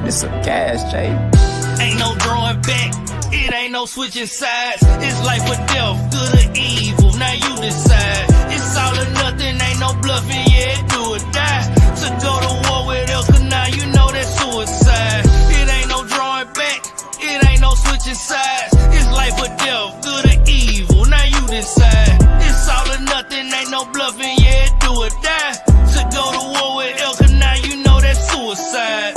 like this some cash, Jay. Ain't no drawing back, it ain't no switching sides. It's life or death, good or evil, now you decide. It's all or nothing, ain't no bluffing, yeah, do or die. To go to war with Elka, now you know that's suicide. It ain't no drawing back, it ain't no switching sides. It's life or death, good or evil, now you decide. It's all or nothing, ain't no bluffing, yeah, do or die. To go to war with Elka, now you know that's suicide.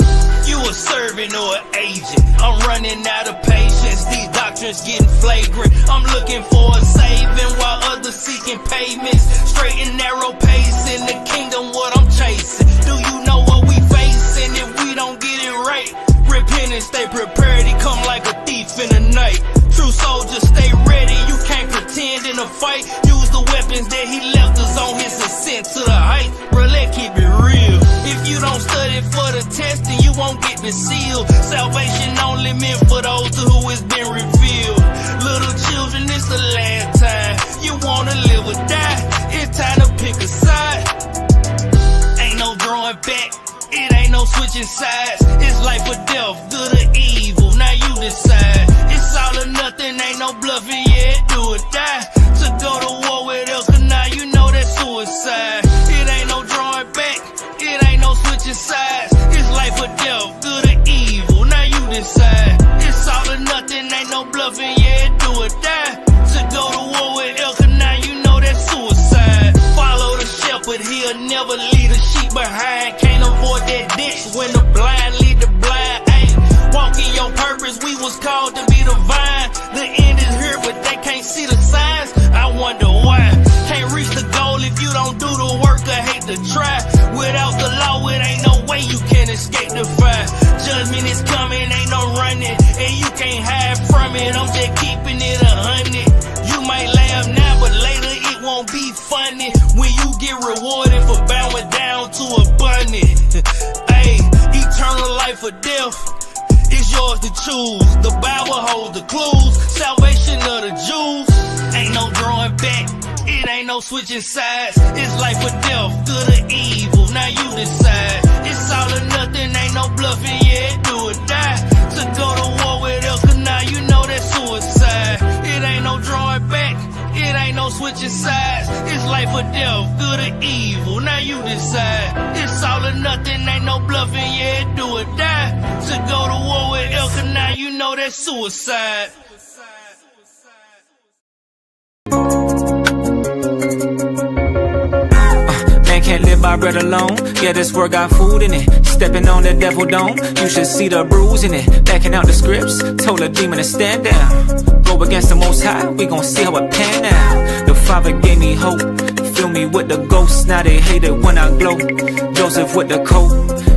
You a servant or an agent, I'm running out of patience. These doctrines getting flagrant, I'm looking for a saving while others seeking payments. Straight and narrow pace in the kingdom, what I'm chasing. Do you know what we facing if we don't get it right? Repent and stay prepared, he come like a thief in the night. True soldiers stay ready, you can't pretend in a fight. Use the weapons that he left us on his ascent to the height. Bro, let's keep it real. If you don't study for the test, then you won't get the seal. Salvation only meant for those to who it's been revealed. Little children, it's the last time. You wanna live or die, it's time to pick a side. Ain't no drawing back, it ain't no switching sides. It's life or death, good or evil, now you decide. It's all or nothing, ain't no bluffing, yeah, do or die. To go to war with Elka, now you know that's suicide. It ain't no drawing back, it ain't no switching sides. It's life or death, good or evil, now you decide. It's all or nothing, ain't no bluffing, yeah, do or die. To go to war with Elka, now you know that's suicide. Follow the shepherd, he'll never leave the sheep behind. Can't avoid that ditch when the blind lead the blind. Ayy, walk in your purpose, we was called to be divine. The end is here, but they can't see the signs. I wonder why. Can't reach the goal if you don't do the work, I hate to try. Without the law, it ain't no way you can escape the fire. Judgment is coming, ain't no running, and you can't hide from it. I'm just keeping it 100. You might laugh now, but later it won't be funny when you get rewarded for bowing down to abundance. Ayy, eternal life or death, it's yours to choose. The Bible holds the clues, salvation of the Jews. Ain't no drawing back, it ain't no switching sides. It's life or death, good or evil, now you decide. It's all or nothing, ain't no bluffing, yeah, do or die. To go to war with Elka, now you know that's suicide. It ain't no drawing back, it ain't no switching sides. It's life or death, good or evil, now you decide. It's all or nothing, ain't no bluffing, yeah, do or die. To go to war with Elka, now you know that's suicide. Can't live by bread alone. Yeah, this world got food in it. Stepping on the devil dome, you should see the bruise in it. Backing out the scripts, told a demon to stand down. Go against the Most High, we gon' see how it pan out. The Father gave me hope, fill me with the ghosts. Now they hate it when I glow. Joseph with the coat,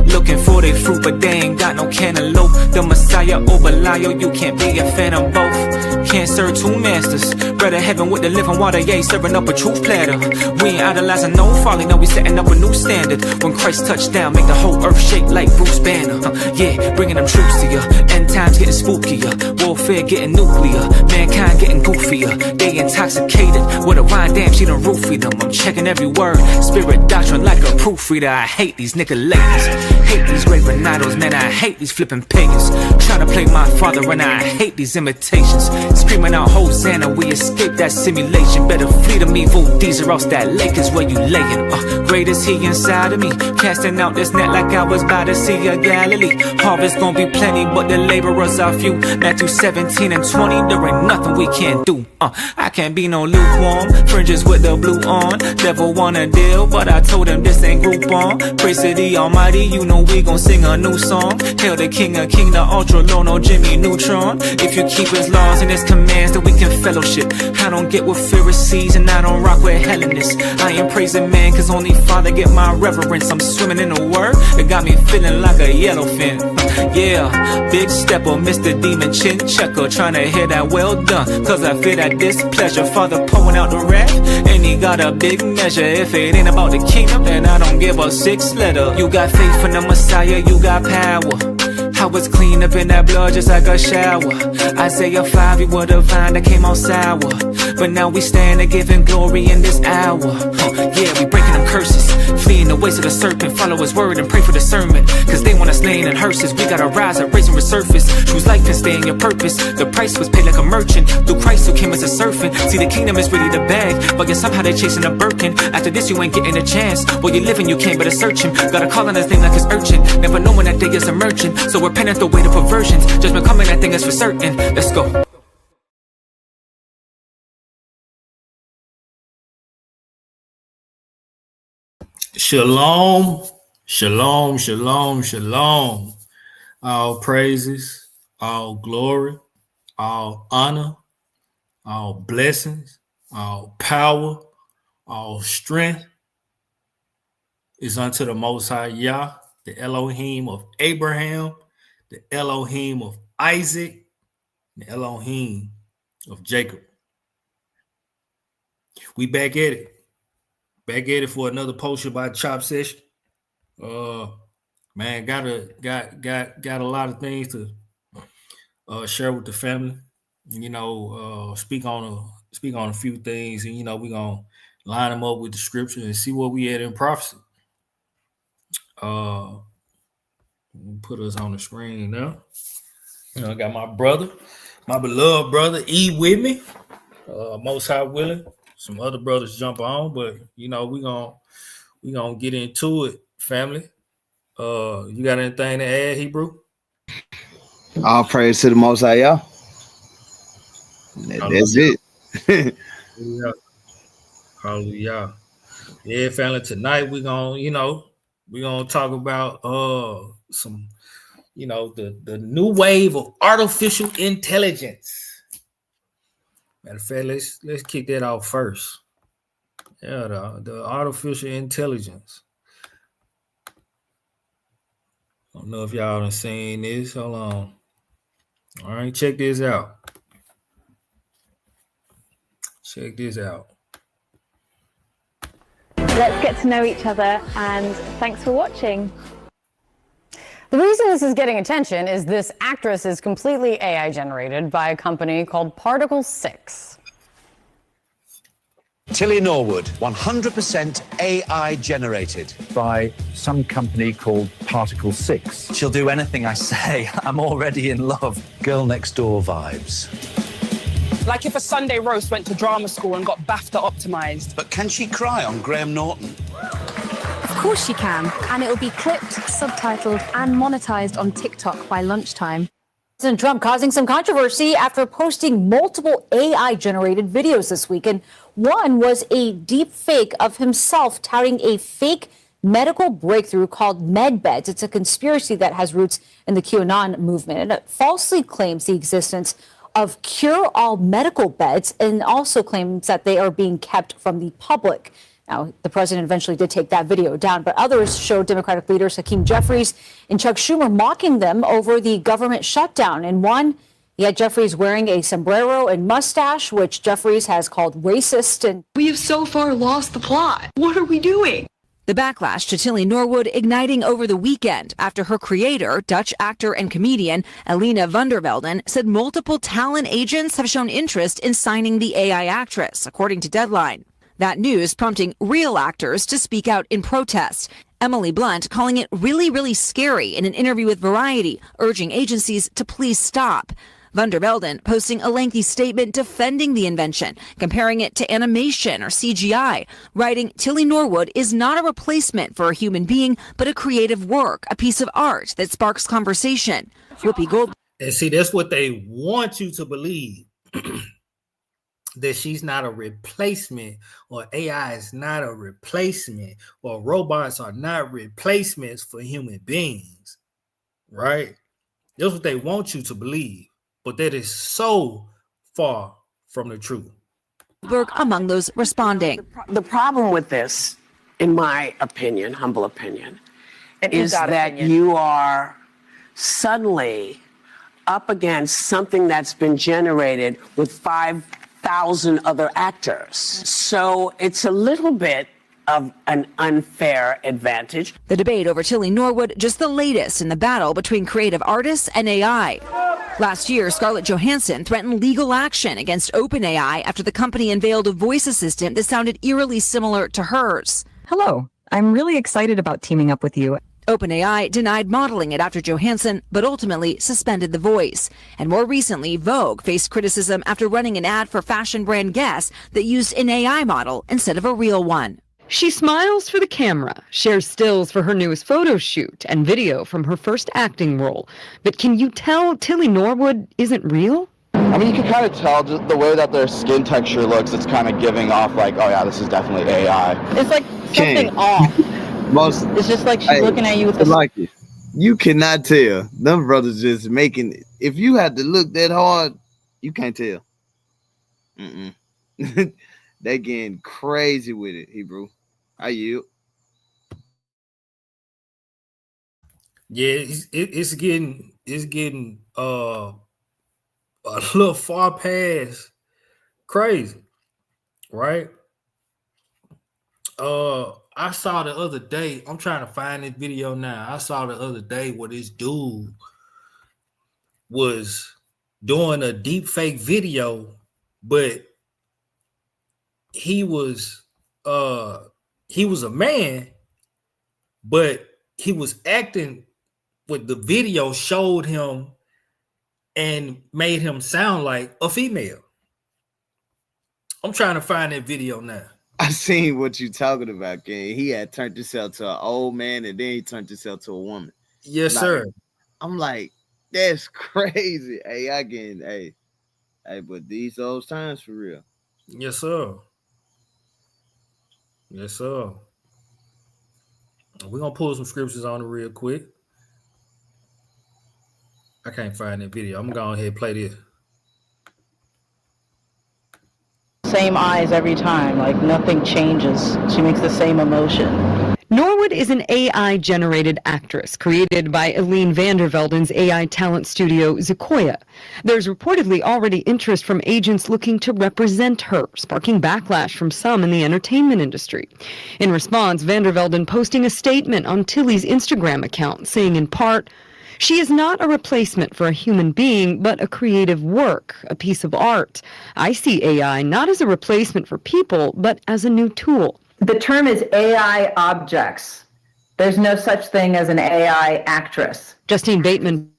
looking for their fruit, but they ain't got no cantaloupe. The Messiah over Lyle, you can't be a fan of both. Can't serve two masters. Bread of heaven with the living water, yeah, serving up a truth platter. We ain't idolizing no folly, no, we setting up a new standard. When Christ touched down, make the whole earth shake like Bruce Banner. Yeah, bringing them troops to ya. End times getting spookier, warfare getting nuclear, mankind getting goofier. They intoxicated with a wine, damn, she done roofied them. I'm checking every word, spirit doctrine like a proofreader. I hate these Nicolatans, hate these graven idols, man, I hate these flipping pagans. Trying to play my father and I hate these imitations. Screaming out Hosanna, we escape that simulation. Better flee to me, Vodies, or else that lake is where you layin'. Great is he inside of me, casting out this net like I was by the Sea of Galilee. Harvest gon' be plenty, but the laborers are few. Matthew 17 and 20, there ain't nothing we can't do. I can't be no lukewarm, fringes with the blue on. Devil wanna deal, but I told him this ain't Groupon. Praise to the Almighty, you know we gon' sing a new song. Hail the King of King, the ultra low, no Jimmy Neutron. If you keep his laws and his commands, then we can fellowship. I don't get with Pharisees and I don't rock with Hellenists. I ain't praising man, cause only Father get my reverence. I'm swimming in the word, it got me feeling like a yellowfin. Yeah, big stepper, Mr. Demon Chin Checker, trying to hear that well done, cause I feel that displeasure. Father pouring out the wrath, and he got a big measure. If it ain't about the kingdom, then I don't give a six letter. You got faith in the Messiah, you got power. I was clean up in that blood just like a shower. Isaiah 5, you were the vine that came out sour, but now we stand and giving glory in this hour. Yeah, we breaking them curses, fleeing the ways of the serpent. Follow his word and pray for discernment. Cause they want us laying in hearses. We gotta rise up, raise and resurface. Choose life and stay in your purpose. The price was paid like a merchant. Through Christ who came as a servant. See, the kingdom is really the bag, but yet somehow they chasing a Birkin. After this you ain't getting a chance. While you're living you can't better search him. Gotta call on his name like it's urgent. Never know when that day is emerging. So repent at the weight of perversions. Judgment coming, that thing is for certain. Let's go. Shalom, shalom, shalom, shalom. All praises, all glory, all honor, all blessings, all power, all strength is unto the Most High Yah, the Elohim of Abraham, the Elohim of Isaac, the Elohim of Jacob. We back at it. Back at it for another post Shabbat chop session. Man, got a lot of things to share with the family. You know, speak on a few things, and you know, we're gonna line them up with the scripture and see where we at in prophecy. Put us on the screen now. You know, I got my brother, my beloved brother, E with me. Most High willing. Some other brothers jump on, but you know, we gonna get into it, family. You got anything to add, Hebrew? All praise to the Most High, y'all. That's it. Hallelujah. Hallelujah. Yeah, family. Tonight we're gonna talk about some, you know, the new wave of artificial intelligence. Matter of fact, let's kick that off first. Yeah, the artificial intelligence. I don't know if y'all done seen this. Hold on. All right, check this out. Check this out. Let's get to know each other, and thanks for watching. The reason this is getting attention is this actress is completely AI generated by a company called Particle 6. Tilly Norwood, 100% AI generated. By some company called Particle 6. She'll do anything I say. I'm already in love. Girl next door vibes. Like if a Sunday roast went to drama school and got BAFTA optimized. But can she cry on Graham Norton? Of course she can, and it will be clipped, subtitled, and monetized on TikTok by lunchtime. President Trump causing some controversy after posting multiple AI-generated videos this week. And one was a deep fake of himself touting a fake medical breakthrough called MedBeds. It's a conspiracy that has roots in the QAnon movement, and it falsely claims the existence of cure-all medical beds and also claims that they are being kept from the public. Now, the president eventually did take that video down, but others showed Democratic leaders Hakeem Jeffries and Chuck Schumer mocking them over the government shutdown. In one, he had Jeffries wearing a sombrero and mustache, which Jeffries has called racist. And We have so far lost the plot. What are we doing? The backlash to Tilly Norwood igniting over the weekend after her creator, Dutch actor and comedian Alina van der Velden, said multiple talent agents have shown interest in signing the AI actress, according to Deadline. That news prompting real actors to speak out in protest. Emily Blunt calling it really, really scary in an interview with Variety, urging agencies to please stop. Van der Velden posting a lengthy statement defending the invention, comparing it to animation or CGI, writing Tilly Norwood is not a replacement for a human being, but a creative work, a piece of art that sparks conversation. Whoopi Goldberg. And see, that's what they want you to believe. That she's not a replacement, or AI is not a replacement, or robots are not replacements for human beings, right? That's what they want you to believe, but that is so far from the truth. Among those responding. The problem with this, in my opinion, humble opinion, is that you are suddenly up against something that's been generated with 5,000 other actors. So it's a little bit of an unfair advantage. The debate over Tilly Norwood, just the latest in the battle between creative artists and AI. Last year, Scarlett Johansson threatened legal action against OpenAI after the company unveiled a voice assistant that sounded eerily similar to hers. Hello, I'm really excited about teaming up with you. OpenAI denied modeling it after Johansson, but ultimately suspended the voice. And more recently, Vogue faced criticism after running an ad for fashion brand Guess that used an AI model instead of a real one. She smiles for the camera, shares stills for her newest photo shoot and video from her first acting role. But can you tell Tilly Norwood isn't real? I mean, you can kind of tell just the way that their skin texture looks, it's kind of giving off like, oh yeah, this is definitely AI. It's like something off. It's just like she's looking at you with like it. You cannot tell. Them brothers just making it. If you had to look that hard, you can't tell. They getting crazy with it, Hebrew. I yield. Yeah, it's getting a little far past crazy, right? I saw the other day, I'm trying to find this video now. I saw the other day where this dude was doing a deep fake video, but he was a man, but he was acting what the video showed him and made him sound like a female. I'm trying to find that video now. I seen what you talking about, Ken. He had turned himself to an old man and then he turned himself to a woman. Yes, sir. I'm like, that's crazy. Hey, but these those times for real. Yes, sir. Yes, sir. We're gonna pull some scriptures on it real quick. I can't find that video. I'm gonna go ahead and play this. Same eyes every time, like nothing changes. She makes the same emotion. Norwood is an AI-generated actress created by Eline Vandervelden's AI talent studio, Sequoia. There's reportedly already interest from agents looking to represent her, sparking backlash from some in the entertainment industry. In response, Vandervelden posting a statement on Tilly's Instagram account, saying in part, "She is not a replacement for a human being, but a creative work, a piece of art. I see AI not as a replacement for people, but as a new tool." The term is AI objects. There's no such thing as an AI actress. Justine Bateman,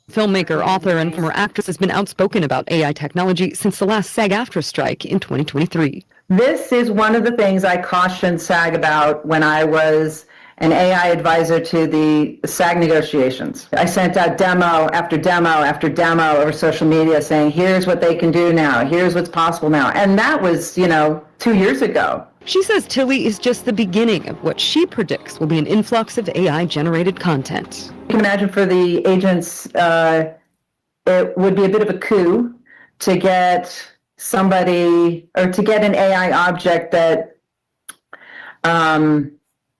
filmmaker, author, and former actress, has been outspoken about AI technology since the last SAG-AFTRA strike in 2023. This is one of the things I cautioned SAG about when I was an AI advisor to the SAG negotiations. I sent out demo after demo after demo over social media saying, here's what they can do now, here's what's possible now. And that was, 2 years ago. She says Tilly is just the beginning of what she predicts will be an influx of AI-generated content. You can imagine for the agents, it would be a bit of a coup to get somebody, or to get an AI object that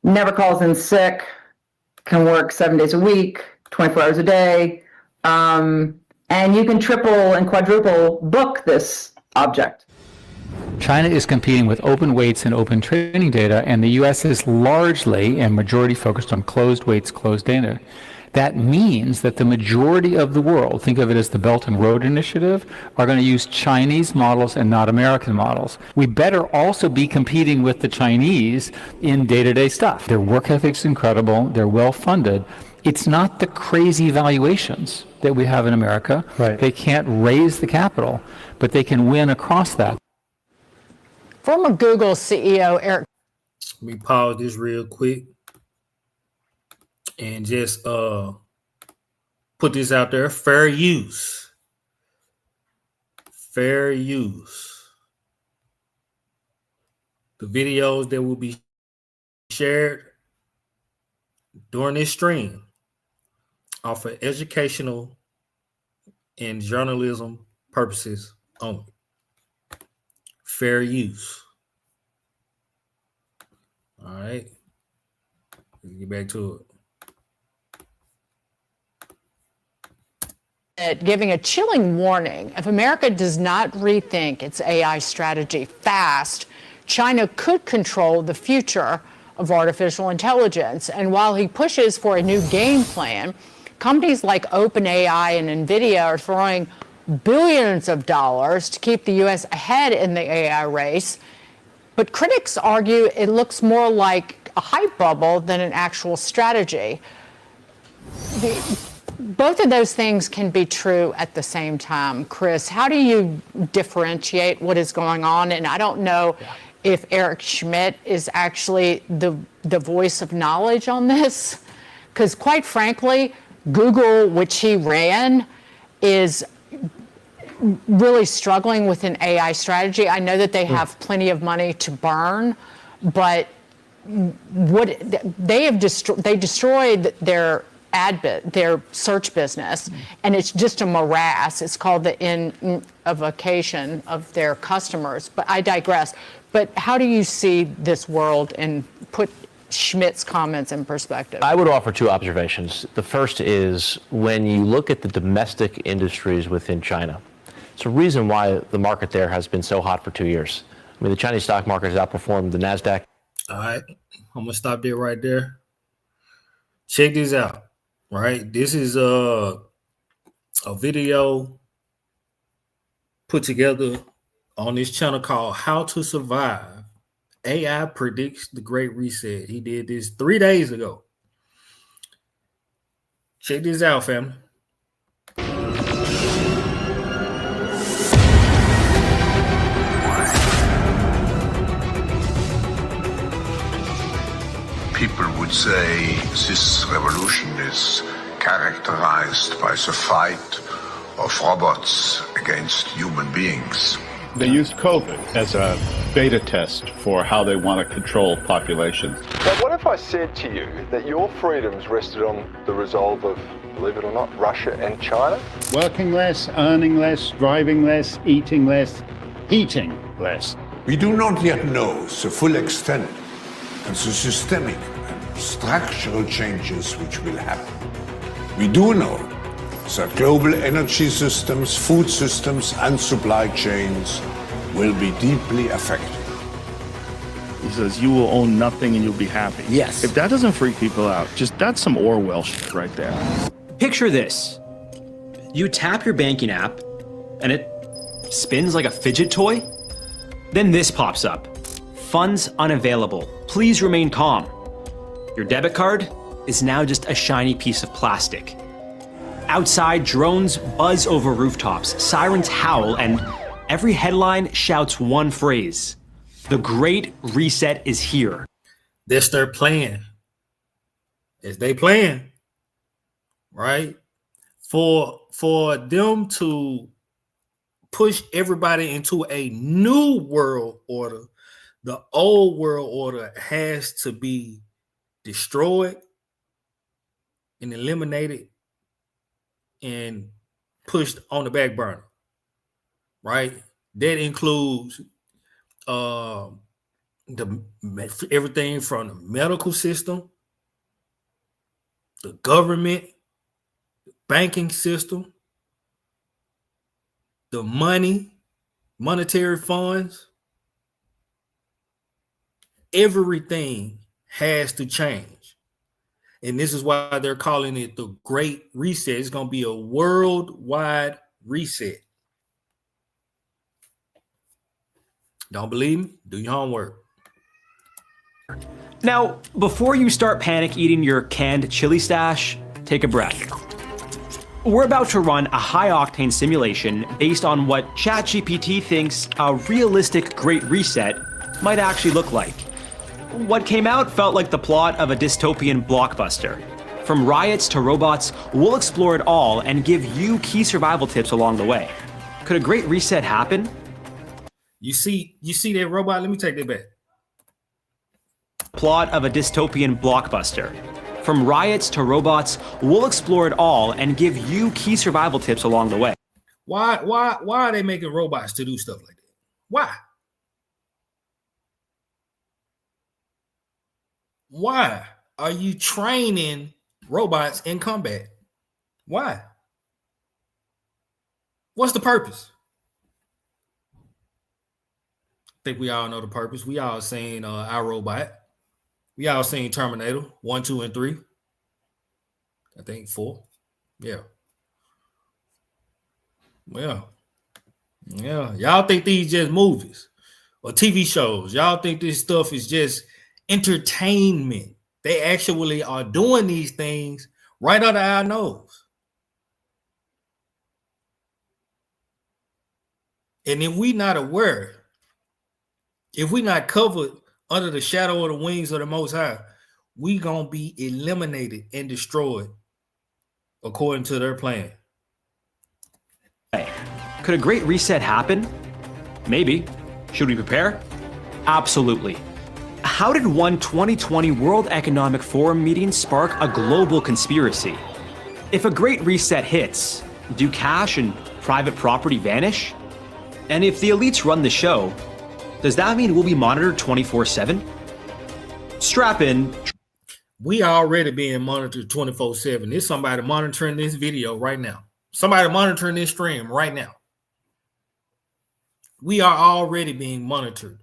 never calls in sick, can work 7 days a week, 24 hours a day, and you can triple and quadruple book this object. China is competing with open weights and open training data, and the U.S. is largely and majority focused on closed weights, closed data. That means that the majority of the world, think of it as the Belt and Road Initiative, are going to use Chinese models and not American models. We better also be competing with the Chinese in day-to-day stuff. Their work ethic's incredible. They're well-funded. It's not the crazy valuations that we have in America. Right. They can't raise the capital, but they can win across that. Former Google CEO Eric. Let me pause this real quick and just put this out there. Fair use. Fair use. The videos that will be shared during this stream are for educational and journalism purposes only. Fair use. All right. Let's get back to it. Giving a chilling warning. If America does not rethink its AI strategy fast, China could control the future of artificial intelligence. And while he pushes for a new game plan, companies like OpenAI and NVIDIA are throwing billions of dollars to keep the U.S. ahead in the AI race. But critics argue it looks more like a hype bubble than an actual strategy. Both of those things can be true at the same time. Chris, how do you differentiate what is going on? And I don't know if Eric Schmidt is actually the voice of knowledge on this, because quite frankly, Google, which he ran, is really struggling with an AI strategy. I know that they have plenty of money to burn, but what they destroyed their their search business, and it's just a morass. It's called the innovation of their customers. But I digress. But how do you see this world and put Schmidt's comments in perspective? I would offer two observations. The first is when you look at the domestic industries within China, it's a reason why the market there has been so hot for 2 years. I mean, the Chinese stock market has outperformed the NASDAQ. All right, I'm gonna stop there right there. Check this out. Right, this is a video put together on this channel called How to Survive. AI predicts the Great Reset. He did this 3 days ago. Check this out, family. People would say this revolution is characterized by the fight of robots against human beings. They used COVID as a beta test for how they want to control populations. Now, what if I said to you that your freedoms rested on the resolve of, believe it or not, Russia and China? Working less, earning less, driving less, eating less, heating less. We do not yet know the full extent and the systemic and structural changes which will happen. We do know that global energy systems, food systems, and supply chains will be deeply affected. He says, you will own nothing and you'll be happy. Yes. If that doesn't freak people out, that's some Orwell shit right there. Picture this. You tap your banking app and it spins like a fidget toy. Then this pops up. Funds unavailable. Please remain calm. Your debit card is now just a shiny piece of plastic. Outside, drones buzz over rooftops, sirens howl, and every headline shouts one phrase: the Great Reset is here. That's their plan. It's they plan, right? For them to push everybody into a new world order, the old world order has to be destroyed and eliminated and pushed on the back burner, right? That includes everything from the medical system, the government, the banking system, the monetary funds. Everything has to change. And this is why they're calling it the Great Reset. It's going to be a worldwide reset. Don't believe me? Do your homework. Now, before you start panic eating your canned chili stash, take a breath. We're about to run a high-octane simulation based on what ChatGPT thinks a realistic Great Reset might actually look like. What came out felt like the plot of a dystopian blockbuster. From riots to robots, we'll explore it all and give you key survival tips along the way. Could a Great Reset happen? You see that robot? Let me take that back. Plot of a dystopian blockbuster. From riots to robots, we'll explore it all and give you key survival tips along the way. Why are they making robots to do stuff like that? Why? Why are you training robots in combat? Why? What's the purpose? I think we all know the purpose. We all seen our robot. We all seen Terminator 1, 2, and 3. I think 4. Yeah. Well, yeah. Y'all think these just movies. or TV shows. Y'all think this stuff is just entertainment. They actually are doing these things right under our nose. And if we not aware, if we not covered under the shadow of the wings of the Most High, we gonna be eliminated and destroyed according to their plan. Could a great reset happen? Maybe. Should we prepare? Absolutely. How did one 2020 World Economic Forum meeting spark a global conspiracy? If a great reset hits, do cash and private property vanish? And if the elites run the show, does that mean we'll be monitored 24/7? Strap in. We are already being monitored 24/7. There's somebody monitoring this video right now. Somebody monitoring this stream right now. We are already being monitored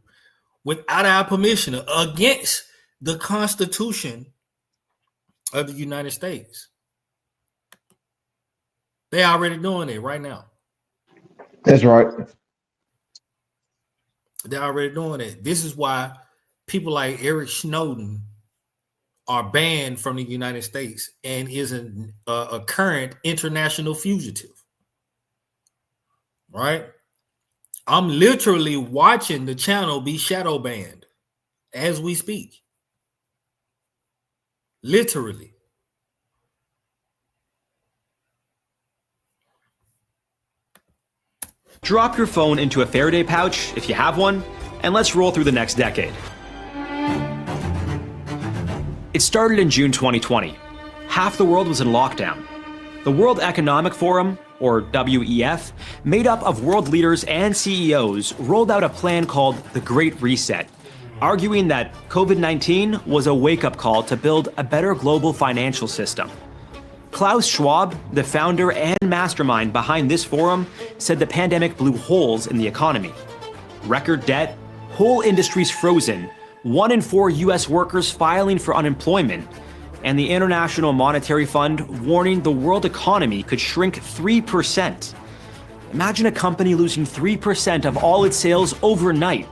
without our permission, against the Constitution of the United States. They're already doing it right now. That's right. They're already doing it. This is why people like Eric Snowden are banned from the United States and is a current international fugitive. Right? I'm literally watching the channel be shadow banned as we speak. Literally. Drop your phone into a Faraday pouch, if you have one, and let's roll through the next decade. It started in June 2020. Half the world was in lockdown. The World Economic Forum, or WEF, made up of world leaders and CEOs, rolled out a plan called the Great Reset, arguing that COVID-19 was a wake-up call to build a better global financial system. Klaus Schwab, the founder and mastermind behind this forum, said the pandemic blew holes in the economy. Record debt, whole industries frozen, 1 in 4 US workers filing for unemployment, and the International Monetary Fund warning the world economy could shrink 3%. Imagine a company losing 3% of all its sales overnight,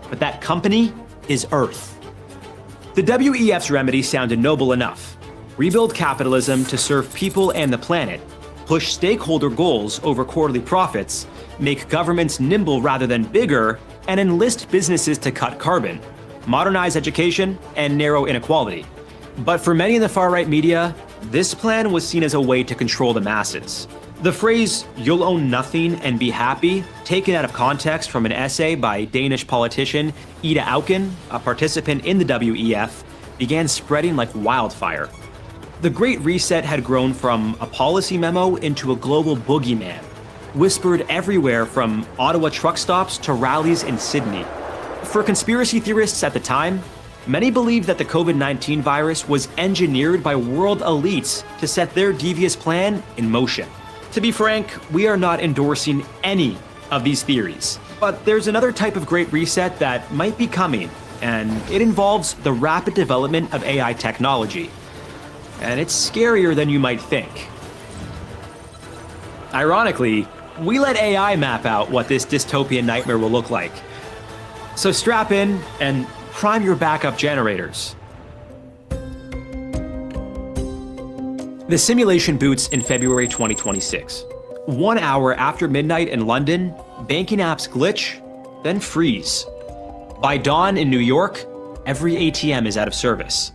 but that company is Earth. The WEF's remedy sounded noble enough. Rebuild capitalism to serve people and the planet, push stakeholder goals over quarterly profits, make governments nimble rather than bigger, and enlist businesses to cut carbon, modernize education, and narrow inequality. But for many in the far-right media, this plan was seen as a way to control the masses. The phrase, "you'll own nothing and be happy," taken out of context from an essay by Danish politician Ida Auken, a participant in the WEF, began spreading like wildfire. The Great Reset had grown from a policy memo into a global boogeyman, whispered everywhere from Ottawa truck stops to rallies in Sydney. For conspiracy theorists at the time, many believed that the COVID-19 virus was engineered by world elites to set their devious plan in motion. To be frank, we are not endorsing any of these theories. But there's another type of Great Reset that might be coming, and it involves the rapid development of AI technology. And it's scarier than you might think. Ironically, we let AI map out what this dystopian nightmare will look like. So strap in and prime your backup generators. The simulation boots in February 2026. 1 hour after midnight in London, banking apps glitch, then freeze. By dawn in New York, every ATM is out of service.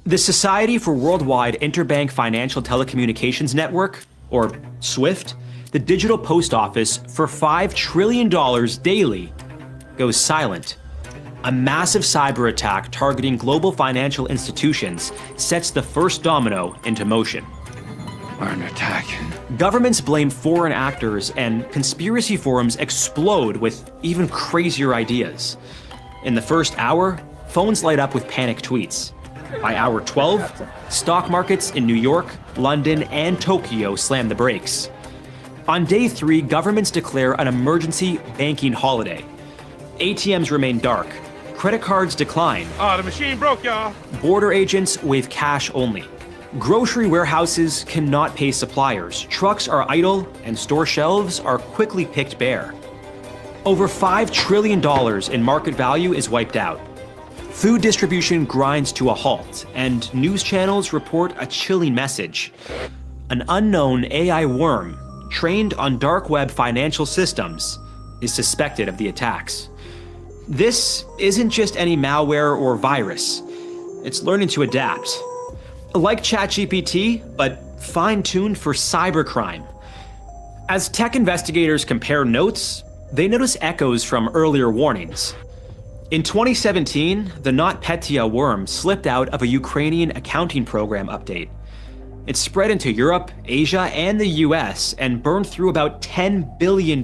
The Society for Worldwide Interbank Financial Telecommunications Network, or SWIFT, the digital post office for $5 trillion daily, goes silent. A massive cyber attack targeting global financial institutions sets the first domino into motion. We're under attack. Governments blame foreign actors, and conspiracy forums explode with even crazier ideas. In the first hour, phones light up with panic tweets. By hour 12, stock markets in New York, London, and Tokyo slam the brakes. On day 3, governments declare an emergency banking holiday. ATMs remain dark. Credit cards decline. The machine broke, y'all. Border agents waive cash only. Grocery warehouses cannot pay suppliers. Trucks are idle, and store shelves are quickly picked bare. Over $5 trillion in market value is wiped out. Food distribution grinds to a halt, and news channels report a chilling message. An unknown AI worm, trained on dark web financial systems, is suspected of the attacks. This isn't just any malware or virus. It's learning to adapt. Like ChatGPT, but fine-tuned for cybercrime. As tech investigators compare notes, they notice echoes from earlier warnings. In 2017, the NotPetya worm slipped out of a Ukrainian accounting program update. It spread into Europe, Asia, and the US and burned through about $10 billion.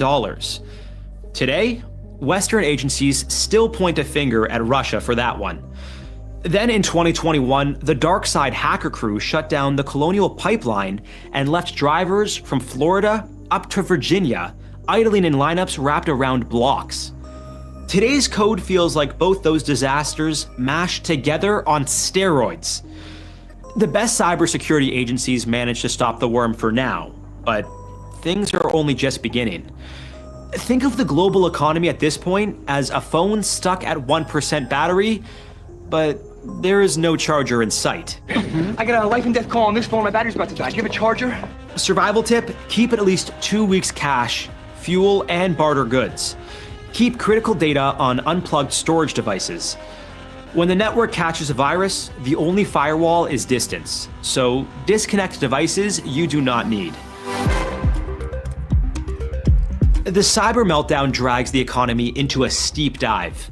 Today, Western agencies still point a finger at Russia for that one. Then in 2021, the dark side hacker crew shut down the Colonial Pipeline and left drivers from Florida up to Virginia idling in lineups wrapped around blocks. Today's code feels like both those disasters mashed together on steroids. The best cybersecurity agencies managed to stop the worm for now, but things are only just beginning. Think of the global economy at this point as a phone stuck at 1% battery, but there is no charger in sight. I got a life and death call on this phone. My battery's about to die. Do you have a charger? Survival tip, keep at least 2 weeks cash, fuel, and barter goods. Keep critical data on unplugged storage devices. When the network catches a virus, the only firewall is distance, so disconnect devices you do not need. The cyber meltdown drags the economy into a steep dive.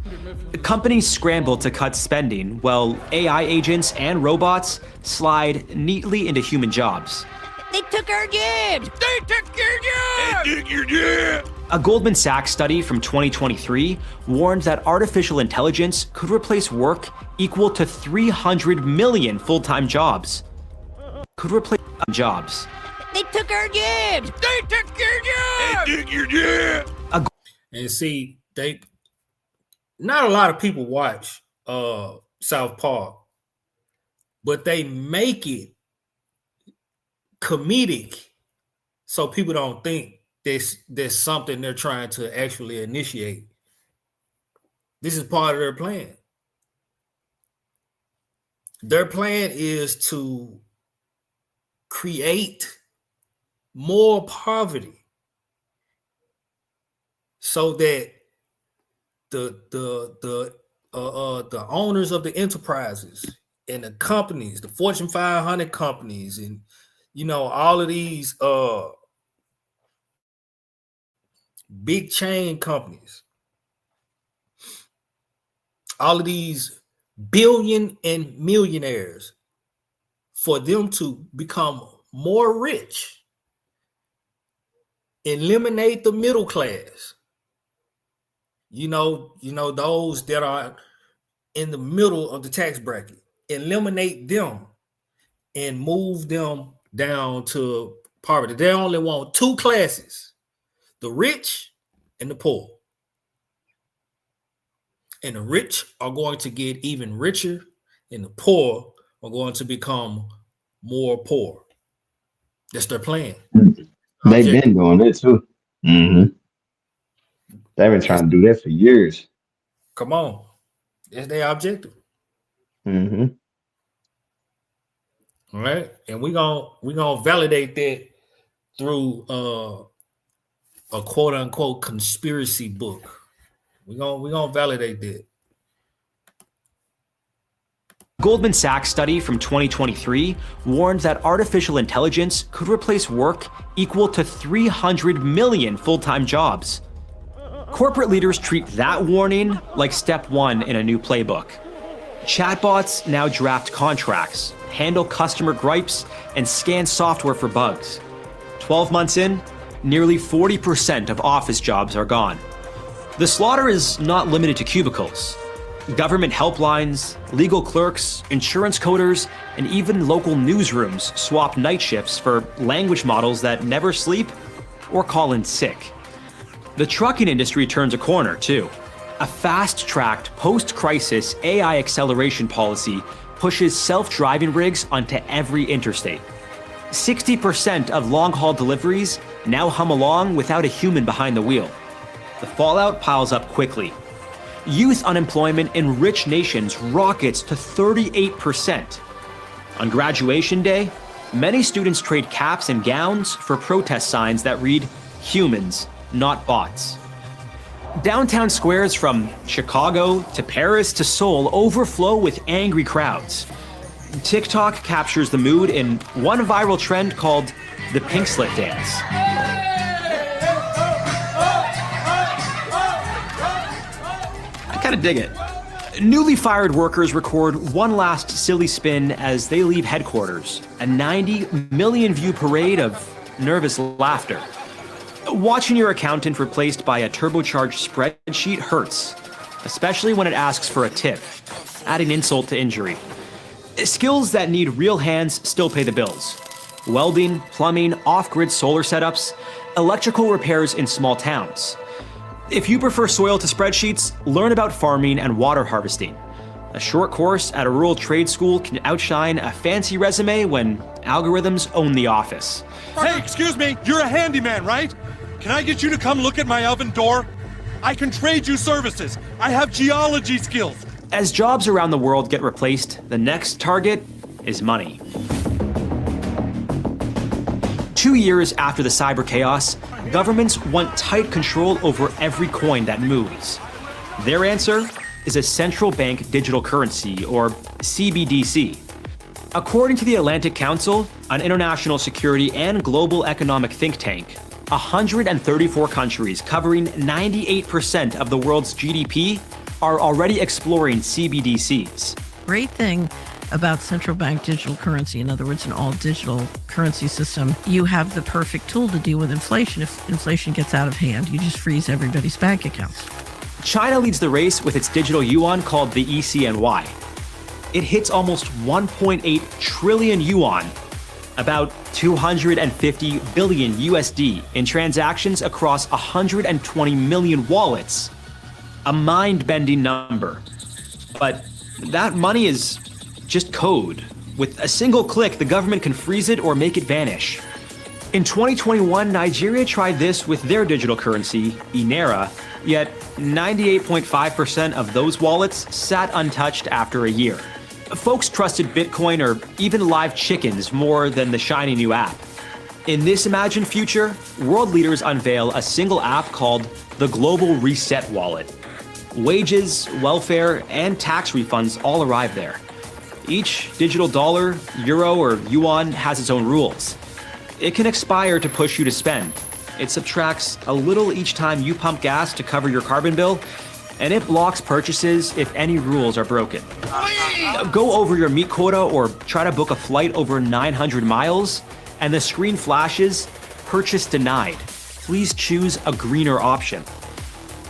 Companies scramble to cut spending, while AI agents and robots slide neatly into human jobs. They took our jobs! They took your jobs! They took your jobs! A Goldman Sachs study from 2023 warned that artificial intelligence could replace work equal to 300 million full-time jobs. Could replace jobs. They took our jobs! They took your jobs! They took your jobs! And see, not a lot of people watch South Park, but they make it comedic so people don't think there's something they're trying to actually initiate. This is part of their plan. Their plan is to create more poverty so that the owners of the enterprises and the companies, the Fortune 500 companies, and all of these big chain companies, all of these billion and millionaires, for them to become more rich, eliminate the middle class. Those that are in the middle of the tax bracket, eliminate them and move them down to poverty. They only want two classes, the rich and the poor. And the rich are going to get even richer, and the poor are going to become more poor. That's their plan. They've been doing it too. Mm-hmm. They've been trying to do that for years. Come on. That's their objective. Mm-hmm. All right. And we're gonna validate that through a quote unquote conspiracy book. We're gonna validate that. Goldman Sachs study from 2023 warned that artificial intelligence could replace work equal to 300 million full-time jobs. Corporate leaders treat that warning like step one in a new playbook. Chatbots now draft contracts, handle customer gripes, and scan software for bugs. 12 months in, nearly 40% of office jobs are gone. The slaughter is not limited to cubicles. Government helplines, legal clerks, insurance coders, and even local newsrooms swap night shifts for language models that never sleep or call in sick. The trucking industry turns a corner, too. A fast-tracked, post-crisis AI acceleration policy pushes self-driving rigs onto every interstate. 60% of long-haul deliveries now hum along without a human behind the wheel. the fallout piles up quickly. Youth unemployment in rich nations rockets to 38%. On graduation day, many students trade caps and gowns for protest signs that read, "Humans, not bots." Downtown squares from Chicago to Paris to Seoul overflow with angry crowds. TikTok captures the mood in one viral trend called the pink slip dance. I kind of dig it. Newly fired workers record one last silly spin as they leave headquarters, a 90 million view parade of nervous laughter. Watching your accountant replaced by a turbocharged spreadsheet hurts, especially when it asks for a tip, adding insult to injury. Skills that need real hands still pay the bills. Welding, plumbing, off-grid solar setups, electrical repairs in small towns. If you prefer soil to spreadsheets, learn about farming and water harvesting. A short course at a rural trade school can outshine a fancy resume when algorithms own the office. Hey, excuse me, you're a handyman, right? Can I get you to come look at my oven door? I can trade you services. I have geology skills. As jobs around the world get replaced, the next target is money. 2 years after the cyber chaos, governments want tight control over every coin that moves. Their answer is a central bank digital currency, or CBDC. According to the Atlantic Council, an international security and global economic think tank, 134 countries covering 98% of the world's GDP are already exploring CBDCs. Great thing about central bank digital currency, in other words, an all digital currency system, you have the perfect tool to deal with inflation. If inflation gets out of hand, you just freeze everybody's bank accounts. China leads the race with its digital yuan called the ECNY. It hits almost 1.8 trillion yuan, about 250 billion USD in transactions across 120 million wallets. A mind-bending number. But that money is just code. With a single click, the government can freeze it or make it vanish. In 2021, Nigeria tried this with their digital currency, Naira, yet 98.5% of those wallets sat untouched after a year. Folks trusted Bitcoin or even live chickens more than the shiny new app. In this imagined future, world leaders unveil a single app called the Global Reset Wallet. Wages, welfare, and tax refunds all arrive there. Each digital dollar, euro, or yuan has its own rules. It can expire to push you to spend. It subtracts a little each time you pump gas to cover your carbon bill, and it blocks purchases if any rules are broken. Go over your meat quota or try to book a flight over 900 miles, and the screen flashes, "Purchase denied. Please choose a greener option."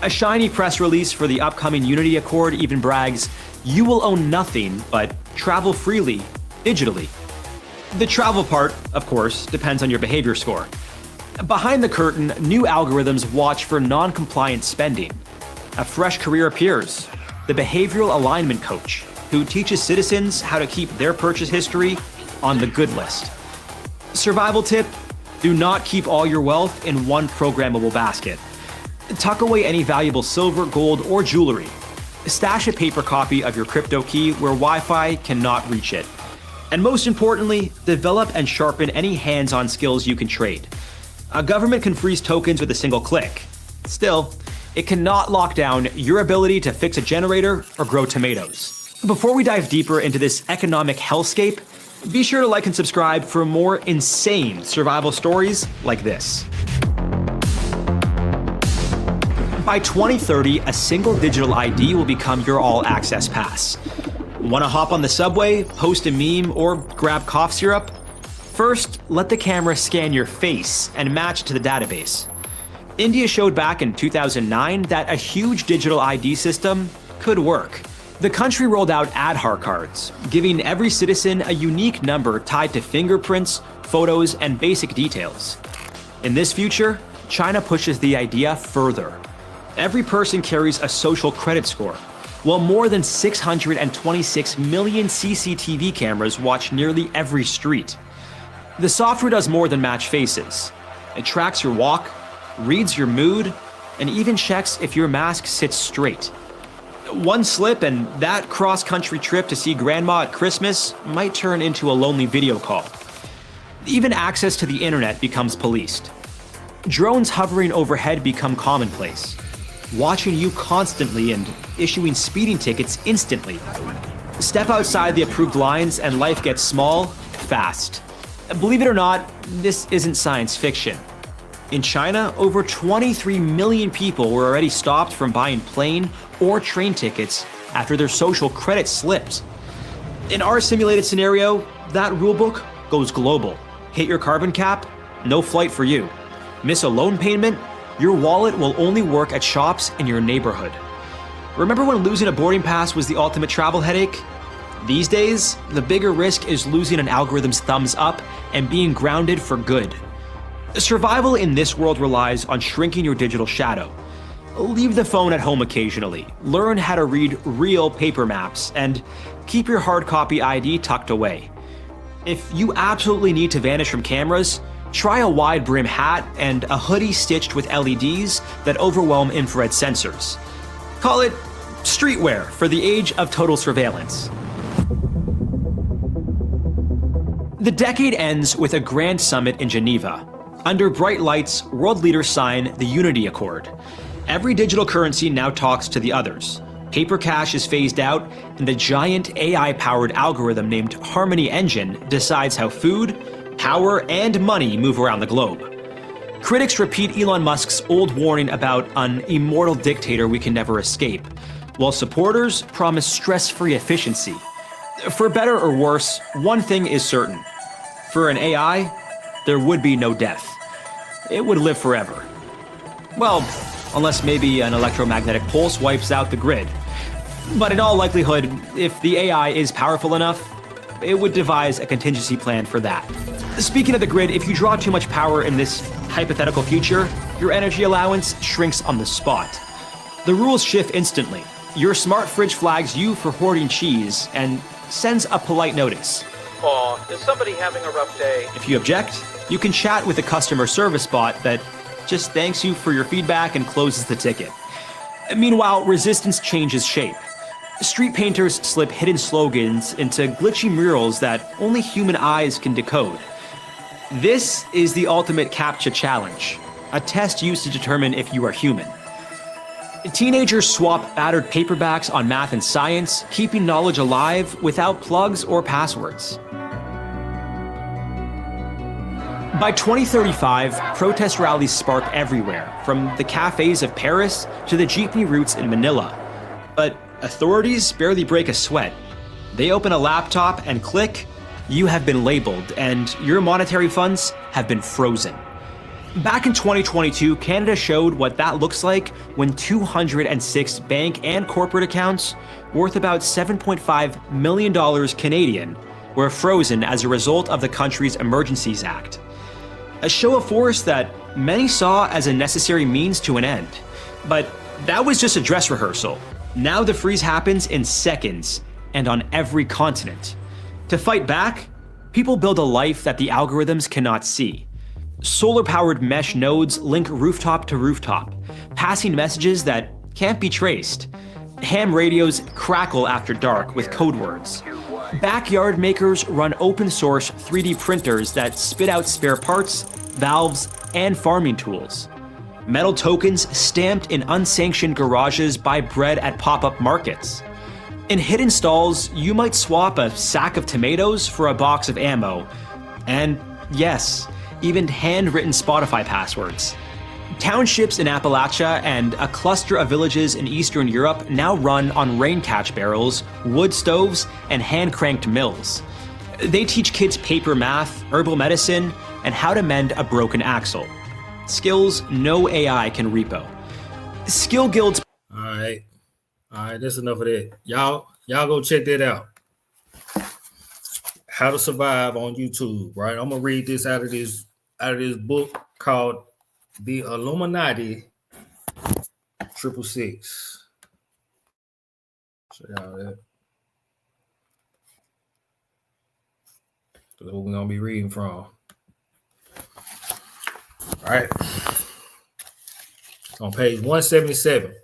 A shiny press release for the upcoming Unity Accord even brags, "You will own nothing but travel freely, digitally." The travel part, of course, depends on your behavior score. Behind the curtain, new algorithms watch for non-compliant spending. A fresh career appears, the behavioral alignment coach, who teaches citizens how to keep their purchase history on the good list. Survival tip, do not keep all your wealth in one programmable basket. Tuck away any valuable silver, gold, or jewelry. Stash a paper copy of your crypto key where Wi-Fi cannot reach it. And most importantly, develop and sharpen any hands-on skills you can trade. A government can freeze tokens with a single click. Still, it cannot lock down your ability to fix a generator or grow tomatoes. Before we dive deeper into this economic hellscape, be sure to like and subscribe for more insane survival stories like this. By 2030, a single digital ID will become your all-access pass. Want to hop on the subway, post a meme, or grab cough syrup? First, let the camera scan your face and match to the database. India showed back in 2009 that a huge digital ID system could work. The country rolled out Aadhaar cards, giving every citizen a unique number tied to fingerprints, photos, and basic details. In this future, China pushes the idea further. Every person carries a social credit score, while more than 626 million CCTV cameras watch nearly every street. The software does more than match faces. It tracks your walk, reads your mood, and even checks if your mask sits straight. One slip and that cross-country trip to see grandma at Christmas might turn into a lonely video call. Even access to the internet becomes policed. Drones hovering overhead become commonplace, watching you constantly and issuing speeding tickets instantly. Step outside the approved lines and life gets small, fast. Believe it or not, this isn't science fiction. In China, over 23 million people were already stopped from buying plane or train tickets after their social credit slipped. In our simulated scenario, that rulebook goes global. Hit your carbon cap, no flight for you. Miss a loan payment, your wallet will only work at shops in your neighborhood. Remember when losing a boarding pass was the ultimate travel headache? These days, the bigger risk is losing an algorithm's thumbs up and being grounded for good. Survival in this world relies on shrinking your digital shadow. Leave the phone at home occasionally, learn how to read real paper maps, and keep your hard copy ID tucked away. If you absolutely need to vanish from cameras, try a wide brim hat and a hoodie stitched with LEDs that overwhelm infrared sensors. Call it streetwear for the age of total surveillance. The decade ends with a grand summit in Geneva. Under bright lights, world leaders sign the Unity Accord. Every digital currency now talks to the others. Paper cash is phased out, and a giant AI-powered algorithm named Harmony Engine decides how food, power, and money move around the globe. Critics repeat Elon Musk's old warning about an immortal dictator we can never escape, while supporters promise stress-free efficiency. For better or worse, one thing is certain. For an AI, there would be no death. It would live forever. Well, unless maybe an electromagnetic pulse wipes out the grid. But in all likelihood, if the AI is powerful enough, it would devise a contingency plan for that. Speaking of the grid, if you draw too much power in this hypothetical future, your energy allowance shrinks on the spot. The rules shift instantly. Your smart fridge flags you for hoarding cheese and sends a polite notice. Aw, is somebody having a rough day? If you object, you can chat with a customer service bot that just thanks you for your feedback and closes the ticket. Meanwhile, resistance changes shape. Street painters slip hidden slogans into glitchy murals that only human eyes can decode. This is the ultimate CAPTCHA challenge, a test used to determine if you are human. Teenagers swap battered paperbacks on math and science, keeping knowledge alive without plugs or passwords. By 2035, protest rallies spark everywhere, from the cafes of Paris to the jeepney routes in Manila. But authorities barely break a sweat. They open a laptop and click, you have been labeled, and your monetary funds have been frozen. Back in 2022, Canada showed what that looks like when 206 bank and corporate accounts, worth about $7.5 million Canadian, were frozen as a result of the country's Emergencies Act. A show of force that many saw as a necessary means to an end. But that was just a dress rehearsal. Now the freeze happens in seconds and on every continent. To fight back, people build a life that the algorithms cannot see. Solar-powered mesh nodes link rooftop to rooftop, passing messages that can't be traced. Ham radios crackle after dark with code words. Backyard makers run open-source 3D printers that spit out spare parts, valves, and farming tools. Metal tokens stamped in unsanctioned garages buy bread at pop-up markets. In hidden stalls, you might swap a sack of tomatoes for a box of ammo. And yes, even handwritten Spotify passwords. Townships in Appalachia and a cluster of villages in Eastern Europe now run on rain catch barrels, wood stoves, and hand-cranked mills. They teach kids paper math, herbal medicine, and how to mend a broken axle. Skills no AI can repo. Skill guilds. All right, that's enough of that. Y'all go check that out. How to Survive on YouTube, right? I'm gonna read this out of this book called The Illuminati 666. Show y'all that. That's what we're gonna be reading from. All right. On page 177.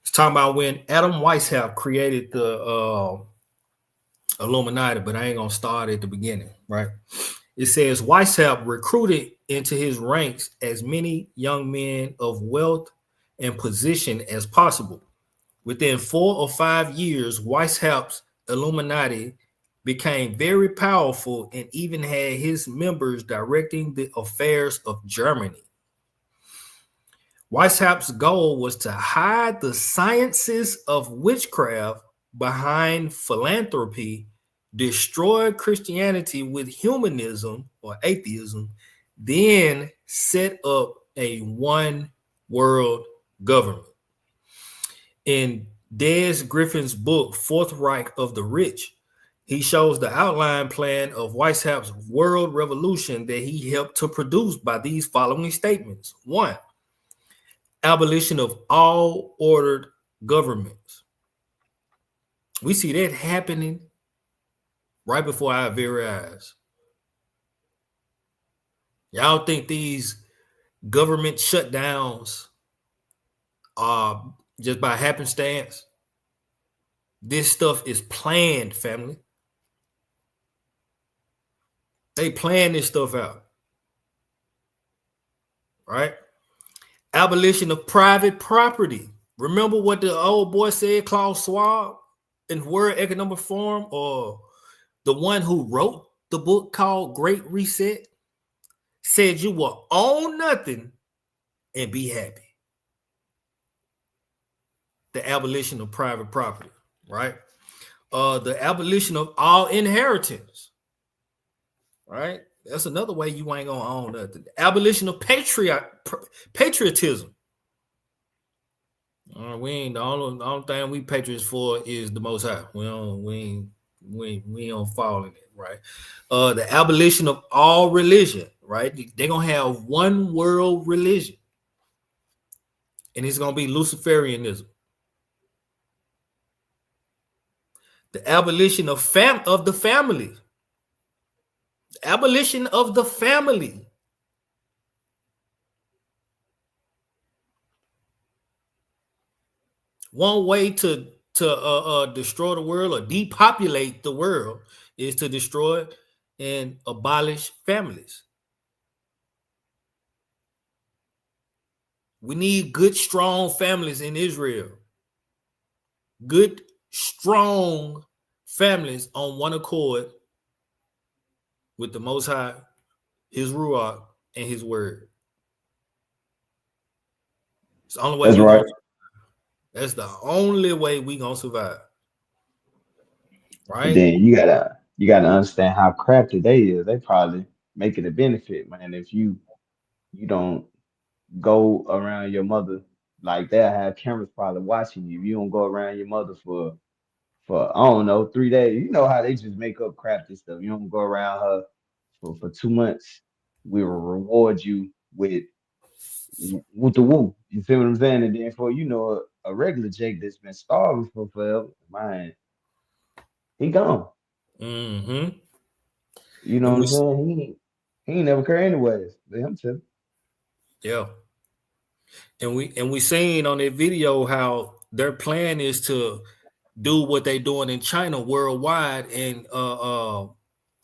It's talking about when Adam Weishaupt created the Illuminati, but I ain't gonna start at the beginning, right? It says Weishaupt recruited into his ranks as many young men of wealth and position as possible. Within 4 or 5 years, Weishaupt's Illuminati became very powerful and even had his members directing the affairs of Germany. Weishaupt's goal was to hide the sciences of witchcraft behind philanthropy, destroy Christianity with humanism or atheism, then set up a one world government. In Des Griffin's book, Fourth Reich of the Rich, he shows the outline plan of Weishaupt's world revolution that he helped to produce by these following statements. 1, abolition of all ordered governments. We see that happening right before our very eyes. Y'all think these government shutdowns are just by happenstance? This stuff is planned, family. They plan this stuff out. Right? Abolition of private property. Remember what the old boy said, Klaus Schwab, in World Economic Forum, or the one who wrote the book called Great Reset? Said you will own nothing and be happy. The abolition of private property, right? The abolition of all inheritance, right? That's another way you ain't gonna own nothing. The abolition of patriotism. We ain't the only thing we patriots for is the Most High. We don't fall in it, right? The abolition of all religion, right? They're gonna have one world religion, and it's gonna be Luciferianism. The abolition of the family. The abolition of the family. One way to destroy the world or depopulate the world is to destroy and abolish families. We need good, strong families in Israel. Good, strong families on one accord with the Most High, His Ruach, and His Word. It's the only way. That's right. That's the only way we gonna survive. Right? But then you gotta understand how crafty they is. They probably make it a benefit, man. If you don't go around your mother, like they'll have cameras probably watching you. If you don't go around your mother for I don't know 3 days. You know how they just make up crafty stuff. You don't go around her for 2 months. We will reward you with the woo. You feel what I'm saying? And then for a regular Jake that's been starving for forever, man, he gone. Mm-hmm. You know what I'm saying? He ain't never care anyways. Let him tell. Yeah. And we seen on that video how their plan is to do what they doing in China worldwide and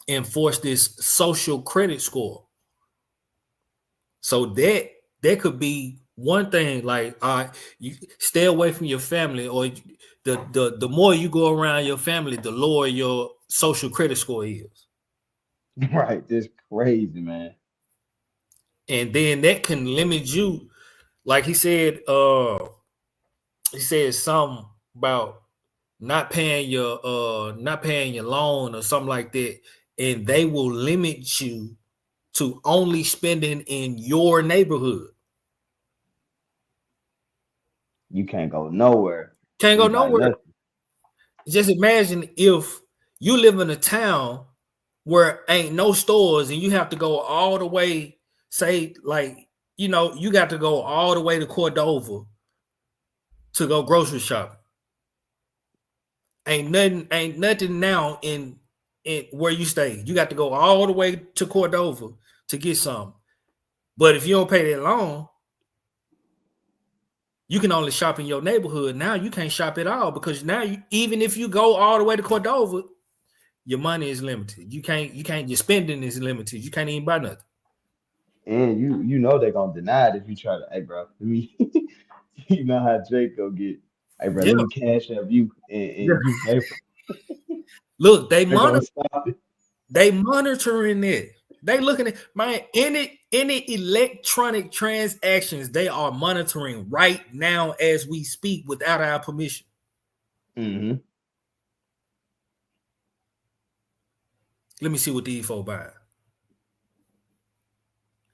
enforce this social credit score. So that could be one thing, like you stay away from your family, or the more you go around your family, the lower your social credit score is. Right, that's crazy, man. And then that can limit you, like he said something about not paying your loan or something like that, and they will limit you to only spending in your neighborhood. You can't go nowhere. Can't go nowhere. Nothing. Just imagine if you live in a town where ain't no stores and you have to go all the way, say, like, you got to go all the way to Cordova to go grocery shopping. Ain't nothing now in where you stay. You got to go all the way to Cordova to get some. But if you don't pay that loan, you can only shop in your neighborhood. Now you can't shop at all because now even if you go all the way to Cordova, your money is limited. You can't. Your spending is limited. You can't even buy nothing. And you know they're gonna deny it if you try to, hey bro, let me you know how Jake go get, hey bro, Yeah. let me cash up you and you pay for Look, they they're gonna monitor. stop it. They monitoring it. They looking at any electronic transactions. They are monitoring right now as we speak without our permission. Mm-hmm. Let me see what these folks buy.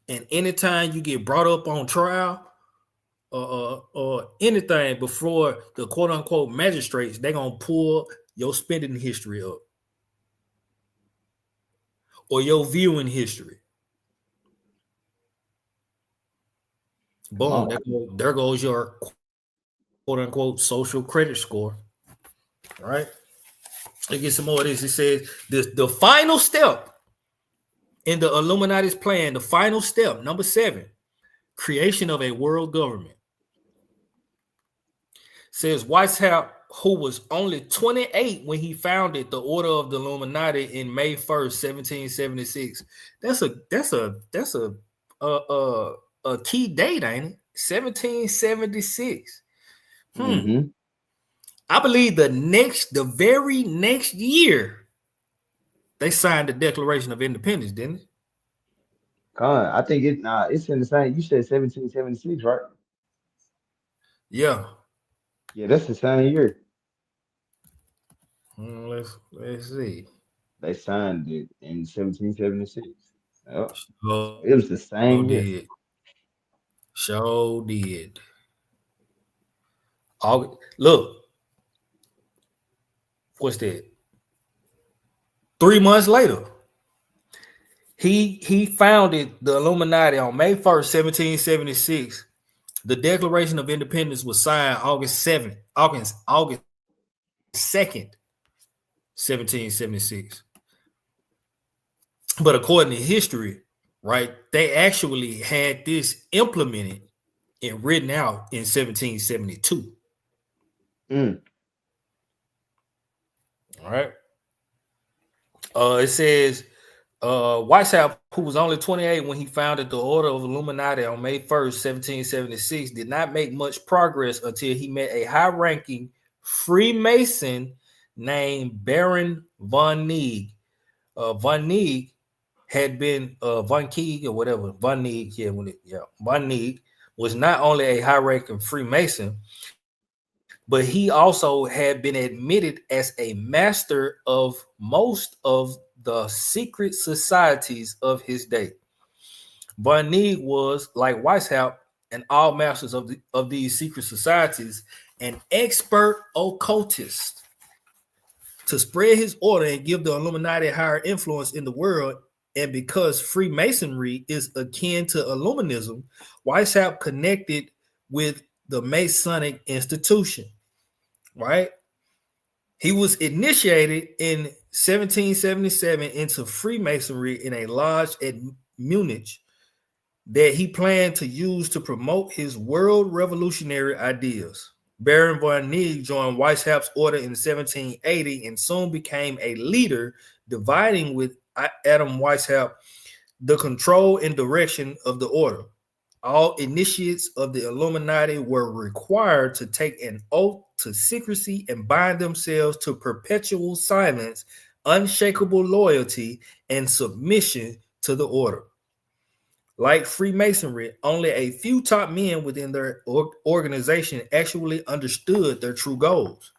And anytime you get brought up on trial or anything before the quote unquote magistrates, they're gonna pull your spending history up or your viewing history. Boom, there goes your quote unquote social credit score. All right. Let's get some more of this. It says the final step in the Illuminati's plan, the final step, number 7, creation of a world government. Says Weishaupt, who was only 28 when he founded the Order of the Illuminati in May 1st, 1776. That's a key date, ain't it? 1776. Mm-hmm. I believe the very next year, they signed the Declaration of Independence, didn't it? I think it's in the same. You said 1776, right? Yeah. Yeah, that's the same year. Let's see. They signed it in 1776. Yep. So It was the same year. Sure did. Look, what's that? 3 months later, he founded the Illuminati on May 1st, 1776. The Declaration of Independence was signed August 2nd, 1776. But according to history, right, they actually had this implemented and written out in 1772. All right. It says Weishaupt, who was only 28 when he founded the Order of Illuminati on May 1st, 1776, did not make much progress until he met a high-ranking Freemason named Baron von Neig. Von Neig had been Von Keeg or whatever. Von Neig, Von Neig was not only a high-ranking Freemason, but he also had been admitted as a master of most of the secret societies of his day. Von Neig was, like Weishaupt and all masters of these secret societies, an expert occultist. To spread his order and give the Illuminati higher influence in the world, and because Freemasonry is akin to Illuminism, Weishaupt connected with the Masonic institution, right? He was initiated in 1777 into Freemasonry in a lodge at Munich that he planned to use to promote his world revolutionary ideas. Baron von Neig joined Weishaupt's order in 1780 and soon became a leader, dividing with Adam Weishaupt the control and direction of the order. All initiates of the Illuminati were required to take an oath to secrecy and bind themselves to perpetual silence, unshakable loyalty, and submission to the order. Like Freemasonry, only a few top men within their organization actually understood their true goals.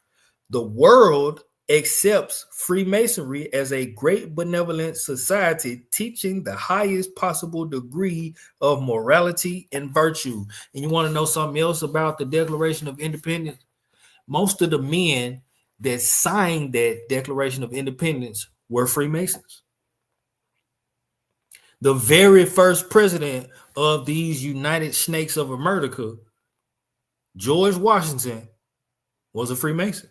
The world accepts Freemasonry as a great benevolent society teaching the highest possible degree of morality and virtue. And you want to know something else about the Declaration of Independence? Most of the men that signed that Declaration of Independence were Freemasons. The very first president of these United Snakes of America, George Washington, was a Freemason.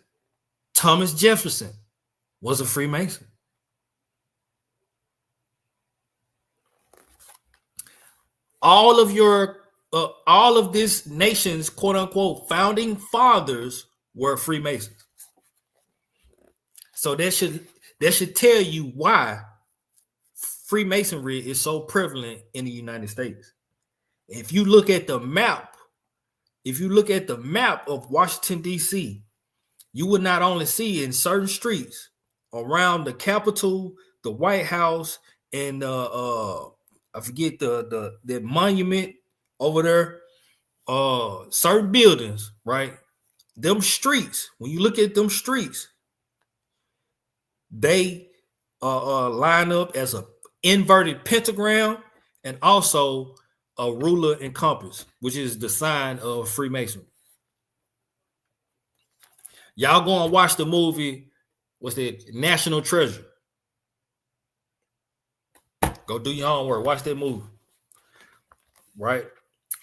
Thomas Jefferson was a Freemason. all of this nation's quote unquote founding fathers were Freemasons. So that should tell you why Freemasonry is so prevalent in the United States. If you look at the map of Washington, D.C., you would not only see in certain streets around the Capitol, the White House, and I forget the monument over there, certain buildings, right? Them streets, when you look at them streets, they line up as a inverted pentagram and also a ruler and compass, which is the sign of Freemasonry. Y'all go and watch the movie, what's that, National Treasure. Go do your homework, watch that movie. Right?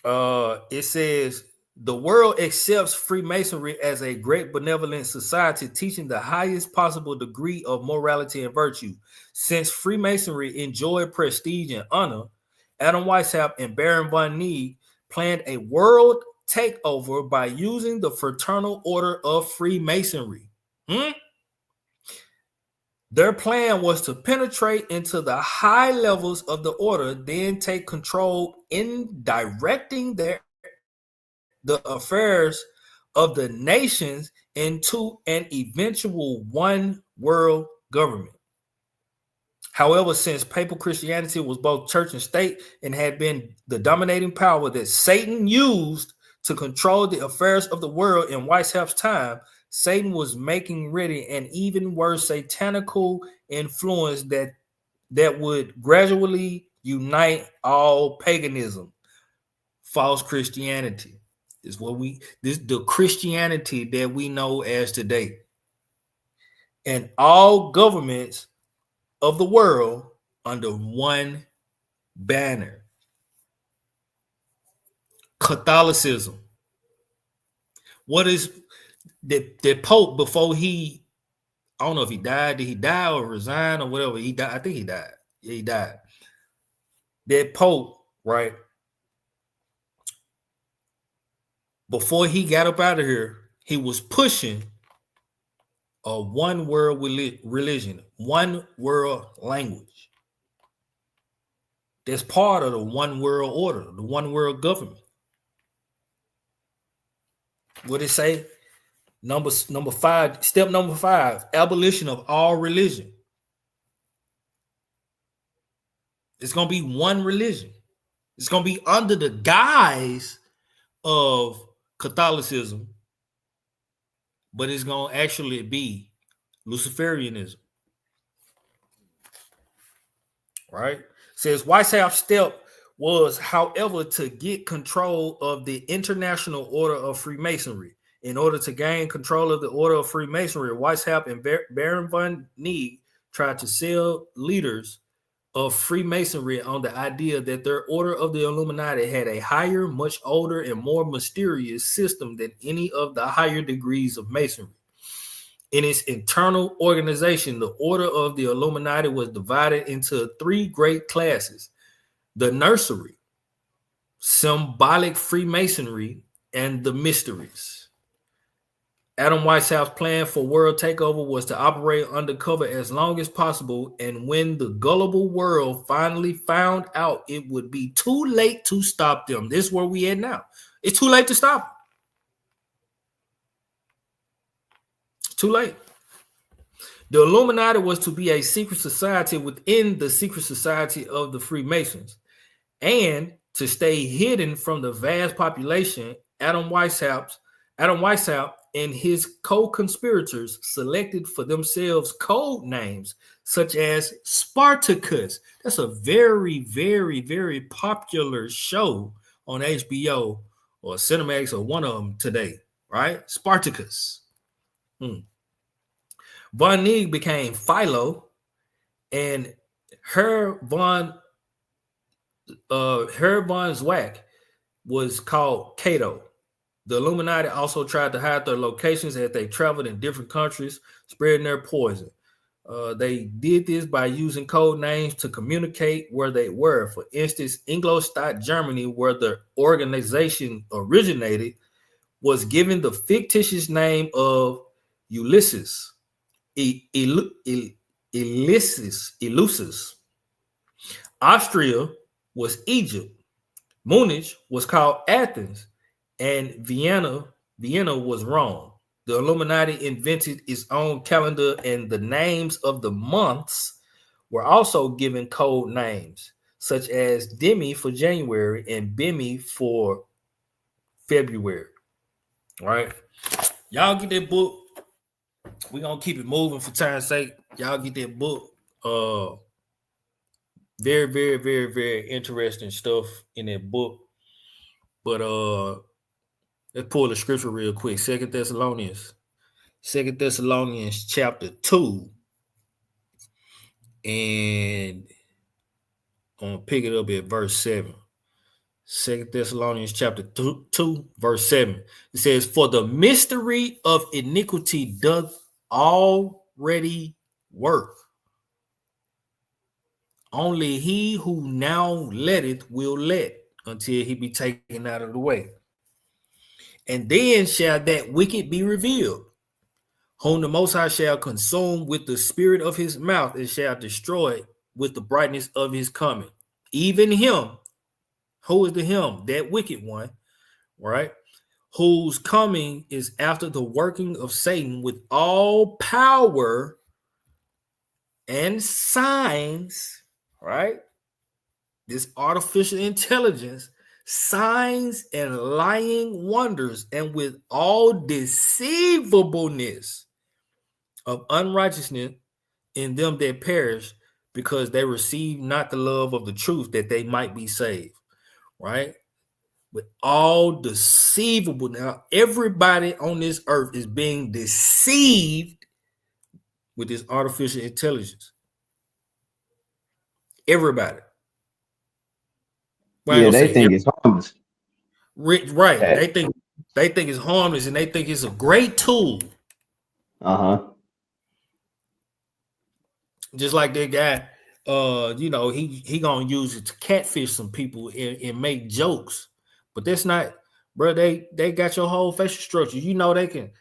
It says, the world accepts Freemasonry as a great benevolent society teaching the highest possible degree of morality and virtue. Since Freemasonry enjoyed prestige and honor, Adam Weishaupt and Baron von Neig planned a world takeover by using the Fraternal Order of Freemasonry. Their plan was to penetrate into the high levels of the order, then take control in directing the affairs of the nations into an eventual one world government. However, since papal Christianity was both church and state and had been the dominating power that Satan used to control the affairs of the world in Weishaupt's time, Satan was making ready an even worse satanical influence that would gradually unite all paganism, false Christianity. This the Christianity that we know as today. And all governments of the world under one banner. Catholicism. What is the Pope before he, I don't know if he died, did he die or resign or whatever? He died. I think he died. Yeah, he died. That Pope, right? Before he got up out of here, he was pushing a one world religion, one world language. That's part of the one world order, the one world government. What it say? Number 5, step number 5, abolition of all religion. It's going to be one religion. It's going to be under the guise of Catholicism, but it's going to actually be Luciferianism. Right? Says Weishaupt's step was, however, to get control of the International Order of Freemasonry. In order to gain control of the Order of Freemasonry, Weishaupt and Baron von Neig tried to sell leaders of Freemasonry on the idea that their Order of the Illuminati had a higher, much older, and more mysterious system than any of the higher degrees of Masonry. In its internal organization, the Order of the Illuminati was divided into 3 great classes: the nursery, symbolic Freemasonry, and the mysteries. Adam Weishaupt's plan for world takeover was to operate undercover as long as possible, and when the gullible world finally found out, it would be too late to stop them. This is where we at now. It's too late to stop them. It's too late. The Illuminati was to be a secret society within the secret society of the Freemasons, and to stay hidden from the vast population. Adam Weishaupt and his co-conspirators selected for themselves code names such as Spartacus. That's a very, very, very popular show on HBO or Cinemax or one of them today, right? Spartacus. Von Neig became Philo, and Herr von Zwack was called Cato. The Illuminati also tried to hide their locations as they traveled in different countries, spreading their poison. They did this by using code names to communicate where they were. For instance, Ingolstadt, Germany, where the organization originated, was given the fictitious name of Ulysses. Eleusis. Austria was Egypt. Munich was called Athens, and Vienna was Rome. The Illuminati invented its own calendar, and the names of the months were also given code names, such as Demi for January and Bimi for February. All right, y'all get that book. We're gonna keep it moving for time's sake. Y'all get that book. Very, very, very, very interesting stuff in that book. But let's pull the scripture real quick. Second Thessalonians chapter 2. And I'm gonna pick it up at verse 7. 2 Thessalonians chapter 2, verse 7. It says, "For the mystery of iniquity doth already work. Only he who now letteth will let until he be taken out of the way. And then shall that wicked be revealed, whom the Most High shall consume with the spirit of his mouth and shall destroy with the brightness of his coming. Even him." Who is the him? That wicked one, right? "Whose coming is after the working of Satan with all power and signs," right? This artificial intelligence, signs and lying wonders, and with all deceivableness of unrighteousness in them that perish, because they receive not the love of the truth, that they might be saved. Right? With all deceivable. Now, everybody on this earth is being deceived with this artificial intelligence. Everybody. Well, yeah, they think it's harmless. Right. Yeah. They think it's harmless, and they think it's a great tool. Just like that guy, he gonna use it to catfish some people and make jokes. But that's not, bro. They got your whole facial structure. You know they can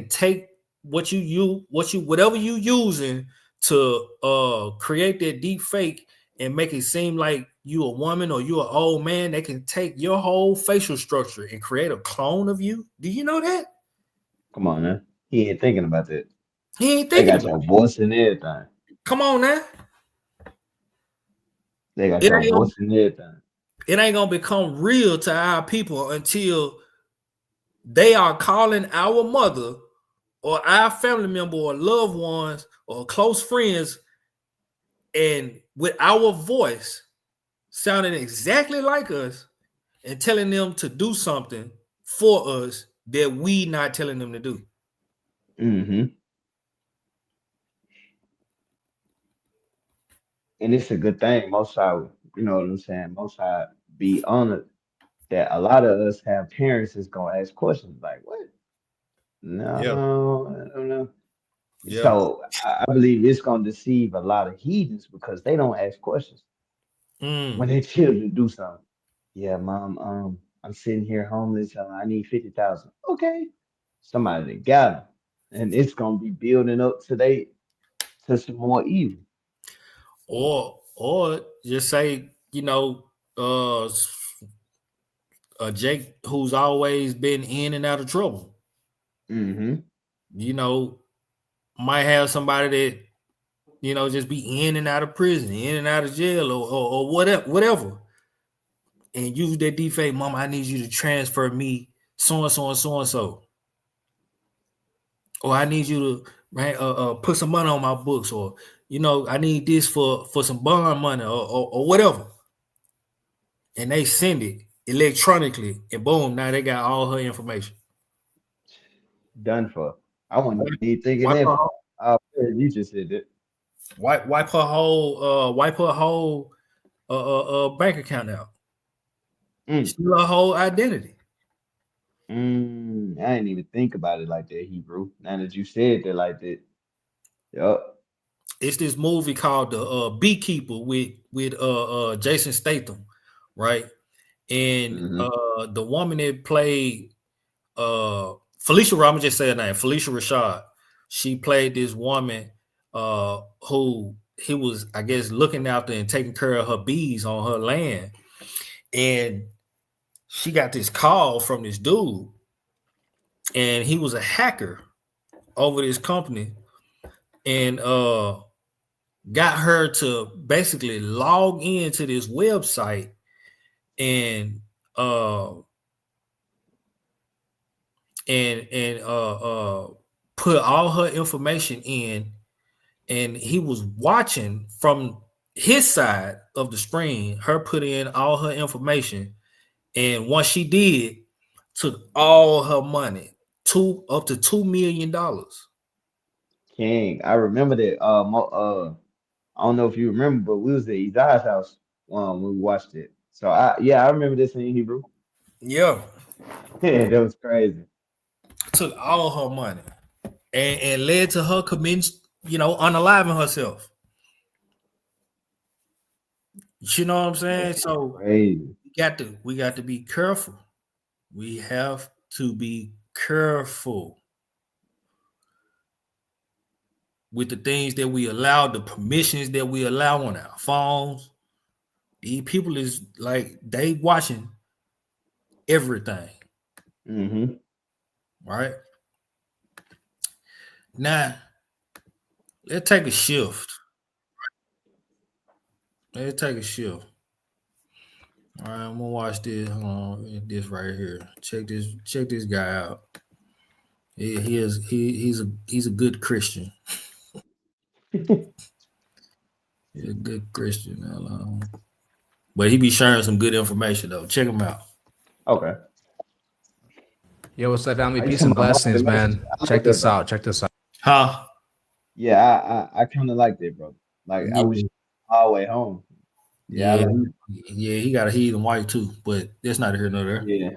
take whatever you using to create that deep fake and make it seem like you a woman or you an old man. They can take your whole facial structure and create a clone of you. Do you know that? Come on, man. He ain't thinking about that. He ain't thinking about your voice and everything. Come on now. They got your voice and everything. It ain't gonna become real to our people until they are calling our mother or our family member or loved ones or close friends, and with our voice sounding exactly like us and telling them to do something for us that we not telling them to do. Mm-hmm. And it's a good thing. Most High, you know what I'm saying? Most High be honored that a lot of us have parents that's gonna ask questions like, "What? No, I don't know." Yeah. So I believe it's gonna deceive a lot of heathens because they don't ask questions when they children do something. Yeah, mom. I'm sitting here homeless. I need 50,000. Okay, somebody that got them, and it's gonna be building up to some more evil. Or just say, Jake, who's always been in and out of trouble. Mm-hmm. Might have somebody that, just be in and out of prison, in and out of jail, or whatever. And use that defake, "Mama, I need you to transfer me so and so and so and so. Or I need you to put some money on my books, or I need this for some bond money or whatever." And they send it electronically, and boom, now they got all her information. Done for. I wouldn't be thinking that. You just said it. Wipe her whole bank account out. Steal her whole identity. I didn't even think about it like that, Hebrew. Now that you said that like that. Yup. It's this movie called The Beekeeper with Jason Statham, right? And the woman that played Felicia, I'm gonna just say her name, Felicia Rashad. She played this woman who he was, I guess, looking after and taking care of her bees on her land. And she got this call from this dude, and he was a hacker over this company, and got her to basically log into this website and put all her information in, and he was watching from his side of the screen, her put in all her information, and once she did, took all her money, up to $2 million. King, I remember that. I don't know if you remember, but we was at Isaiah's house when we watched it. So I remember this in Hebrew. Yeah, Yeah, that was crazy. Took all her money and led to her committing, unaliving herself. You know what I'm saying? That's So crazy. we got to be careful. We have to be careful with the things that we allow, the permissions that we allow on our phones. These people is like, they watching everything. Right? Now, let's take a shift. Let's take a shift. All right, I'm gonna watch this. Hold on, this right here. Check this guy out. He's a good Christian. He's a good Christian. But he be sharing some good information though. Check him out. Okay. Yo, what's up, family? Peace and blessings, man. Check this out. Huh? Yeah, I kind of liked it, bro. Like, I wish all the way home. Yeah, he got a heathen wife too, but that's not here nor there. Yeah.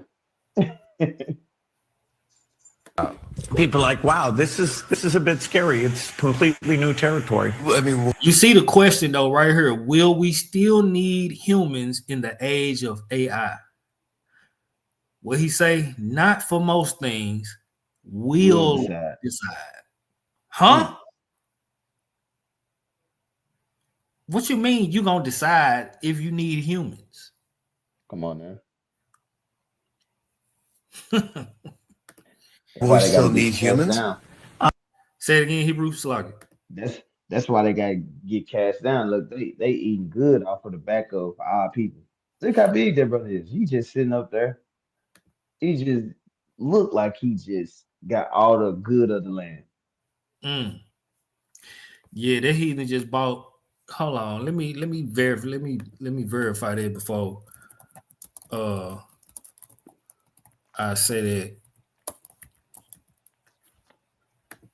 People are like, wow, this is a bit scary. It's completely new territory. I mean, you see the question though right here. Will we still need humans in the age of AI? What he say? Not for most things. We'll decide. Huh? What you mean you gonna decide if you need humans? Come on now. We still need humans? Say it again, Hebrew Slugger. That's why they gotta get cast down. Look, they eating good off of the back of our people. Look how big that brother is. He just sitting up there. He just looked like he just got all the good of the land. Yeah, that heathen just bought. Hold on, let me verify. Let me verify that before I say that.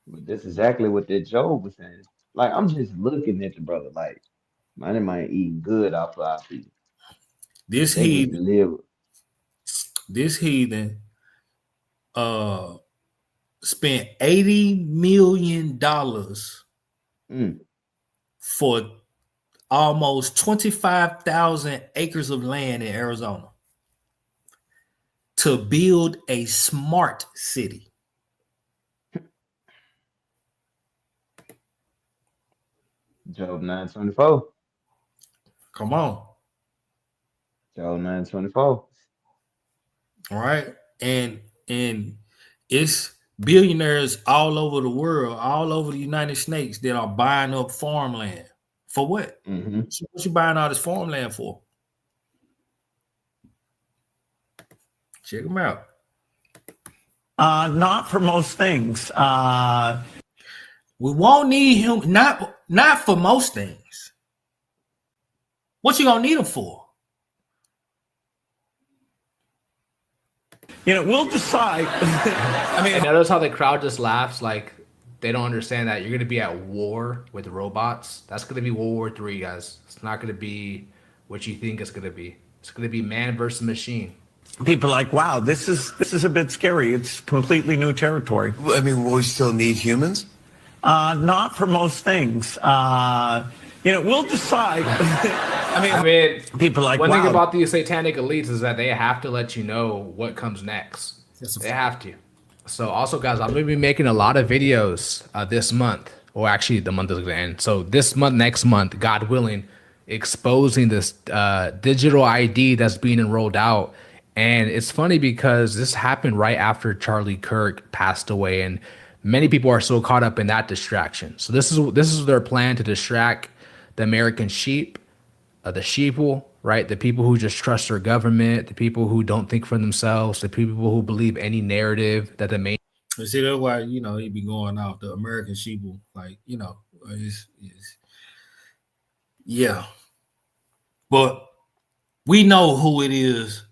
But that's exactly what that Job was saying. Like, I'm just looking at the brother like, man, they might eat good off of our people. This heathen spent $80 million for almost 25,000 acres of land in Arizona to build a smart city. Job 9:24. Come on. Job 9:24. All right. And it's billionaires all over the world, all over the United States that are buying up farmland. For what? What you buying all this farmland for? Check them out. Not for most things. We won't need him. Not for most things. What you gonna need them for? We'll decide. I mean, notice how the crowd just laughs like they don't understand that you're going to be at war with robots. That's going to be World War III, guys. It's not going to be what you think it's going to be. It's going to be man versus machine. People are like, wow, this is a bit scary. It's completely new territory. I mean, will we still need humans? Not for most things. We'll decide. I mean, people like, one thing wow. about these satanic elites is that they have to let you know what comes next. They have to. So also, guys, I'm going to be making a lot of videos this month, or actually the month is going to end. So this month, next month, God willing, exposing this digital ID that's being enrolled out. And it's funny because this happened right after Charlie Kirk passed away, and many people are so caught up in that distraction. So this is their plan to distract the American sheep, the sheeple, right? The people who just trust their government, the people who don't think for themselves, the people who believe any narrative that the main. You see, that's why he be going off the American sheeple, like yeah. But we know who it is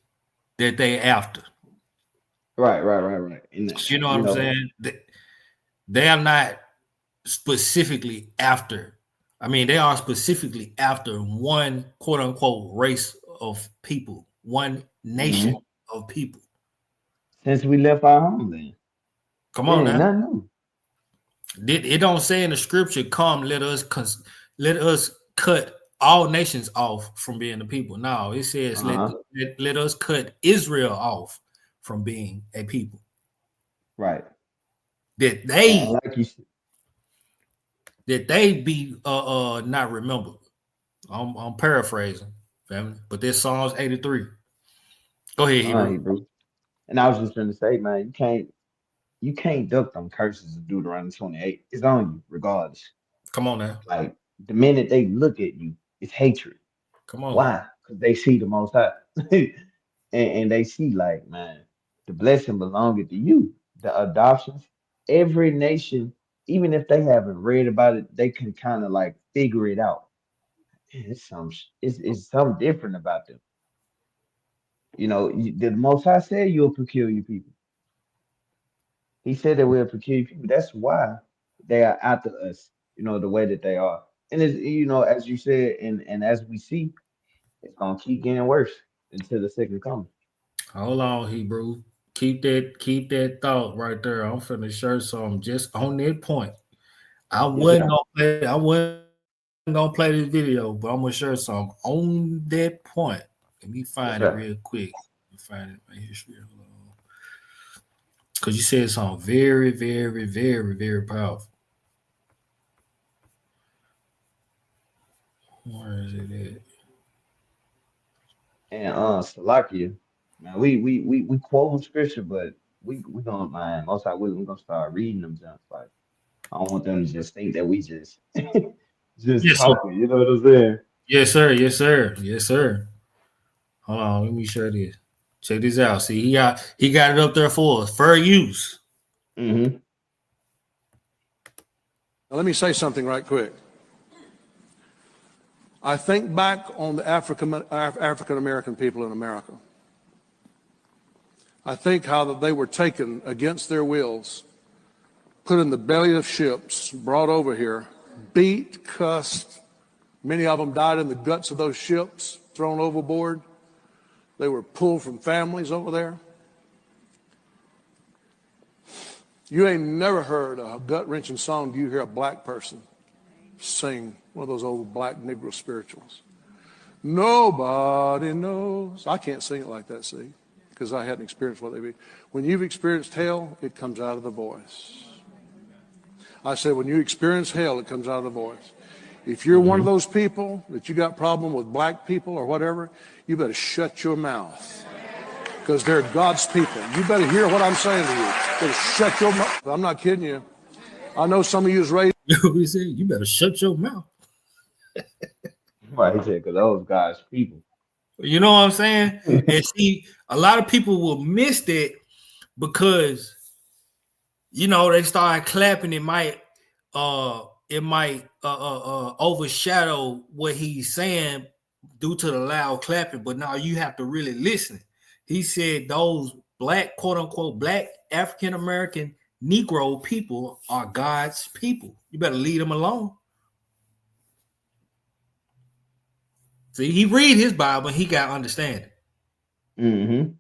that they after. Right. You know what I'm saying? They are not specifically after. I mean, they are specifically after one quote unquote race of people, one nation of people. Since we left our homeland. Come on now. Nothing new. It don't say in the scripture, "Come, let us cut all nations off from being the people." No, it says, let us cut Israel off from being a people. Right. That they like you said. That they be not remembered. I'm paraphrasing, family, but this Psalms 83. Go ahead, Hebrew. And I was just going to say, man, you can't duck them curses of Deuteronomy 28. It's on you, regardless. Come on now. Like the minute they look at you, it's hatred. Come on. Why? Because they see the Most High, and they see like, man, the blessing belongeth to you. The adoptions, every nation, even if they haven't read about it, they can kind of like figure it out. It's something different about them. The Most High said you're a peculiar people. He said that we're a peculiar people. That's why they are after us, the way that they are. And it's, as you said, and as we see, it's gonna keep getting worse until the second coming. Hold on, Hebrew. Keep that thought right there. I'm finna share some just on that point. I wasn't gonna play this video, but I'm gonna share some on that point. Let me find it real quick. Let me find it right here. Because you said something very, very, very, very powerful. Where is it at? And Salakia, man, we quote scripture, but we gonna, man, most likely we're gonna start reading them jumps. Like, I don't want them to just think that we just Yes, talking. sir. You know what I'm saying? Yes, sir. Yes, sir. Yes, sir. Hold on, let me share this. Check this out. See, he got it up there for us, for use. Now, let me say something right quick. I think back on the African American people in America. I think how that they were taken against their wills, put in the belly of ships, brought over here, beat, cussed. Many of them died in the guts of those ships, thrown overboard. They were pulled from families over there. You ain't never heard a gut-wrenching song. Do you hear a black person sing one of those old black Negro spirituals? Nobody knows. I can't sing it like that, see, because I hadn't experienced what they be. When you've experienced hell, it comes out of the voice. I said, when you experience hell, it comes out of the voice. If you're one of those people that you got problem with black people or whatever, you better shut your mouth, because they're God's people. You better hear what I'm saying to you. You better shut your mouth. I'm not kidding you. I know some of you is raised. He said, you better shut your mouth. Right, he said, because those God's people. You know what I'm saying? And see, a lot of people will miss that because, they start clapping. It might overshadow what he's saying due to the loud clapping. But now you have to really listen. He said those black, quote unquote, black African American Negro people are God's people. You better leave them alone. See, he read his Bible and he got understanding. Raised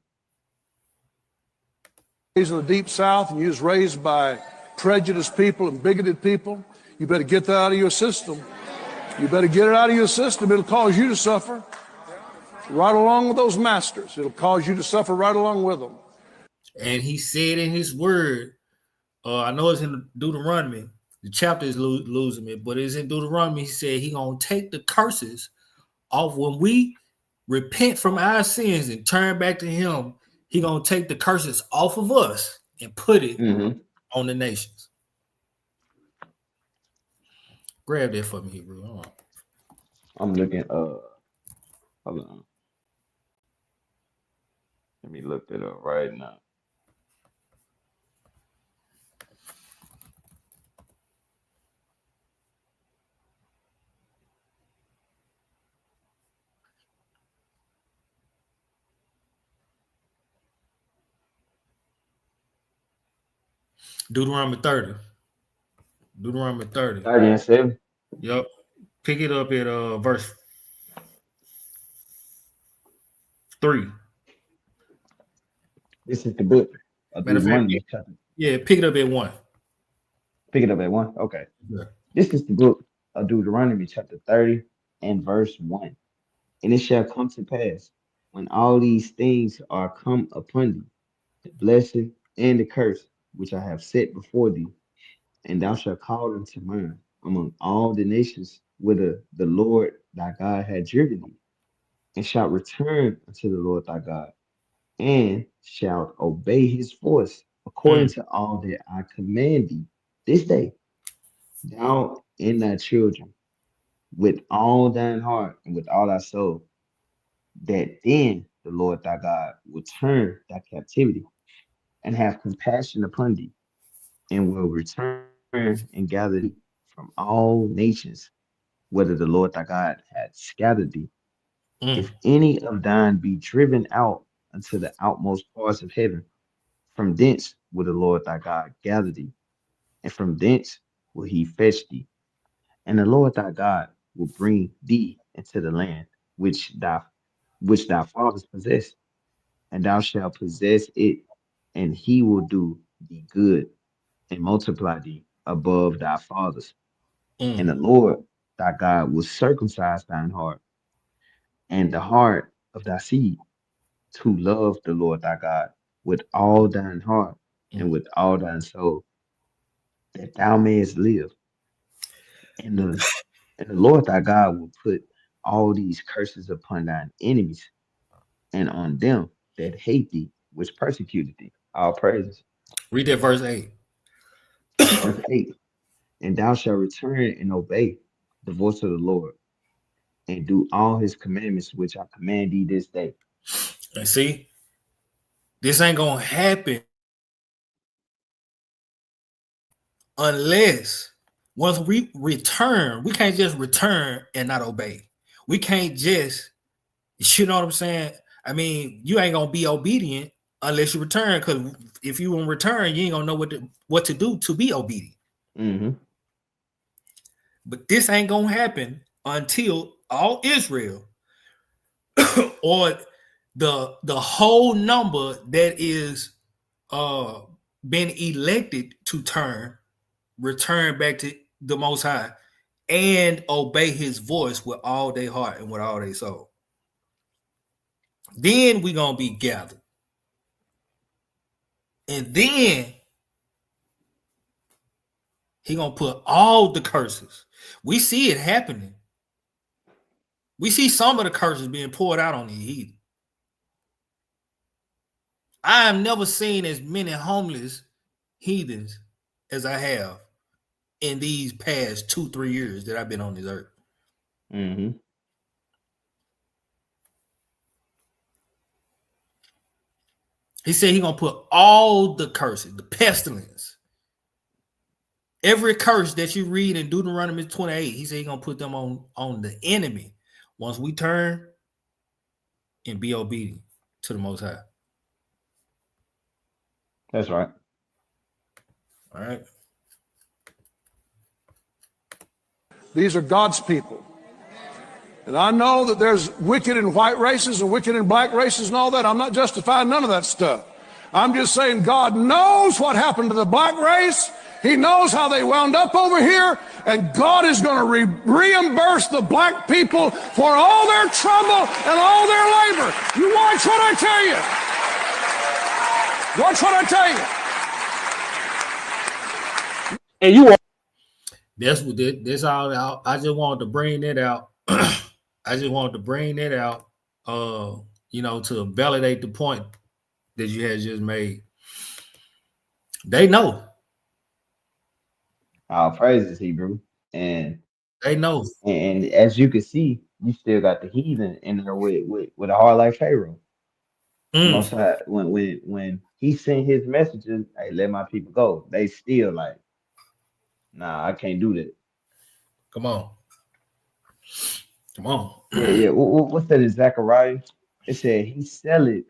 in the deep South, and you was raised by prejudiced people and bigoted people. You better get that out of your system. You better get it out of your system. It'll cause you to suffer right along with those masters. It'll cause you to suffer right along with them. And he said in his word, I know it's in Deuteronomy, the chapter is losing me, but it's in Deuteronomy. He said he gonna take the curses off when we repent from our sins and turn back to him. He gonna take the curses off of us and put it on the nations. Grab that for me, Hebrew. I'm looking. Hold on. Let me look it up right now. Deuteronomy 30. Deuteronomy 30. 30 and 7. Yep. Pick it up at verse 3. This is the book of Deuteronomy. Yeah, pick it up at 1. Pick it up at 1? Okay. Yeah. This is the book of Deuteronomy chapter 30 and verse 1. And it shall come to pass, when all these things are come upon thee, the blessing and the curse which I have set before thee, and thou shalt call them to mind among all the nations whither the Lord thy God had driven thee, and shalt return unto the Lord thy God, and shalt obey his voice according to all that I command thee this day, thou and thy children, with all thine heart and with all thy soul, that then the Lord thy God will turn thy captivity and have compassion upon thee, and will return and gather thee from all nations, whether the Lord thy God had scattered thee. If any of thine be driven out unto the outmost parts of heaven, from thence will the Lord thy God gather thee, and from thence will he fetch thee. And the Lord thy God will bring thee into the land which thy fathers possessed, and thou shalt possess it, and he will do thee good and multiply thee above thy fathers. And the Lord thy God will circumcise thine heart and the heart of thy seed, to love the Lord thy God with all thine heart and with all thine soul, that thou mayest live. And the Lord thy God will put all these curses upon thine enemies and on them that hate thee, which persecuted thee. All praises. Read that verse 8. Verse 8. And thou shalt return and obey the voice of the Lord, and do all his commandments which I command thee this day. And see, this ain't gonna happen unless once we return. We can't just return and not obey. We can't just, you know what I'm saying? I mean, you ain't gonna be obedient unless you return, because if you won't return, you ain't gonna know what to do to be obedient. But this ain't gonna happen until all Israel or the whole number that is been elected to return back to the Most High and obey his voice with all their heart and with all their soul. Then we gonna be gathered. And then he gonna put all the curses. We see it happening. We see some of the curses being poured out on the heathen. I have never seen as many homeless heathens as I have in these past 2-3 years that I've been on this earth. He said he's gonna put all the curses, the pestilence, every curse that you read in Deuteronomy 28. He said he's gonna put them on the enemy once we turn and be obedient to the Most High. That's right. All right. These are God's people. And I know that there's wicked and white races and wicked and black races and all that. I'm not justifying none of that stuff. I'm just saying God knows what happened to the black race. He knows how they wound up over here, and God is going to reimburse the black people for all their trouble and all their labor. You watch what I tell you. Watch what I tell you. And you are. That's what this all. I just wanted to bring that out. I just wanted to bring that out. To validate the point that you had just made. They know. All praises, Hebrew, and they know. And as you can see, you still got the heathen in there with a heart like Pharaoh. Most of when he sent his messages, hey, let my people go. They still like, nah, I can't do that. Come on. Yeah. What's that in Zechariah? It said he sell it.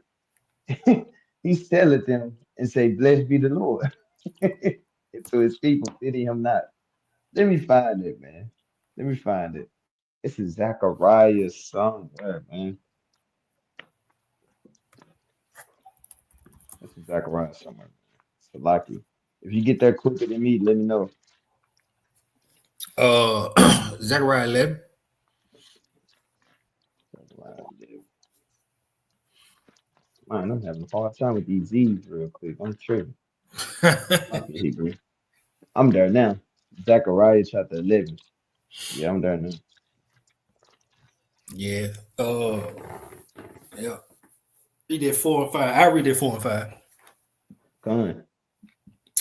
He selleth them and say, blessed be the Lord. To his people, pity him not. Let me find it, man. Let me find it. This is Zechariah somewhere, man. This is Zechariah somewhere. So lucky. If you get there quicker than me, let me know. Zechariah 11. Man, I'm having a hard time with these Z's real quick. I'm tripping. Hebrew. I'm there now. Zechariah chapter 11. Yeah, I'm there now. Yeah. Yeah. Read that 4 and 5. I read that 4 and 5. Go on.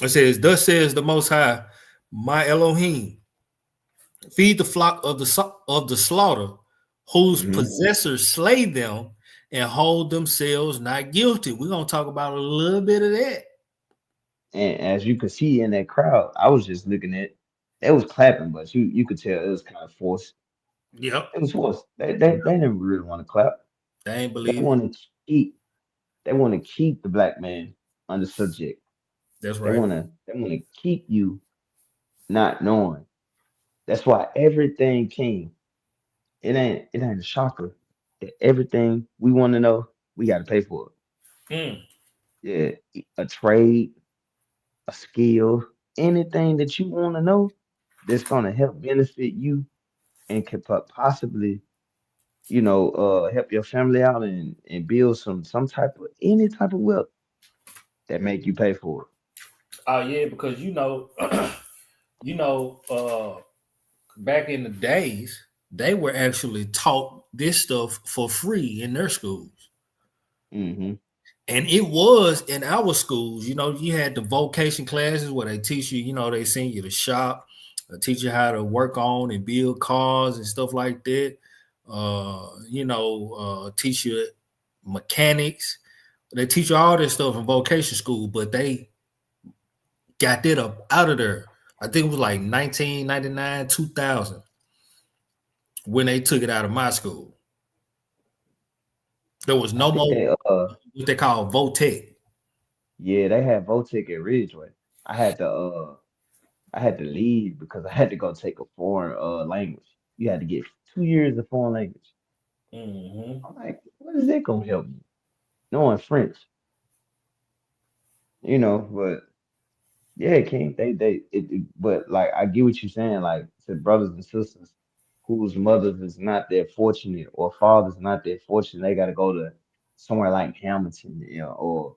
It says, thus says the Most High, my Elohim, feed the flock of the slaughter, whose possessors slay them and hold themselves not guilty. We're going to talk about a little bit of that. And as you could see in that crowd, I was just looking at it was clapping, but you could tell it was kind of forced. Yep. It was forced. They didn't really want to clap. They ain't believe. They want to keep the black man under subject. That's right. They want to keep you not knowing. That's why everything came. It ain't a shocker that everything we want to know, we got to pay for it. Yeah, a trade, a skill, anything that you want to know that's gonna help benefit you and could possibly, help your family out and build some type of any type of wealth that make you pay for it. Oh yeah, because back in the days, they were actually taught this stuff for free in their schools. And it was in our schools. You had the vocation classes where they teach you, they send you to shop, teach you how to work on and build cars and stuff like that. Teach you mechanics. They teach you all this stuff in vocation school, but they got that up out of there. I think it was like 1999, 2000 when they took it out of my school. There was no more what they call Votech. Yeah, they had Votech at Ridgeway. I had to leave because I had to go take a foreign language. You had to get 2 years of foreign language. I'm like, what is that gonna help me? Knowing French. But yeah, King, but like I get what you're saying, like to brothers and sisters whose mothers is not that fortunate or fathers not that fortunate, they gotta go to somewhere like Hamilton, or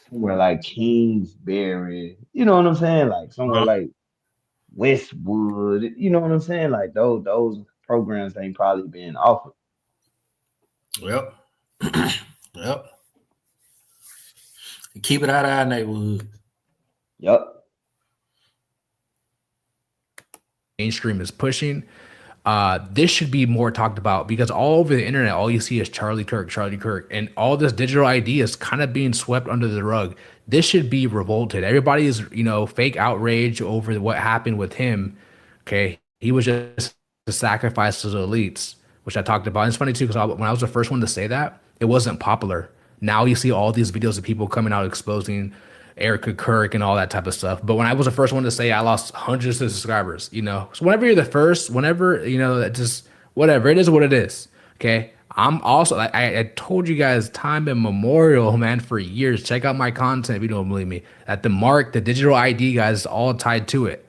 somewhere like Kingsbury, you know what I'm saying? Like somewhere like Westwood, you know what I'm saying? Like those programs ain't probably being offered. Yep. Yep. Keep it out of our neighborhood. Yep. Mainstream is pushing. This should be more talked about because all over the internet, all you see is Charlie Kirk, and all this digital ID is kind of being swept under the rug. This should be revolted. Everybody is, fake outrage over what happened with him. Okay, he was just a sacrifice to the elites, which I talked about. And it's funny too because when I was the first one to say that, it wasn't popular. Now you see all these videos of people coming out exposing Erica Kirk and all that type of stuff. But when I was the first one to say, I lost hundreds of subscribers, So whenever you're the first, that just whatever, it is what it is. Okay. I'm also like I told you guys time immemorial, man, for years. Check out my content if you don't believe me. At the mark, the digital ID, guys, is all tied to it.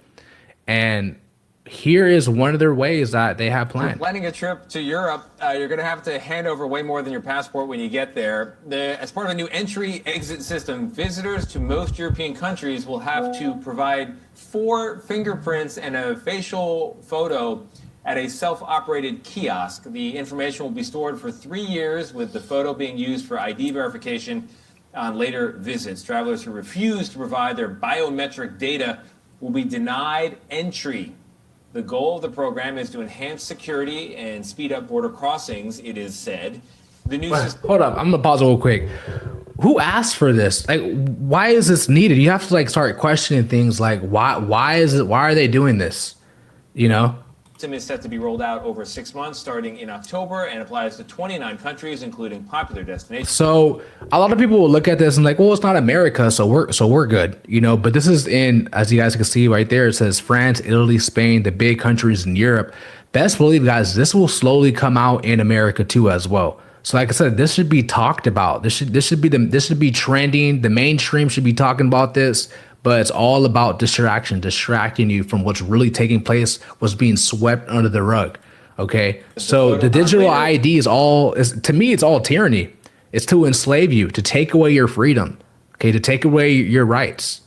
And here is one of their ways that they have If you're planned. planning a trip to Europe, you're going to have to hand over way more than your passport when you get there. As part of a new entry-exit system, visitors to most European countries will have to provide 4 fingerprints and a facial photo at a self-operated kiosk. The information will be stored for 3 years, with the photo being used for ID verification on later visits. Travelers who refuse to provide their biometric data will be denied entry. The goal of the program is to enhance security and speed up border crossings, it is said. The new system. Hold up, I'm gonna pause real quick. Who asked for this? Like, why is this needed? You have to like start questioning things like why is it? Why are they doing this? You know? System is set to be rolled out over 6 months, starting in October, and applies to 29 countries, including popular destinations. So a lot of people will look at this and like, well, it's not America, so we're good, you know. But this is in, as you guys can see right there, it says France, Italy, Spain, the big countries in Europe. Best believe, guys, this will slowly come out in America too as well. So like I said, this should be talked about. This should be trending. The mainstream should be talking about this. But it's all about distracting you from what's really taking place, what's being swept under the rug. Okay. So the digital ID to me, it's all tyranny. It's to enslave you, to take away your freedom. Okay. To take away your rights.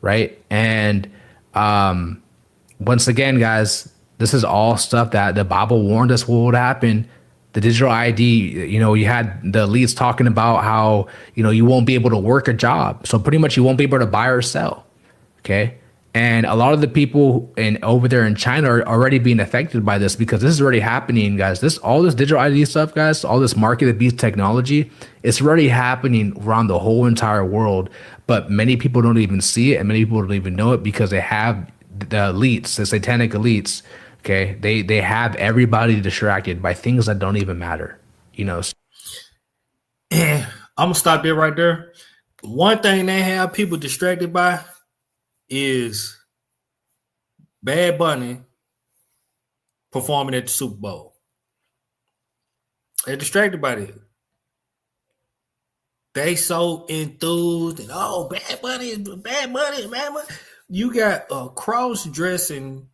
Right. And once again, guys, this is all stuff that the Bible warned us what would happen. The digital ID, you know, you had the elites talking about how, you know, you won't be able to work a job. So pretty much you won't be able to buy or sell. Okay. And a lot of the people over there in China are already being affected by this, because this is already happening, guys. All this digital ID stuff, guys, all this market of beast technology, it's already happening around the whole entire world. But many people don't even see it, and many people don't even know it, because they have the elites, the satanic elites. Okay, they have everybody distracted by things that don't even matter, you know. I'm gonna stop there right there. One thing they have people distracted by is Bad Bunny performing at the Super Bowl. They're distracted by it. They so enthused and Bad Bunny. You got a cross-dressing,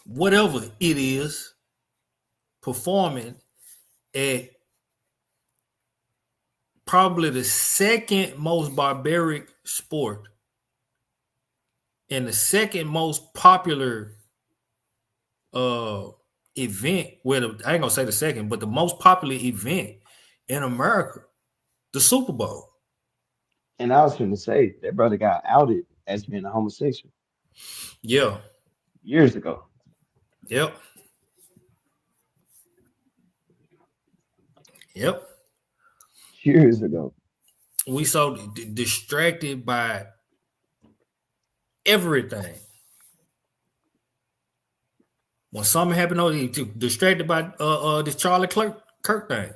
whatever it is, performing at probably the second most barbaric sport and the second most popular event. Well, I ain't gonna say the second, but the most popular event in America, the Super Bowl. And I was going to say, that brother got outed as being a homosexual. Yeah. Years ago. Yep. Years ago. We so distracted by everything. When something happened, distracted by this Charlie Kirk thing.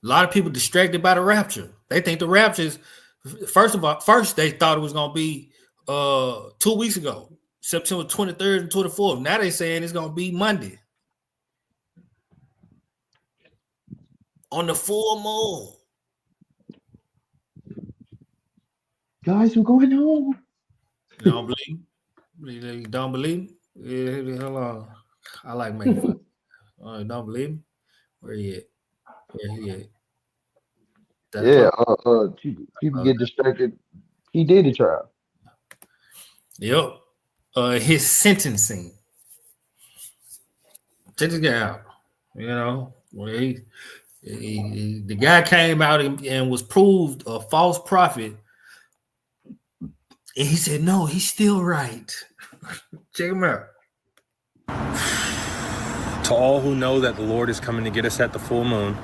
A lot of people distracted by the rapture. They think the rapture is, first they thought it was gonna be 2 weeks ago, September 23rd and 24th. Now they're saying it's gonna be Monday on the full moon. Guys, we're going home. You don't believe? You don't believe? Yeah, hold on. I like making fun. Don't believe me? Where he at? Where he at? People get distracted. He did the trial. Yep. His sentencing. Check this guy out. You know, the guy came out and was proved a false prophet. And he said, no, he's still right. Check him out. To all who know that the Lord is coming to get us at the full moon,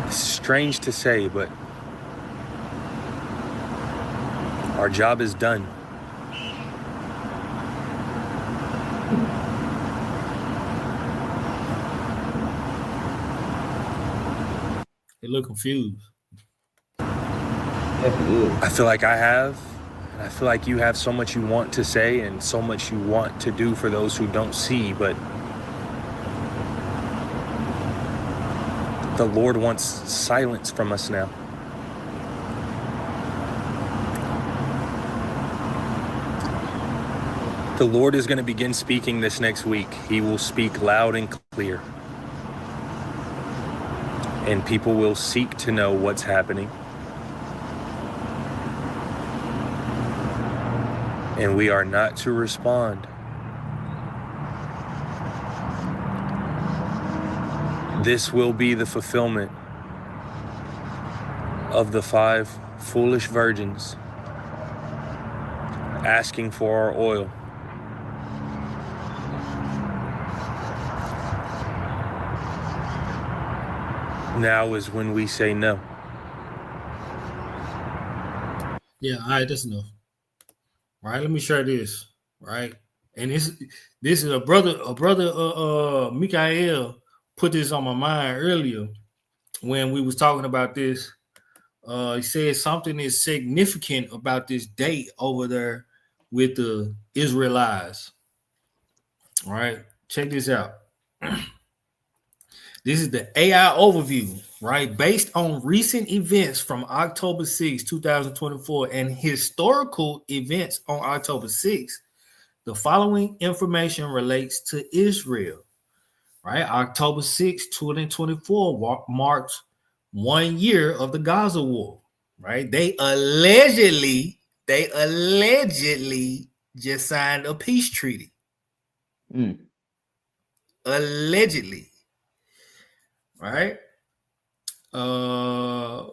it's strange to say, but our job is done. little confused. I feel like I have. And I feel like you have so much you want to say and so much you want to do for those who don't see, but the Lord wants silence from us now. The Lord is going to begin speaking this next week. He will speak loud and clear. And people will seek to know what's happening. And we are not to respond. This will be the fulfillment of the 5 foolish virgins asking for our oil. Now is when we say no. Yeah, all right, that's enough. Right, let me share this. Right, and this is a brother. Mikael put this on my mind earlier when we was talking about this. He said something is significant about this date over there with the Israelites. All right, check this out. This is the AI overview, right? Based on recent events from October 6, 2024, and historical events on October 6, the following information relates to Israel, right? October 6, 2024 marks 1 year of the Gaza war, right? They allegedly just signed a peace treaty. Allegedly. Right? October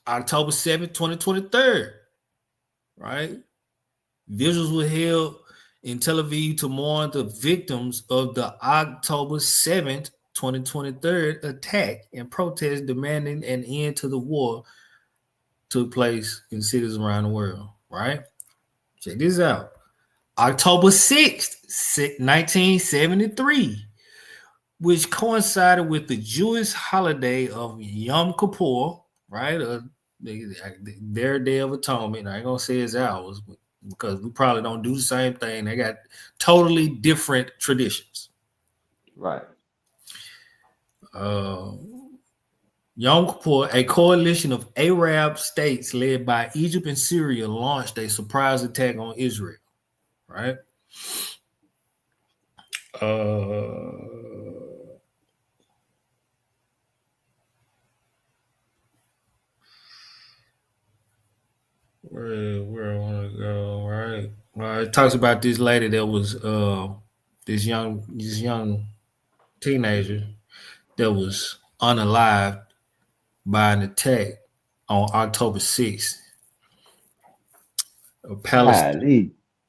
7th, 2023. Right? Vigils were held in Tel Aviv to mourn the victims of the October 7th, 2023 attack and protest demanding an end to the war took place in cities around the world. Right? Check this out. October 6th, 1973. Which coincided with the Jewish holiday of Yom Kippur, right? Their Day of Atonement. I ain't gonna say it's ours because we probably don't do the same thing. They got totally different traditions. Right. Yom Kippur, a coalition of Arab states led by Egypt and Syria, launched a surprise attack on Israel. Right. Where I want to go, right? It talks about this lady that was this young teenager that was unalived by an attack on October 6th.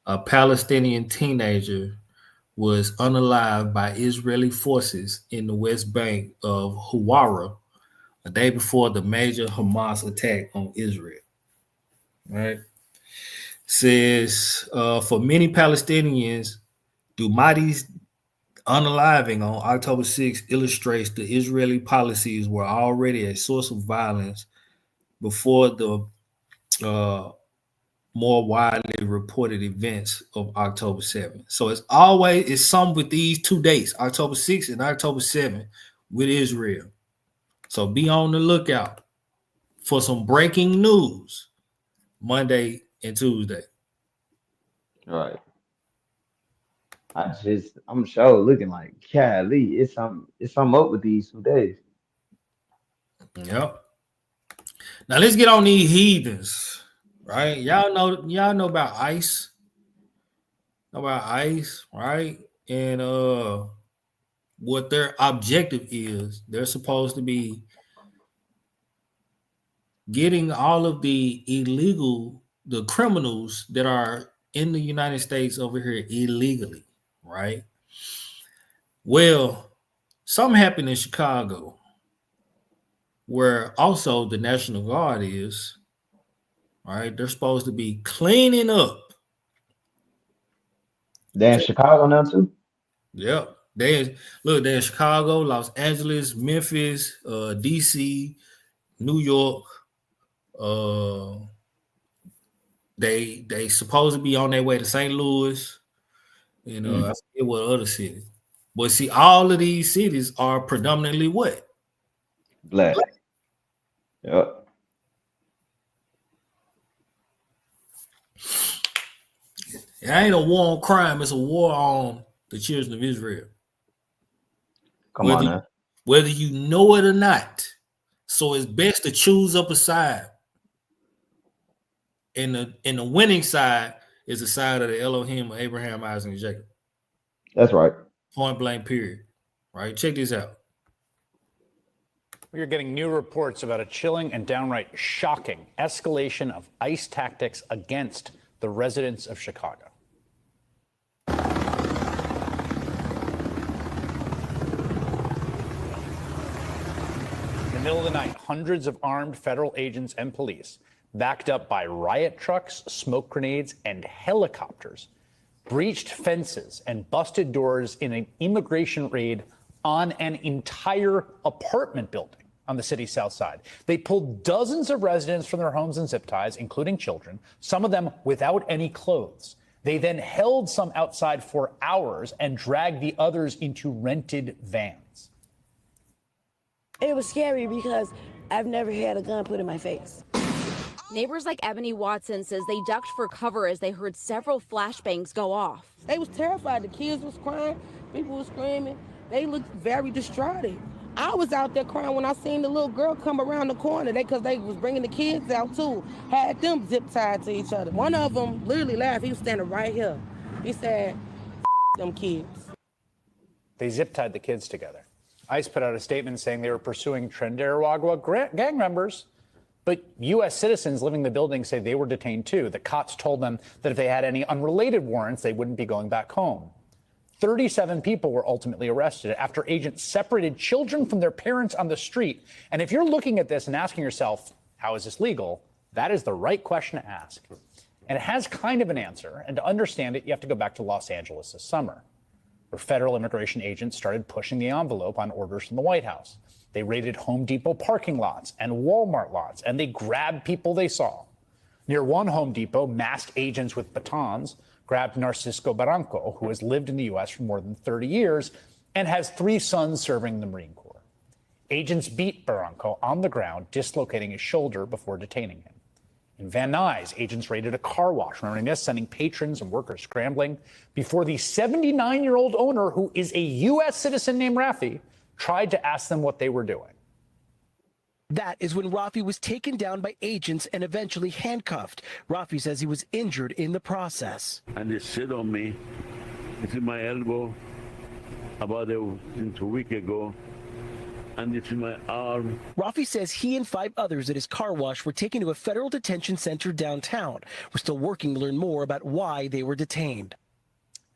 A Palestinian teenager was unalived by Israeli forces in the West Bank of Huwara a day before the major Hamas attack on Israel. Right? Says for many Palestinians, Dumadi's unaliving on October 6th illustrates the Israeli policies were already a source of violence before the more widely reported events of October 7th. So it's some with these 2 dates, October 6th and October 7th, with Israel. So be on the lookout for some breaking news Monday and Tuesday. Right. I'm sure looking like Cali. It's something up with these 2 days. Yep. Now let's get on these heathens, right? Y'all know about ICE. Right? And what their objective is. They're supposed to be getting all of the criminals that are in the United States over here illegally, right? Well, something happened in Chicago where also the National Guard is, right? They're supposed to be cleaning up. They're in Chicago now too? Yep. They're in Chicago, Los Angeles, Memphis, DC, New York. They supposed to be on their way to St. Louis. I forget what other city. But see, all of these cities are predominantly what? Black. Yep. It ain't a war on crime, it's a war on the children of Israel. Come on now. Whether you know it or not. So it's best to choose up a side. And the winning side is the side of the Elohim of Abraham, Isaac, and Jacob. That's right. Point blank, period. Right? Check this out. We are getting new reports about a chilling and downright shocking escalation of ICE tactics against the residents of Chicago. In the middle of the night, hundreds of armed federal agents and police, backed up by riot trucks, smoke grenades, and helicopters, breached fences and busted doors in an immigration raid on an entire apartment building on the city's south side. They pulled dozens of residents from their homes and zip ties, including children, some of them without any clothes. They then held some outside for hours and dragged the others into rented vans. It was scary because I've never had a gun put in my face. Neighbors like Ebony Watson says they ducked for cover as they heard several flashbangs go off. They was terrified. The kids was crying. People was screaming. They looked very distraught. I was out there crying when I seen the little girl come around the corner. Because they was bringing the kids out too. Had them zip tied to each other. One of them literally laughed. He was standing right here. He said, them kids. They zip tied the kids together. ICE put out a statement saying they were pursuing Trinidad gang members. But U.S. citizens living in the building say they were detained too. The cops told them that if they had any unrelated warrants, they wouldn't be going back home. 37 people were ultimately arrested after agents separated children from their parents on the street. And if you're looking at this and asking yourself, how is this legal? That is the right question to ask. And it has kind of an answer. And to understand it, you have to go back to Los Angeles this summer, where federal immigration agents started pushing the envelope on orders from the White House. They raided Home Depot parking lots and Walmart lots, and they grabbed people they saw. Near one Home Depot, masked agents with batons grabbed Narcisco Barranco, who has lived in the U.S. for more than 30 years and has 3 sons serving in the Marine Corps. Agents beat Barranco on the ground, dislocating his shoulder before detaining him. In Van Nuys, agents raided a car wash, remembering this, sending patrons and workers scrambling before the 79-year-old owner, who is a U.S. citizen named Rafi, tried to ask them what they were doing. That is when Rafi was taken down by agents and eventually handcuffed. Rafi says he was injured in the process. And they sit on me. This is my elbow about a week ago. And this is my arm. Rafi says he and 5 others at his car wash were taken to a federal detention center downtown. We're still working to learn more about why they were detained.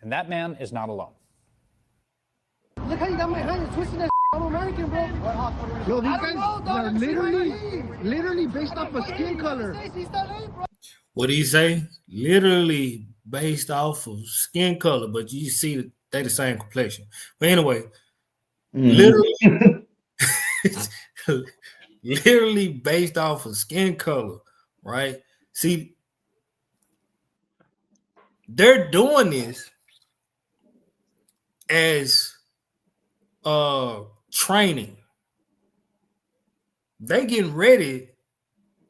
And that man is not alone. Look how you got my hand. You're twisting that. I'm American, bro. Yo, these guys are literally based off of skin color. What do you say? Literally based off of skin color, but you see that they the same complexion. But anyway, literally based off of skin color, right? See, they're doing this as training. They getting ready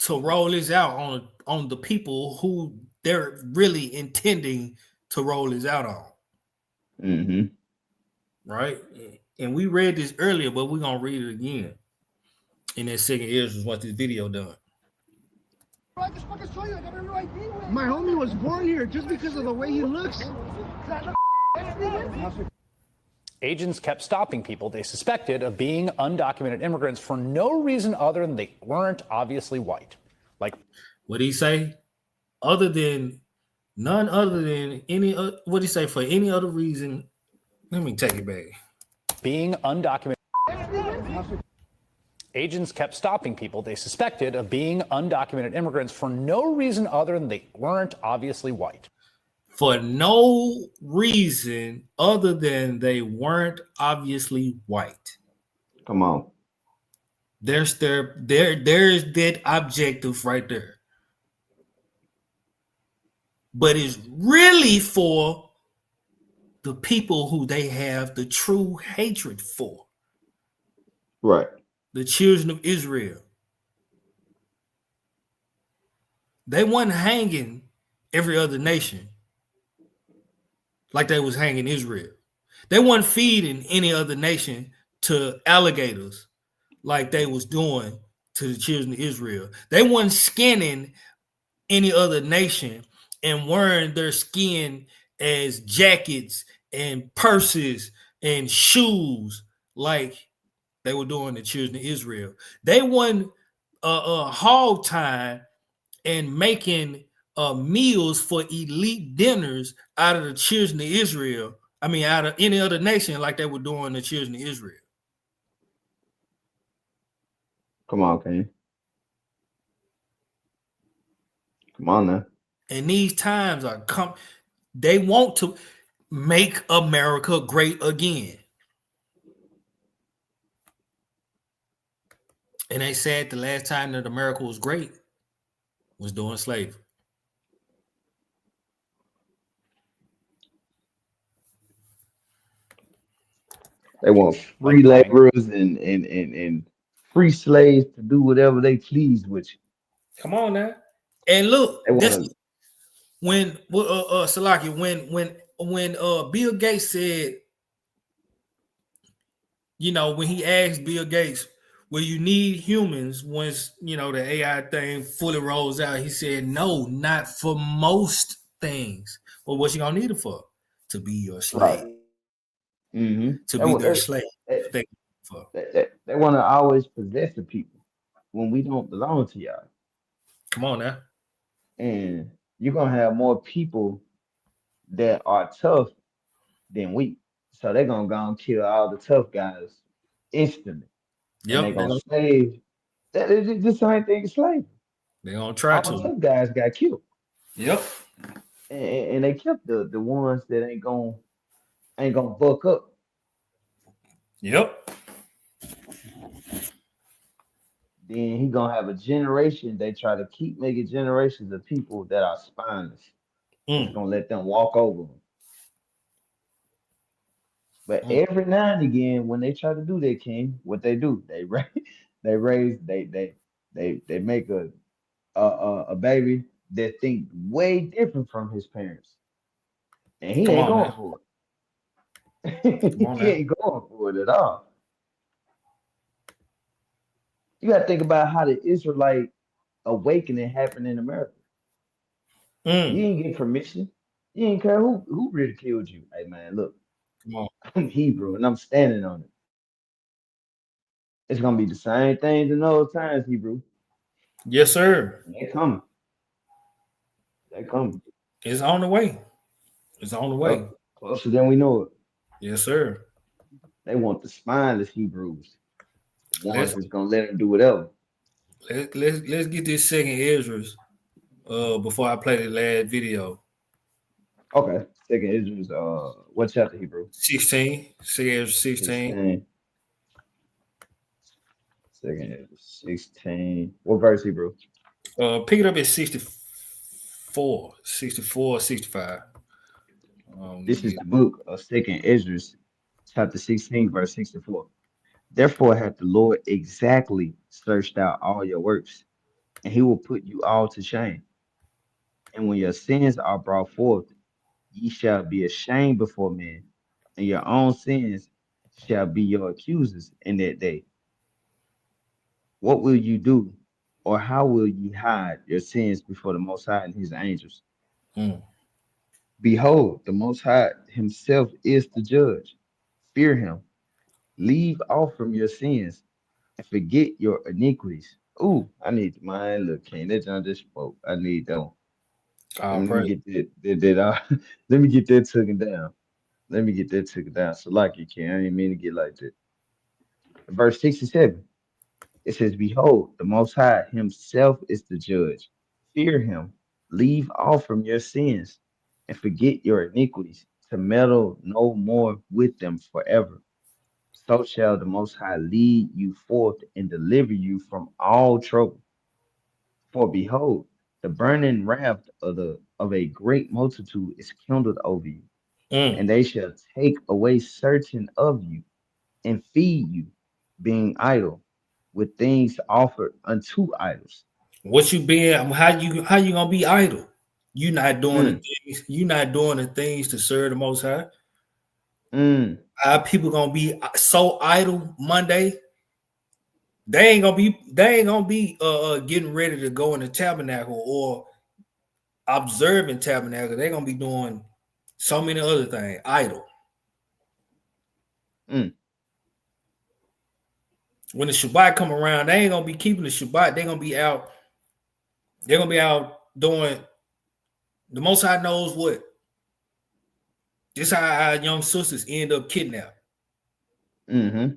to roll this out on the people who they're really intending to roll this out on. Mm-hmm. Right? And we read this earlier, but we're gonna read it again. In that second ears is what this video done. My homie was born here just because of the way he looks. Agents kept stopping people they suspected of being undocumented immigrants for no reason other than they weren't obviously white. Like, what did he say? None other than any. What did he say? For any other reason? Let me take it back. Being undocumented. Agents kept stopping people they suspected of being undocumented immigrants for no reason other than they weren't obviously white. for no reason other than they weren't obviously white. Come on. There's that objective right there. But it's really for the people who they have the true hatred for. Right. The children of Israel. They wasn't hanging every other nation like they was hanging Israel. They wasn't feeding any other nation to alligators like they was doing to the children of Israel. They wasn't skinning any other nation and wearing their skin as jackets and purses and shoes like they were doing the children of Israel. They wasn't hog time and making meals for elite dinners out of the children of Israel. I mean, out of any other nation like they were doing the children of Israel. Come on, King. Come on now. And these times are come. They want to make America great again. And they said the last time that America was great was during slavery. They want free laborers and free slaves to do whatever they please with you. Come on now. And look, They this wanna, when Salaki, when Bill Gates said, you know, when he asked Bill Gates, will you need humans once, you know, the AI thing fully rolls out? He said, no, not for most things. Well, what you gonna need it for? To be your slave. right. Mm-hmm. To be their slave. They want to always possess the people when we don't belong to y'all. Come on now. And you're gonna have more people that are tough than weak. So they're gonna go and kill all the tough guys instantly. And they're Yep. gonna slave. That is the same thing as slavery. They're gonna try All the to. tough guys got killed. Yep. And they kept the ones that ain't gonna buck up. Yep. Then he gonna have a generation. They try to keep making generations of people that are spineless. It's gonna let them walk over them. But every now and again, when they try to do that, King, what they do, they make a baby that think way different from his parents, and he Come ain't on, going man. for it. Come on, He man. ain't going for it at all. You got to think about how the Israelite awakening happened in America. You didn't get permission. You didn't care who ridiculed you. Hey man, look, Come on. I'm Hebrew and I'm standing on it. It's gonna be the same thing in those times, Hebrew. Yes, sir. They coming. They coming. It's on the way. It's on the way. Yep. Closer than we know it. Yes, sir. They want the spineless Hebrews, the ones Let's that's gonna let them do whatever. let's get this second Ezra's before I play the last video. Okay. Second Israel's what chapter, Hebrew? 16. Second Ezra 16. 16. Second Ezra 16. What verse, Hebrew? Pick it up at 64, 64, 65. This is the book of Second Ezra, chapter 16, verse 64. Therefore hath the Lord exactly searched out all your works, and he will put you all to shame. And when your sins are brought forth, ye shall be ashamed before men, and your own sins shall be your accusers in that day. What will you do, or how will ye hide your sins before the Most High and his angels? Behold, the Most High himself is the judge. Fear him. Leave off from your sins and forget your iniquities. Ooh, I need mine. Look, King, that John just spoke. I need that one. Let me get let me get that taken down. Let me get that taken down. So like you can. I didn't mean to get like that. Verse 67. It says, behold, the Most High himself is the judge. Fear him. Leave off from your sins and forget your iniquities, to meddle no more with them forever. So shall the Most High lead you forth and deliver you from all trouble. For behold, the burning wrath of a great multitude is kindled over you, Mm. and they shall take away certain of you and feed you, being idle, with things offered unto idols. What you being? How you gonna be idle? You not doing the Mm, things. You not doing the things to serve the Most High. mm, Our people gonna be so idle Monday. They ain't gonna be getting ready to go in the tabernacle or observing tabernacle. They're gonna be doing so many other things idle. mm. When the Shabbat come around, they ain't gonna be keeping the Shabbat. They're gonna be out. They're gonna be out doing. The Most High knows what. This how our young sisters end up kidnapped. Mm-hmm.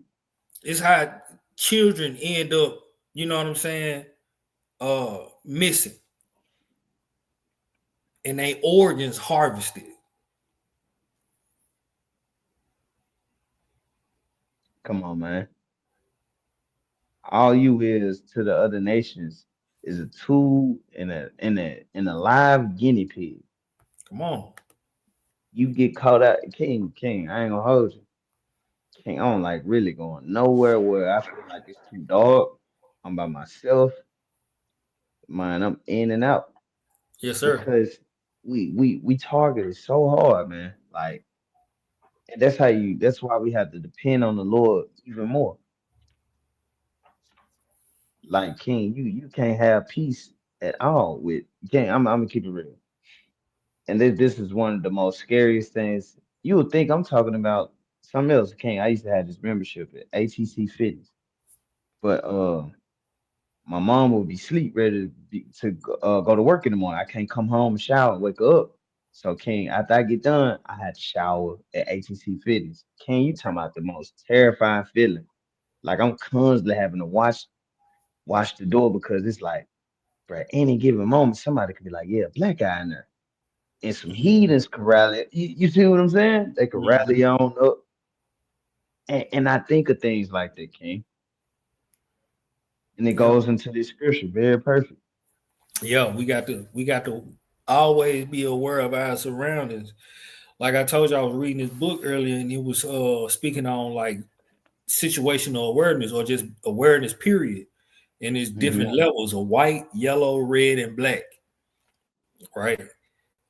It's how children end up. You know what I'm saying? Missing and they organs harvested. Come on, man. All you is to the other nations is a tool and a live guinea pig. Come on. You get caught out, King. I ain't gonna hold you. King, I don't like really going nowhere where I feel like it's too dark. I'm by myself. Man, I'm in and out Yes, sir. because we targeted so hard, man. Like, and that's why we have to depend on the Lord even more. Like, King, you can't have peace at all with King. I'm gonna keep it real. And this is one of the most scariest things. You would think I'm talking about something else. King, I used to have this membership at ATC Fitness, but my mom would be sleep ready to go to work in the morning. I can't come home and shower and wake up. So King, after I get done, I had to shower at ATC Fitness. King, you talking about the most terrifying feeling? Like I'm constantly having to watch the door because it's like, bro, any given moment somebody could be like, yeah, black guy in there. And some heathens can rally. You see what I'm saying? They can rally on up. And I think of things like that, King. And it Yep. goes into this scripture, very perfect. Yeah, we got to always be aware of our surroundings. Like I told you, I was reading this book earlier, and it was speaking on like situational awareness or just awareness, period. And there's Hmm. different levels of white, yellow, red, and black, right?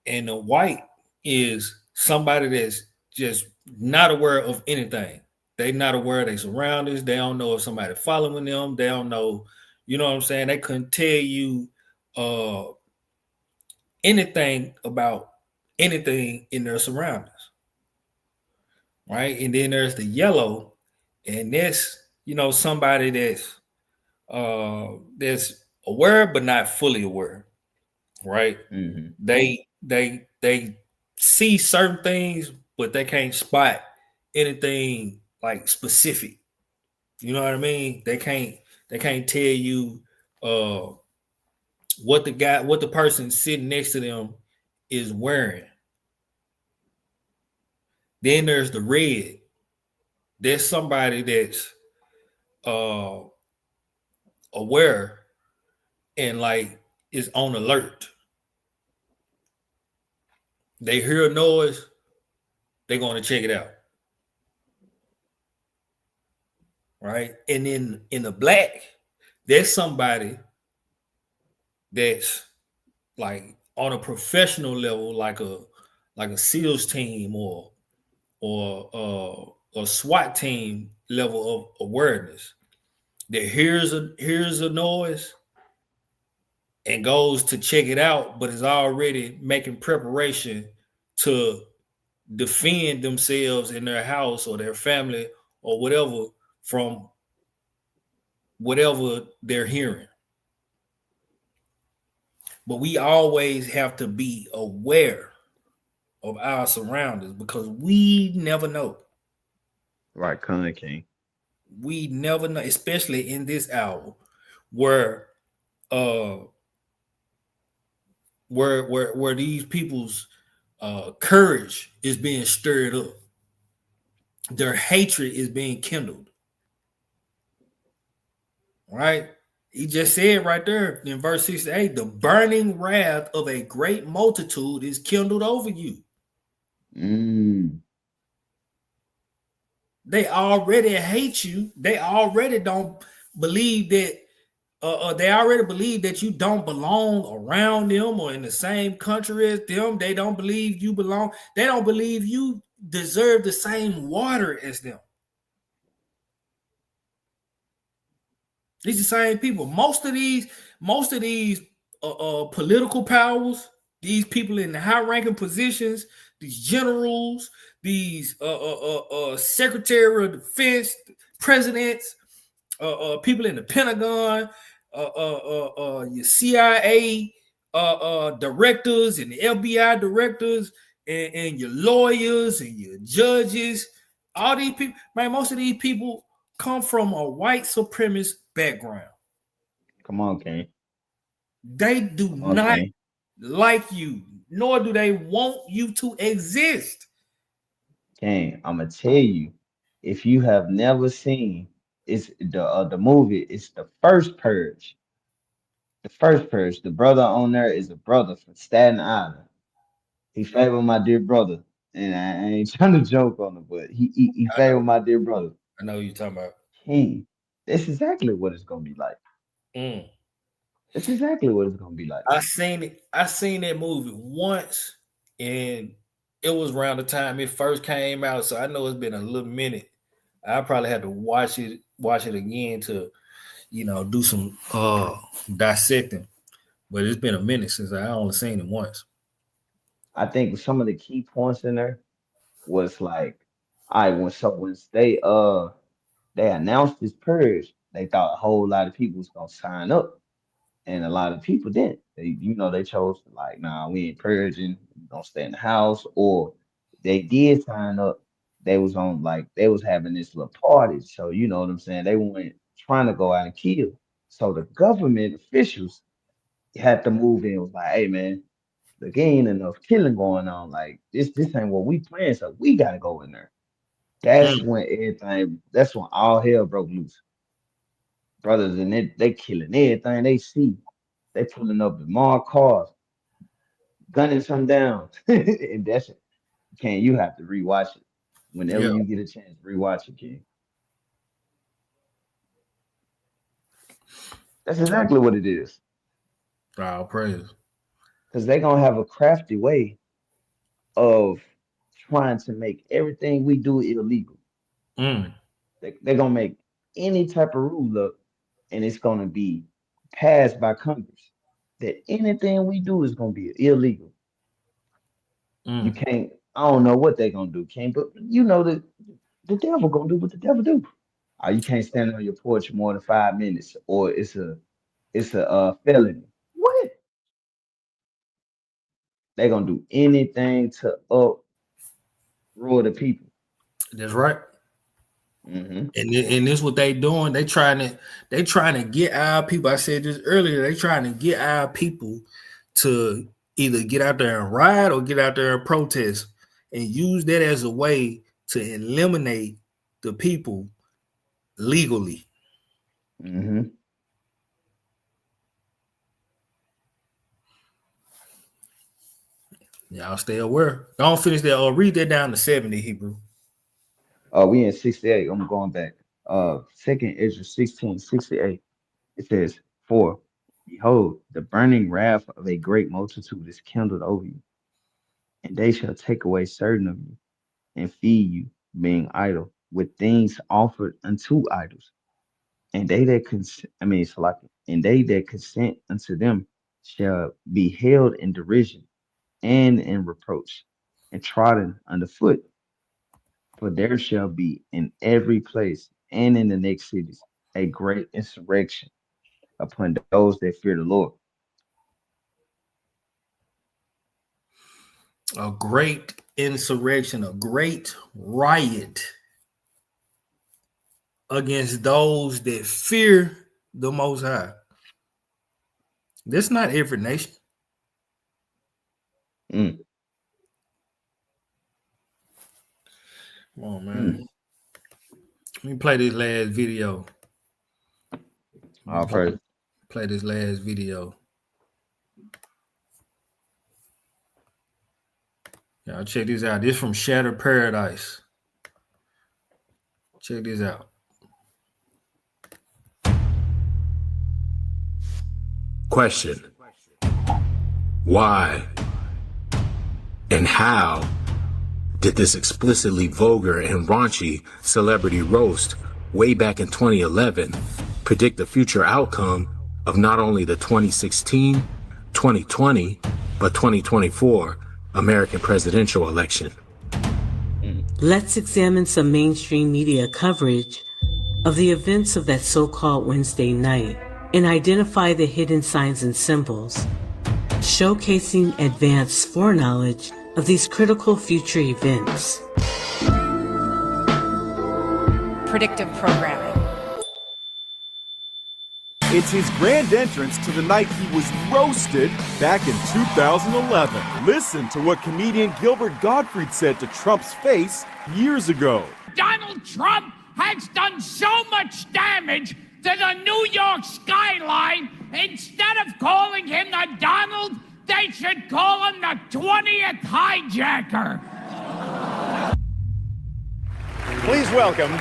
And the white is somebody that's just not aware of anything. They not aware of their surroundings. They don't know if somebody following them. They don't know, you know what I'm saying? They couldn't tell you uh anything about anything in their surroundings, right? And then there's the yellow, and that's somebody that's aware but not fully aware, right? Hmm. They see certain things, but they can't spot anything like specific. You know what I mean? They can't tell you uh what the person sitting next to them is wearing. Then there's the red. There's somebody that's uh aware and like is on alert. They hear a noise, they're going to check it out. Right. And then in the black, there's somebody that's like on a professional level, like a SEALs team or a SWAT team level of awareness that hears a noise and goes to check it out, but is already making preparation to defend themselves in their house or their family or whatever from whatever they're hearing. But we always have to be aware of our surroundings because we never know. Right, King. We never know, especially in this hour where uh where these people's courage is being stirred up. Their hatred is being kindled. Right? He just said right there in verse 68, the burning wrath of a great multitude is kindled over you. They already hate you. They already don't believe that they already believe that you don't belong around them or in the same country as them. They don't believe you belong. They don't believe you deserve the same water as them. These are the same people. Most of these political powers, these people in the high-ranking positions, these generals, these Secretary of Defense, presidents, people in the Pentagon, your CIA directors and the FBI directors, and your lawyers and your judges. All these people, man, most of these people come from a white supremacist background. Come on, King. They do not like you, nor do they want you to exist. King, I'm gonna tell you, if you have never seen, it's the movie. It's the first Purge. The first Purge. The brother on there is a brother from Staten Island. He favored my dear brother, and I ain't trying to joke on him, but he favored my dear brother. I know who you're talking about. King, that's exactly what it's gonna be like. That's exactly what it's gonna be like. I seen it. I seen that movie once, and it was around the time it first came out. So I know it's been a little minute. I probably had to watch it again to, do some dissecting. But it's been a minute since I only seen it once. I think some of the key points in there was like, all right, when they announced this purge, they thought a whole lot of people was gonna sign up, and a lot of people didn't. They chose to like, nah, we ain't purging, we gonna stay in the house, or they did sign up. They was having this little party, so you know what I'm saying. They weren't trying to go out and kill. So the government officials had to move in. Was like, hey man, look, ain't enough killing going on. Like this ain't what we planned, so we gotta go in there. That's when all hell broke loose. Brothers and they killing everything they see. They pulling up in more cars, gunning some down. And that's it. You have to rewatch it. Whenever you get a chance, rewatch it, King. That's exactly what it is. Wow, praise. Because they're gonna have a crafty way of trying to make everything we do illegal. They're gonna make any type of rule up, and it's gonna be passed by Congress that anything we do is gonna be illegal. You can't. I don't know what they're gonna do, King, but you know that the devil gonna do what the devil do. You can't stand on your porch more than 5 minutes, or it's a felony. What? They're gonna do anything to uproar the people. That's right. And this what they doing. They trying to get our people. I said this earlier. They trying to get our people to either get out there and riot or get out there and protest, and use that as a way to eliminate the people legally. Y'all stay aware. Don't finish that or read that down to 70, Hebrew. We in 68. I'm going back. Second Ezra 16:68. It says, "For behold, the burning wrath of a great multitude is kindled over you, and they shall take away certain of you, and feed you, being idle, with things offered unto idols. And they that and they that consent unto them shall be held in derision and in reproach, and trodden underfoot. For there shall be in every place and in the next cities a great insurrection upon those that fear the Lord." A great insurrection, a great riot against those that fear the Most High. That's not every nation. Come on, man. Let me play this last video. All praise. Play this last video. Y'all check this out. This from Shattered Paradise. Check this out. Question. Why and how did this explicitly vulgar and raunchy celebrity roast way back in 2011 predict the future outcome of not only the 2016, 2020, but 2024 American presidential election? Let's examine some mainstream media coverage of the events of that so-called Wednesday night and identify the hidden signs and symbols, showcasing advanced foreknowledge of these critical future events. Predictive programming. It's his grand entrance to the night he was roasted back in 2011. Listen to what comedian Gilbert Gottfried said to Trump's face years ago. Donald Trump has done so much damage to the New York skyline. Instead of calling him the Donald, they should call him the 20th hijacker. Please welcome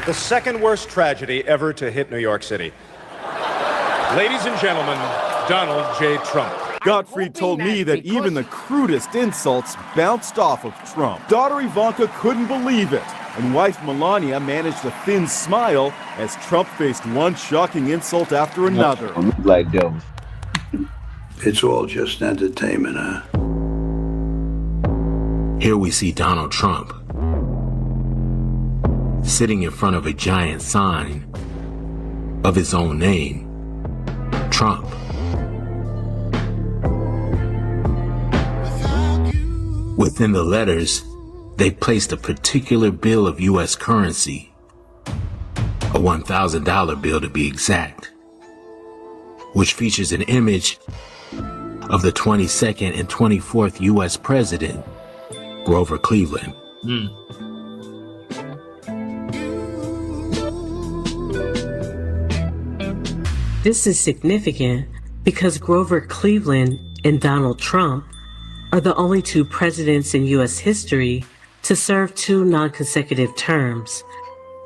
the second worst tragedy ever to hit New York City. Ladies and gentlemen, Donald J. Trump. Gottfried told me that even the crudest insults bounced off of Trump. Daughter Ivanka couldn't believe it, and wife Melania managed a thin smile as Trump faced one shocking insult after another. Like devils. It's all just entertainment, huh? Here we see Donald Trump sitting in front of a giant sign of his own name, Trump. Within the letters, they placed a particular bill of U.S. currency, a $1,000 bill to be exact, which features an image of the 22nd and 24th U.S. President, Grover Cleveland. This is significant because Grover Cleveland and Donald Trump are the only two presidents in U.S. history to serve 2 non-consecutive terms,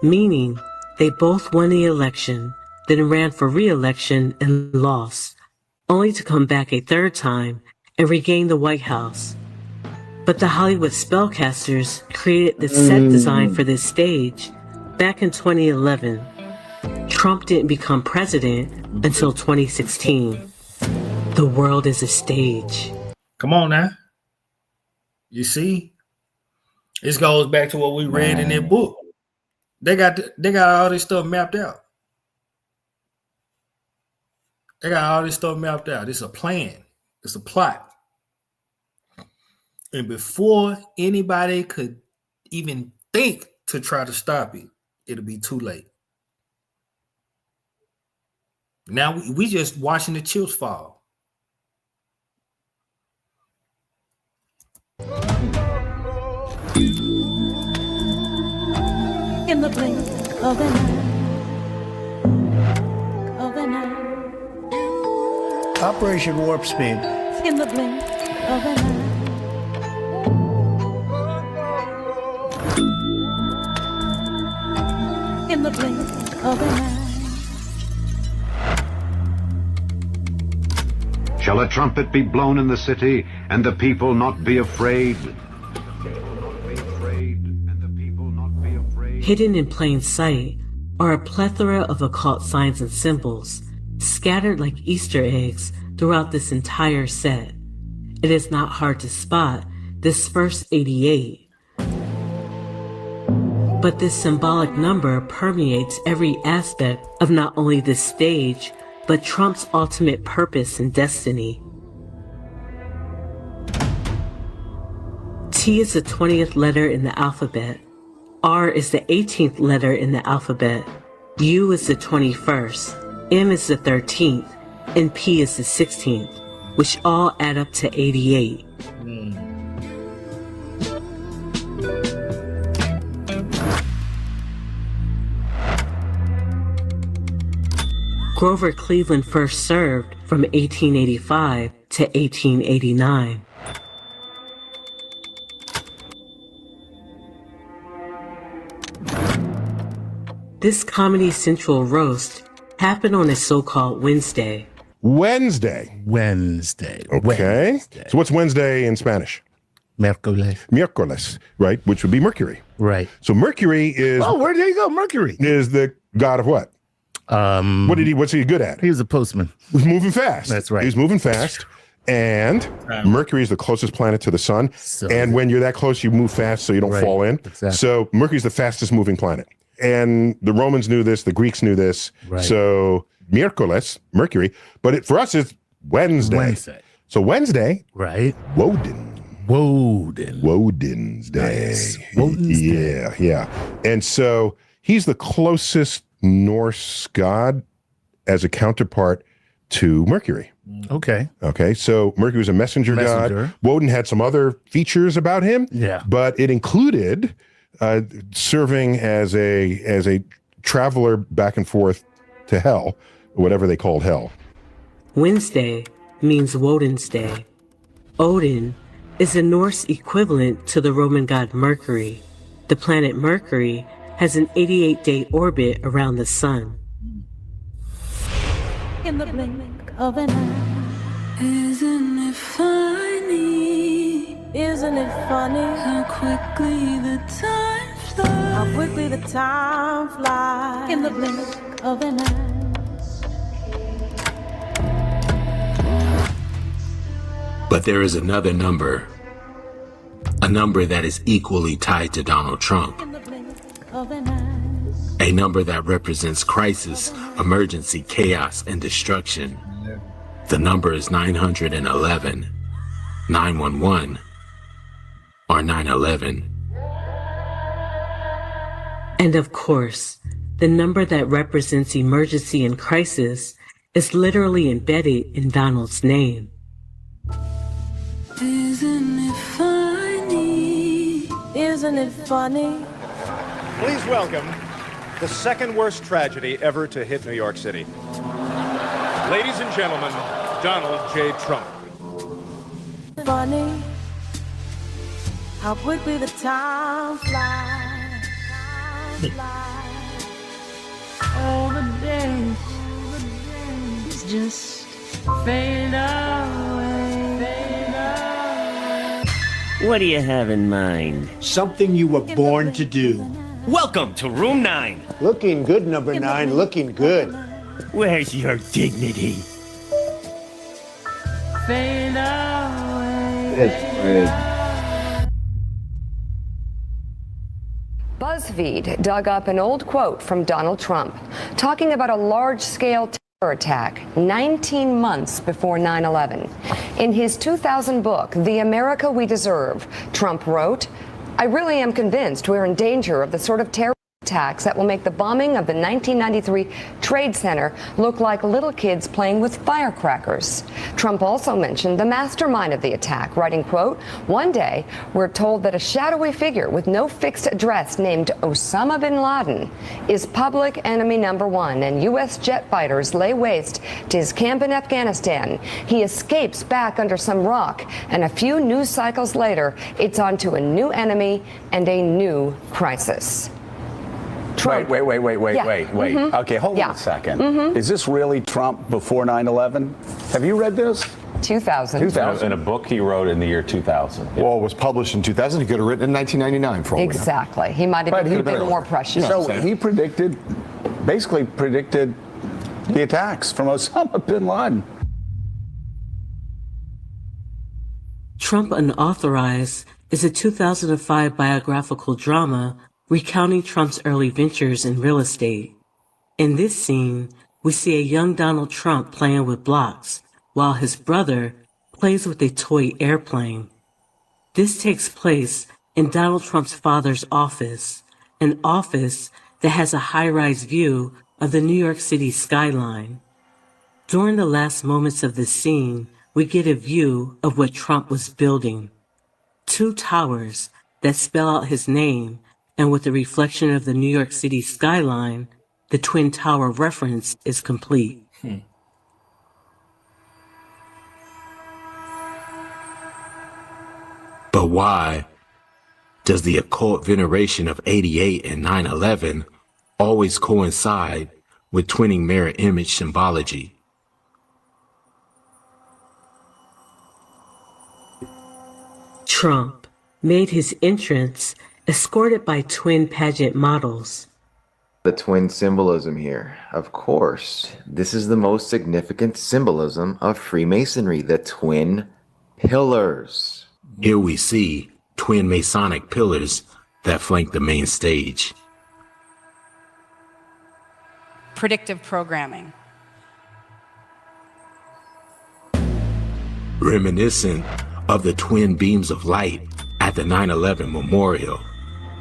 meaning they both won the election, then ran for re-election and lost, only to come back a third time and regain the White House. But the Hollywood spellcasters created the set design for this stage back in 2011. Trump didn't become president until 2016. The world is a stage. Come on now. You see? This goes back to what we read in that book. They got all this stuff mapped out. They got all this stuff mapped out. It's a plan. It's a plot. And before anybody could even think to try to stop it, it'll be too late. Now we just watching the chips fall. In the blink of an eye. Operation Warp Speed. In the blink of an eye. In the blink of an eye. Shall a trumpet be blown in the city, and the people not be afraid? Hidden in plain sight are a plethora of occult signs and symbols, scattered like Easter eggs throughout this entire set. It is not hard to spot this first 88. But this symbolic number permeates every aspect of not only this stage, but Trump's ultimate purpose and destiny. T is the 20th letter in the alphabet. R is the 18th letter in the alphabet. U is the 21st. M is the 13th. And P is the 16th, which all add up to 88. Grover Cleveland first served from 1885 to 1889. This Comedy Central roast happened on a so-called Wednesday. Wednesday. Okay. Wednesday. So what's Wednesday in Spanish? Miércoles. Miércoles, right? Which would be Mercury. Right. So Mercury is... Oh, where there you go, Mercury. Is the god of what? What's he good at? He was a postman. He was moving fast. That's right. He was moving fast. And Mercury is the closest planet to the sun. And when you're that close, you move fast so you don't fall in. Exactly. So Mercury is the fastest moving planet. And the Romans knew this. The Greeks knew this. Right. So Miércoles, Mercury. But for us, it's Wednesday. So Wednesday. Right. Woden's Day. Nice. Woden's Day. Yeah. And so he's the closest Norse god as a counterpart to Mercury. Okay. So Mercury was a messenger god. Woden had some other features about him. Yeah. But it included serving as a traveler back and forth to hell, whatever they called hell. Wednesday means Woden's Day. Odin is a Norse equivalent to the Roman god Mercury. The planet Mercury has an 88-day orbit around the sun. In the blink of an eye. Isn't it funny? Isn't it funny how quickly the time flies? How quickly the time flies. In the blink of an eye. But there is another number, a number that is equally tied to Donald Trump, a number that represents crisis, emergency, chaos, and destruction. The number is 911, 911, or 9/11. And of course, the number that represents emergency and crisis is literally embedded in Donald's name. Isn't it funny? Isn't it funny? Please welcome the second worst tragedy ever to hit New York City. Ladies and gentlemen, Donald J. Trump. Funny how quickly the time flies. All the days just fade away. What do you have in mind? Something you were born to do. Welcome to room 9. Looking good, number 9, looking good. Where's your dignity? Fade away. That's crazy. BuzzFeed dug up an old quote from Donald Trump talking about a large-scale terror attack 19 months before 9/11. In his 2000 book, The America We Deserve, Trump wrote, "I really am convinced we're in danger of the sort of terror attacks that will make the bombing of the 1993 Trade Center look like little kids playing with firecrackers." Trump also mentioned the mastermind of the attack, writing, quote, "One day, we're told that a shadowy figure with no fixed address named Osama bin Laden is public enemy number 1, and U.S. jet fighters lay waste to his camp in Afghanistan. He escapes back under some rock, and a few news cycles later, it's on to a new enemy and a new crisis." Trump. Wait. Yeah. Mhm. Okay, hold on a second. Is this really Trump before 9/11? Have you read this? 2000. In a book he wrote in the year 2000. Well, it was published in 2000. He could have written it in 1999 for all we know. Exactly. He might have been more prescient. So he basically predicted the attacks from Osama bin Laden. Trump Unauthorized is a 2005 biographical drama recounting Trump's early ventures in real estate. In this scene, we see a young Donald Trump playing with blocks, while his brother plays with a toy airplane. This takes place in Donald Trump's father's office, an office that has a high-rise view of the New York City skyline. During the last moments of this scene, we get a view of what Trump was building. 2 towers that spell out his name, and with the reflection of the New York City skyline, the Twin Tower reference is complete. But why does the occult veneration of 88 and 9/11 always coincide with twinning mirror image symbology? Trump made his entrance escorted by twin pageant models. The twin symbolism here. Of course, this is the most significant symbolism of Freemasonry, the twin pillars. Here we see twin Masonic pillars that flank the main stage. Predictive programming. Reminiscent of the twin beams of light at the 9/11 memorial.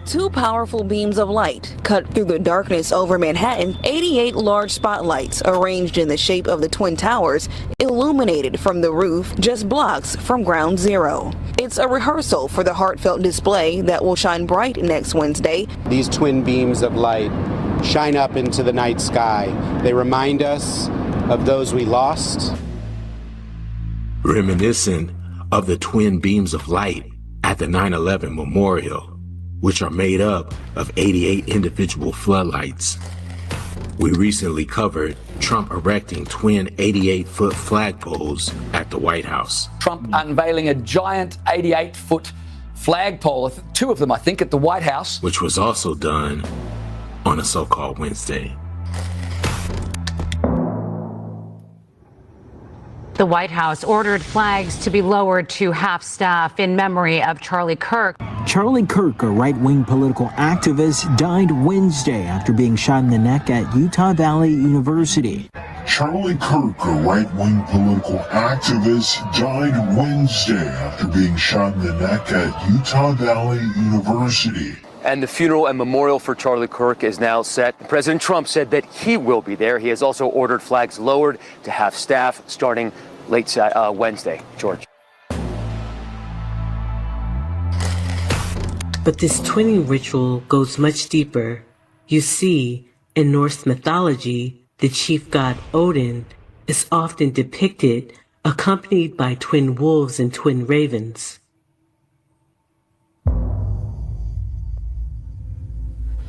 Two powerful beams of light cut through the darkness over Manhattan. 88 large spotlights arranged in the shape of the Twin Towers illuminated from the roof just blocks from ground zero. It's a rehearsal for the heartfelt display that will shine bright next Wednesday. These twin beams of light shine up into the night sky. They remind us of those we lost. Reminiscent of the twin beams of light at the 9/11 memorial, which are made up of 88 individual floodlights. We recently covered Trump erecting twin 88-foot flagpoles at the White House. Trump unveiling a giant 88-foot flagpole, two of them, I think, at the White House. Which was also done on a so-called Wednesday. The White House ordered flags to be lowered to half-staff in memory of Charlie Kirk. Charlie Kirk, a right-wing political activist, died Wednesday after being shot in the neck at Utah Valley University. Charlie Kirk, a right-wing political activist, died Wednesday after being shot in the neck at Utah Valley University. And the funeral and memorial for Charlie Kirk is now set. President Trump said that he will be there. He has also ordered flags lowered to half staff starting late Wednesday. George. But this twinning ritual goes much deeper. You see, in Norse mythology, the chief god Odin is often depicted accompanied by twin wolves and twin ravens.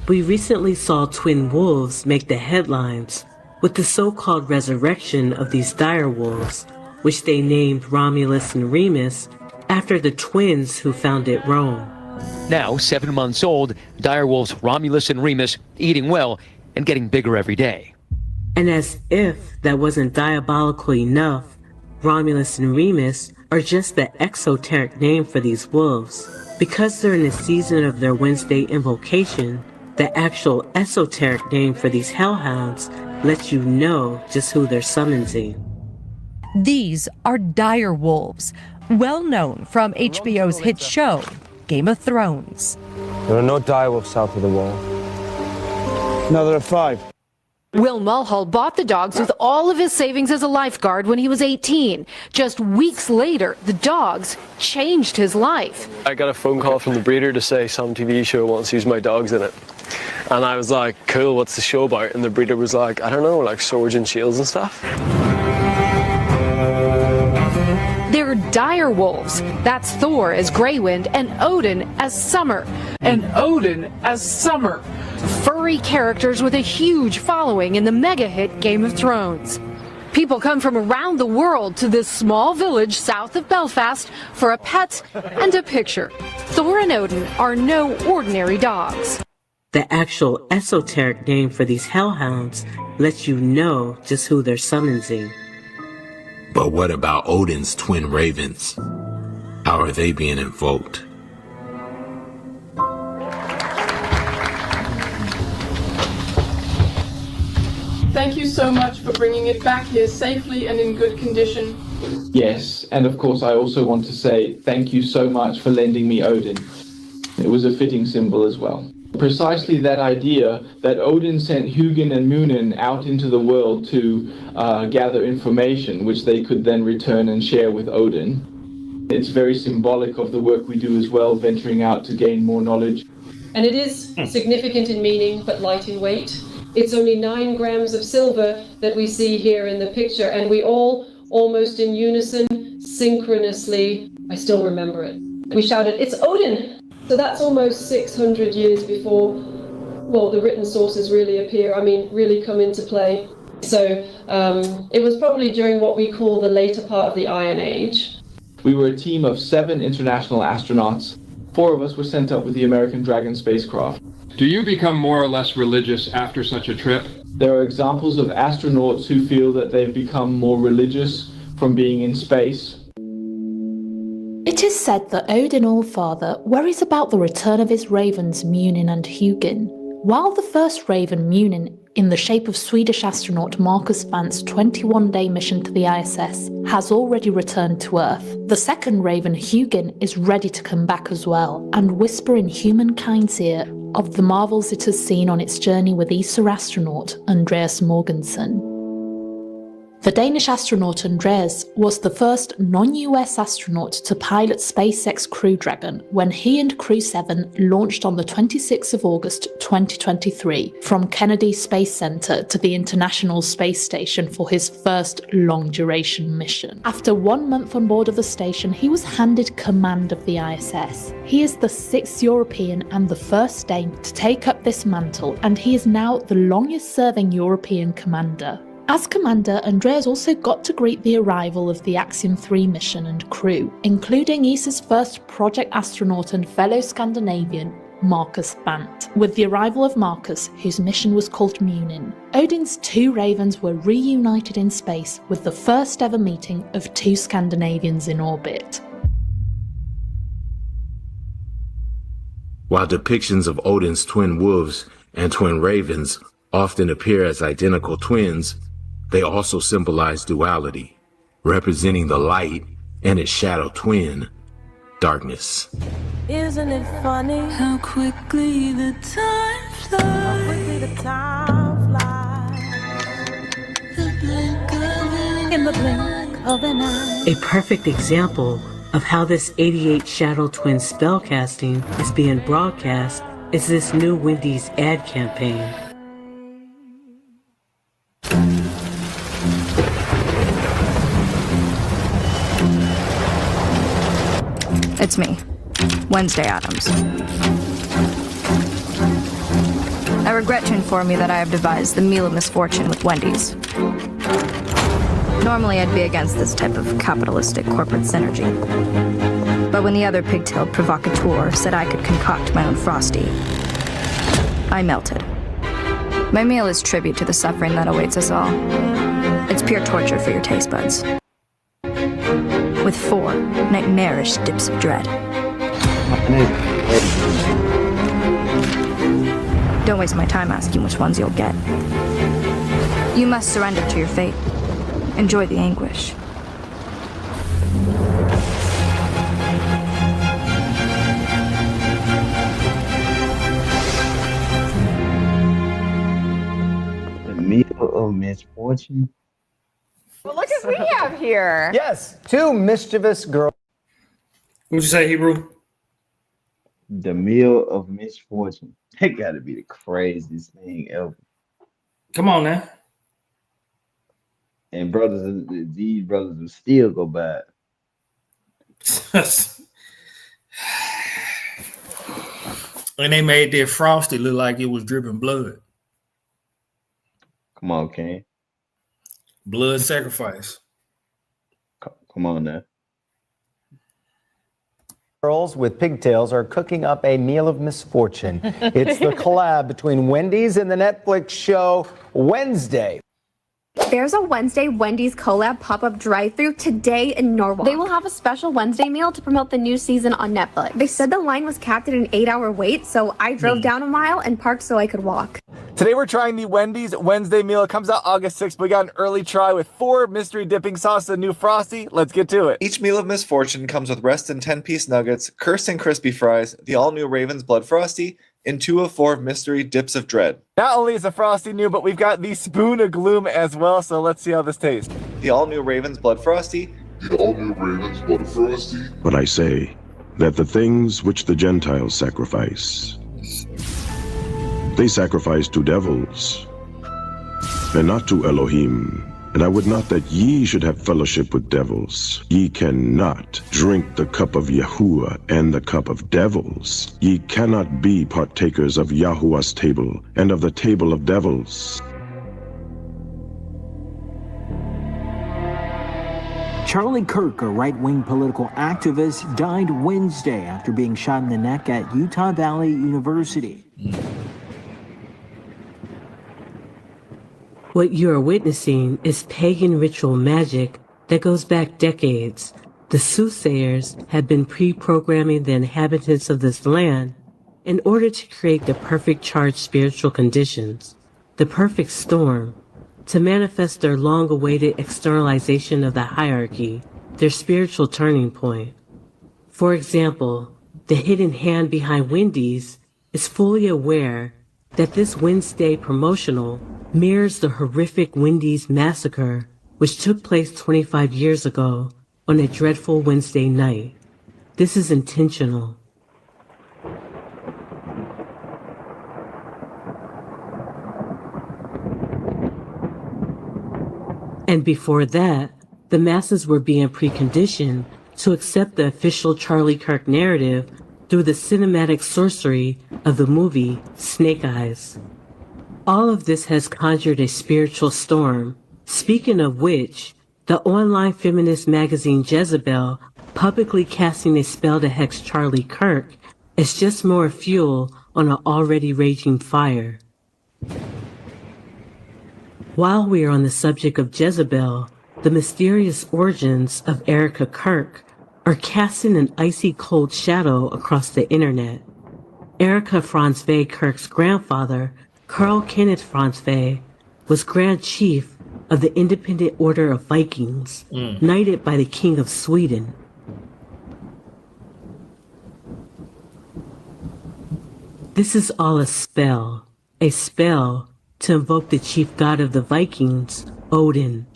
We recently saw twin wolves make the headlines with the so-called resurrection of these dire wolves, which they named Romulus and Remus after the twins who founded Rome. Now, 7 months old, direwolves Romulus and Remus eating well and getting bigger every day. And as if that wasn't diabolical enough, Romulus and Remus are just the exoteric name for these wolves. Because they're in the season of their Wednesday invocation, the actual esoteric name for these hellhounds lets you know just who they're summoning. These are dire wolves, well known from HBO's hit show, Game of Thrones. There are no dire wolves south of the wall. No, there are 5. Will Mulhall bought the dogs with all of his savings as a lifeguard when he was 18. Just weeks later, the dogs changed his life. I got a phone call from the breeder to say some TV show wants to use my dogs in it. And I was like, cool, what's the show about? And the breeder was like, I don't know, like swords and shields and stuff. They're dire wolves. That's Thor as Greywind and Odin as Summer. Furry characters with a huge following in the mega hit Game of Thrones. People come from around the world to this small village south of Belfast for a pet and a picture. Thor and Odin are no ordinary dogs. The actual esoteric name for these hellhounds lets you know just who they're summoning. But what about Odin's twin ravens? How are they being invoked? Thank you so much for bringing it back here safely and in good condition. Yes, and of course I also want to say thank you so much for lending me Odin. It was a fitting symbol as well. Precisely that idea that Odin sent Hugin and Munin out into the world to gather information, which they could then return and share with Odin. It's very symbolic of the work we do as well, venturing out to gain more knowledge. And it is significant in meaning, but light in weight. It's only 9 grams of silver that we see here in the picture, and we all, almost in unison, synchronously, I still remember it, we shouted, "It's Odin!" So that's almost 600 years before, well, the written sources really really come into play. So it was probably during what we call the later part of the Iron Age. We were a team of 7 international astronauts. 4 of us were sent up with the American Dragon spacecraft. Do you become more or less religious after such a trip? There are examples of astronauts who feel that they've become more religious from being in space. It is said that Odin Allfather worries about the return of his ravens Munin and Hugin. While the first raven Munin, in the shape of Swedish astronaut Marcus Vant's 21-day mission to the ISS, has already returned to Earth, the second raven Hugin is ready to come back as well and whisper in humankind's ear of the marvels it has seen on its journey with ESA astronaut Andreas Mogensen. The Danish astronaut Andreas was the first non-US astronaut to pilot SpaceX Crew Dragon when he and Crew 7 launched on the 26th of August 2023 from Kennedy Space Center to the International Space Station for his first long-duration mission. After 1 month on board of the station, he was handed command of the ISS. He is the 6th European and the first Dane to take up this mantle, and he is now the longest-serving European commander. As commander, Andreas also got to greet the arrival of the Axiom 3 mission and crew, including ESA's first project astronaut and fellow Scandinavian, Marcus Vant. With the arrival of Marcus, whose mission was called Munin, Odin's 2 ravens were reunited in space with the first ever meeting of 2 Scandinavians in orbit. While depictions of Odin's twin wolves and twin ravens often appear as identical twins, they also symbolize duality, representing the light and its shadow twin, darkness. Isn't it funny how quickly the time flies? In the blink of an eye. A perfect example of how this 88 Shadow Twin spellcasting is being broadcast is this new Wendy's ad campaign. It's me, Wednesday Addams. I regret to inform you that I have devised the meal of misfortune with Wendy's. Normally I'd be against this type of capitalistic corporate synergy. But when the other pigtailed provocateur said I could concoct my own Frosty, I melted. My meal is tribute to the suffering that awaits us all. It's pure torture for your taste buds. With 4 nightmarish dips of dread. Don't waste my time asking which ones you'll get. You must surrender to your fate. Enjoy the anguish. The meal of misfortune. Well, look at we have here. Yes, 2 mischievous girls. What'd you say, Hebrew? The meal of misfortune. That gotta be the craziest thing ever. Come on now. And these brothers will still go bad. And they made their Frosty look like it was dripping blood. Come on, King. Blood sacrifice. Come on now. Girls with pigtails are cooking up a meal of misfortune. It's the collab between Wendy's and the Netflix show Wednesday. There's a Wednesday Wendy's collab pop-up drive-thru today in Norwalk. They will have a special Wednesday meal to promote the new season on Netflix. They said the line was capped at an 8-hour wait, so I drove down a mile and parked so I could walk. Today we're trying the Wendy's Wednesday meal. It comes out August 6th. We got an early try with 4 mystery dipping sauces and new Frosty. Let's get to it. Each meal of misfortune comes with rest and 10-piece nuggets, cursed and crispy fries, the all-new Raven's Blood Frosty, and 2 of 4 mystery dips of dread. Not only is the Frosty new, but we've got the Spoon of Gloom as well, so let's see how this tastes. The all-new Raven's Blood Frosty. The all-new Raven's Blood Frosty. But I say that the things which the Gentiles sacrifice, they sacrifice to devils and not to Elohim. And I would not that ye should have fellowship with devils. Ye cannot drink the cup of Yahuwah and the cup of devils. Ye cannot be partakers of Yahuwah's table and of the table of devils. Charlie Kirk, a right-wing political activist, died Wednesday after being shot in the neck at Utah Valley University. What you are witnessing is pagan ritual magic that goes back decades. The soothsayers have been pre-programming the inhabitants of this land in order to create the perfect charged spiritual conditions, the perfect storm, to manifest their long-awaited externalization of the hierarchy, their spiritual turning point. For example, the hidden hand behind Wendy's is fully aware that this Wednesday promotional mirrors the horrific Wendy's massacre, which took place 25 years ago on a dreadful Wednesday night. This is intentional. And before that, the masses were being preconditioned to accept the official Charlie Kirk narrative through the cinematic sorcery of the movie Snake Eyes. All of this has conjured a spiritual storm, speaking of which, the online feminist magazine Jezebel publicly casting a spell to hex Charlie Kirk is just more fuel on an already raging fire. While we are on the subject of Jezebel, the mysterious origins of Erica Kirk are casting an icy cold shadow across the internet. Erica Franzwey Kirk's grandfather, Carl Kenneth Franzwey, was Grand Chief of the Independent Order of Vikings, knighted by the King of Sweden. This is all a spell to invoke the chief god of the Vikings, Odin.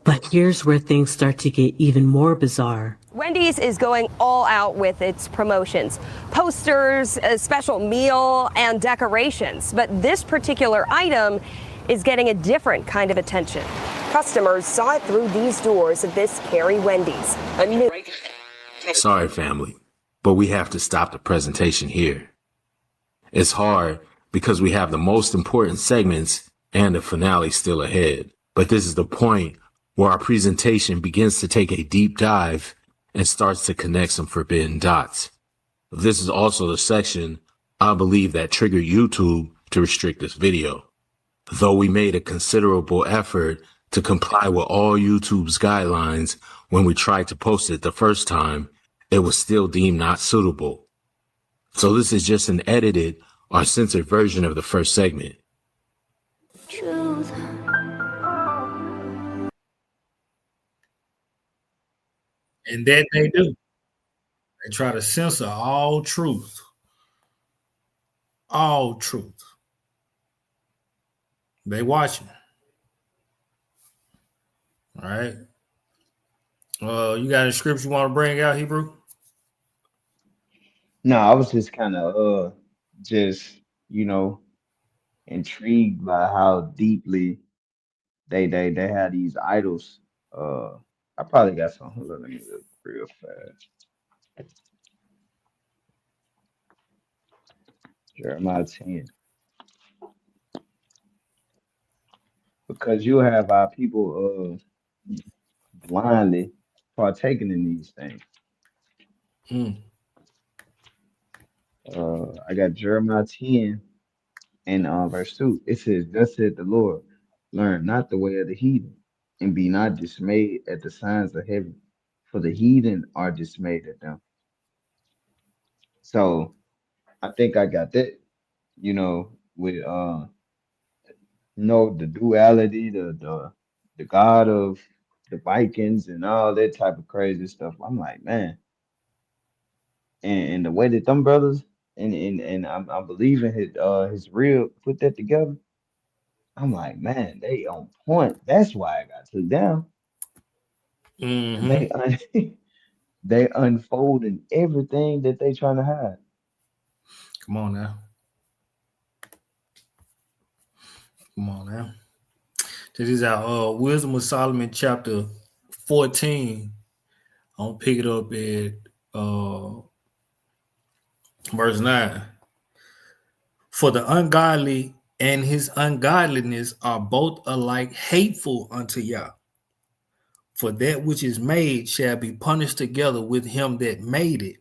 But here's where things start to get even more bizarre. Wendy's is going all out with its promotions. Posters, a special meal, and decorations. But this particular item is getting a different kind of attention. Customers saw it through these doors of this Carrie Wendy's. Sorry, family, but we have to stop the presentation here. It's hard because we have the most important segments and the finale still ahead. But this is the point where our presentation begins to take a deep dive and starts to connect some forbidden dots. This is also the section I believe that triggered YouTube to restrict this video. Though we made a considerable effort to comply with all YouTube's guidelines when we tried to post it the first time, it was still deemed not suitable. So this is just an edited or censored version of the first segment. Truth. And that they do. They try to censor all truth. All truth. They watching. All right. You got any scripts you want to bring out, Hebrew? No, I was just kind of just intrigued by how deeply they had these idols. I probably got some. Hold on, let me look real fast. Jeremiah 10. Because you have our people blindly partaking in these things. I got Jeremiah 10 and verse 2. It says, "Thus said the Lord, learn not the way of the heathen, and be not dismayed at the signs of heaven, for the heathen are dismayed at them." So I think I got that, with the duality, the God of the Vikings and all that type of crazy stuff. I'm like, man. And the way that them brothers and I'm believing his real put that together. I'm like, man, they on point. That's why I got took down. They unfolding everything that they trying to hide. Come on now. This is our Wisdom of Solomon chapter 14. I'm gonna pick it up at verse 9. For the ungodly and his ungodliness are both alike hateful unto Yah. For that which is made shall be punished together with him that made it.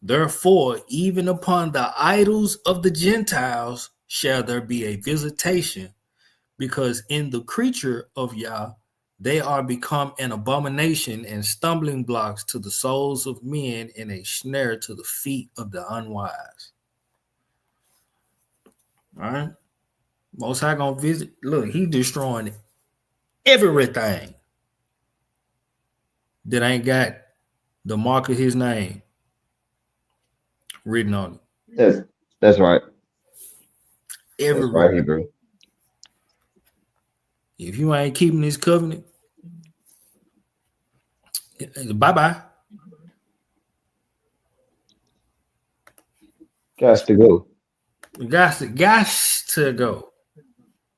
Therefore, even upon the idols of the Gentiles shall there be a visitation, because in the creature of Yah they are become an abomination and stumbling blocks to the souls of men and a snare to the feet of the unwise. All right. Most High gonna visit. Look, he destroying everything that ain't got the mark of his name written on it. That's right. Every That's right, record. Hebrew. If you ain't keeping this covenant, bye-bye. Got to go. Got to go.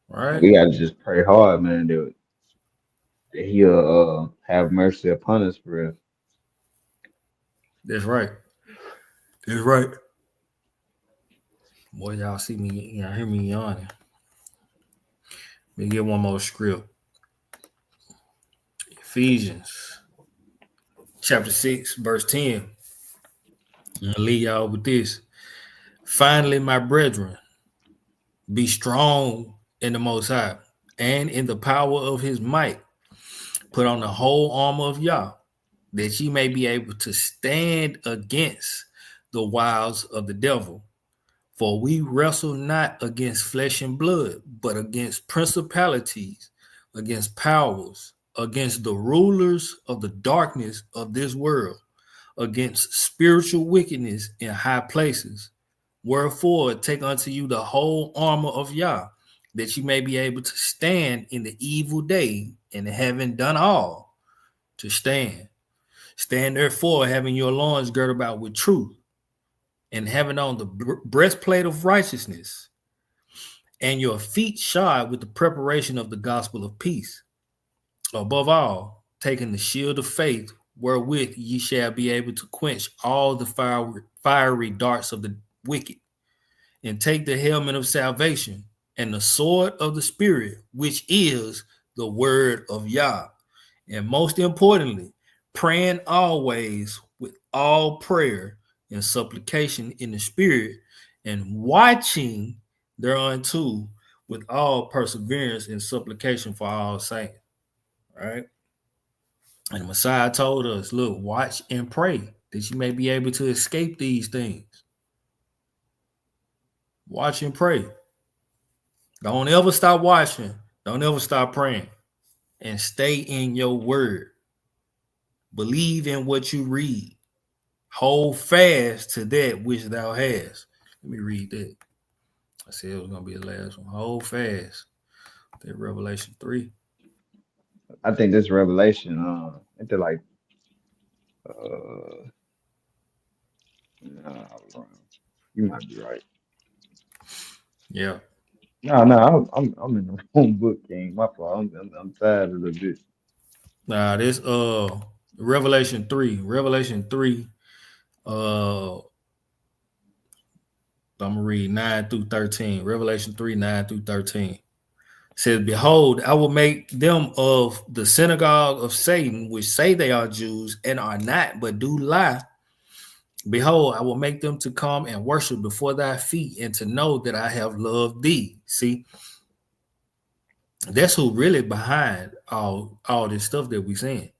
Right? We gotta just pray hard, man, that he'll have mercy upon us for real. That's right. That's right. Boy, y'all see me, y'all hear me yawning. Let me get one more script. Ephesians chapter 6, verse 10. I'm gonna leave y'all with this. Finally, my brethren, be strong in the Most High and in the power of his might. Put on the whole armor of Yah, that ye may be able to stand against the wiles of the devil. For we wrestle not against flesh and blood, but against principalities, against powers, against the rulers of the darkness of this world, against spiritual wickedness in high places. Wherefore, take unto you the whole armor of Yah, that you may be able to stand in the evil day, and having done all, to stand. Stand therefore, having your loins girded about with truth, and having on the breastplate of righteousness, and your feet shod with the preparation of the gospel of peace. Above all, taking the shield of faith, wherewith ye shall be able to quench all the fiery darts of the wicked, and take the helmet of salvation and the sword of the Spirit, which is the word of Yah. And most importantly, praying always with all prayer and supplication in the Spirit, and watching thereunto with all perseverance and supplication for all saints. Right? And the Messiah told us, look, watch and pray that you may be able to escape these things. Watch and pray. Don't ever stop watching. Don't ever stop praying. And stay in your word. Believe in what you read. Hold fast to that which thou hast. Let me read that. I said it was going to be the last one. Hold fast. That Revelation 3. I think this Revelation, into like, nah, you might be right. Yeah. No, I'm in the wrong book, King. My fault. I'm tired of this. Nah, this Revelation 3. Revelation 3. I'm gonna read 9 through 13. Revelation 3, 9 through 13. It says, behold, I will make them of the synagogue of Satan, which say they are Jews and are not, but do lie. Behold, I will make them to come and worship before thy feet, and to know that I have loved thee. See, that's who really behind all this stuff that we saying.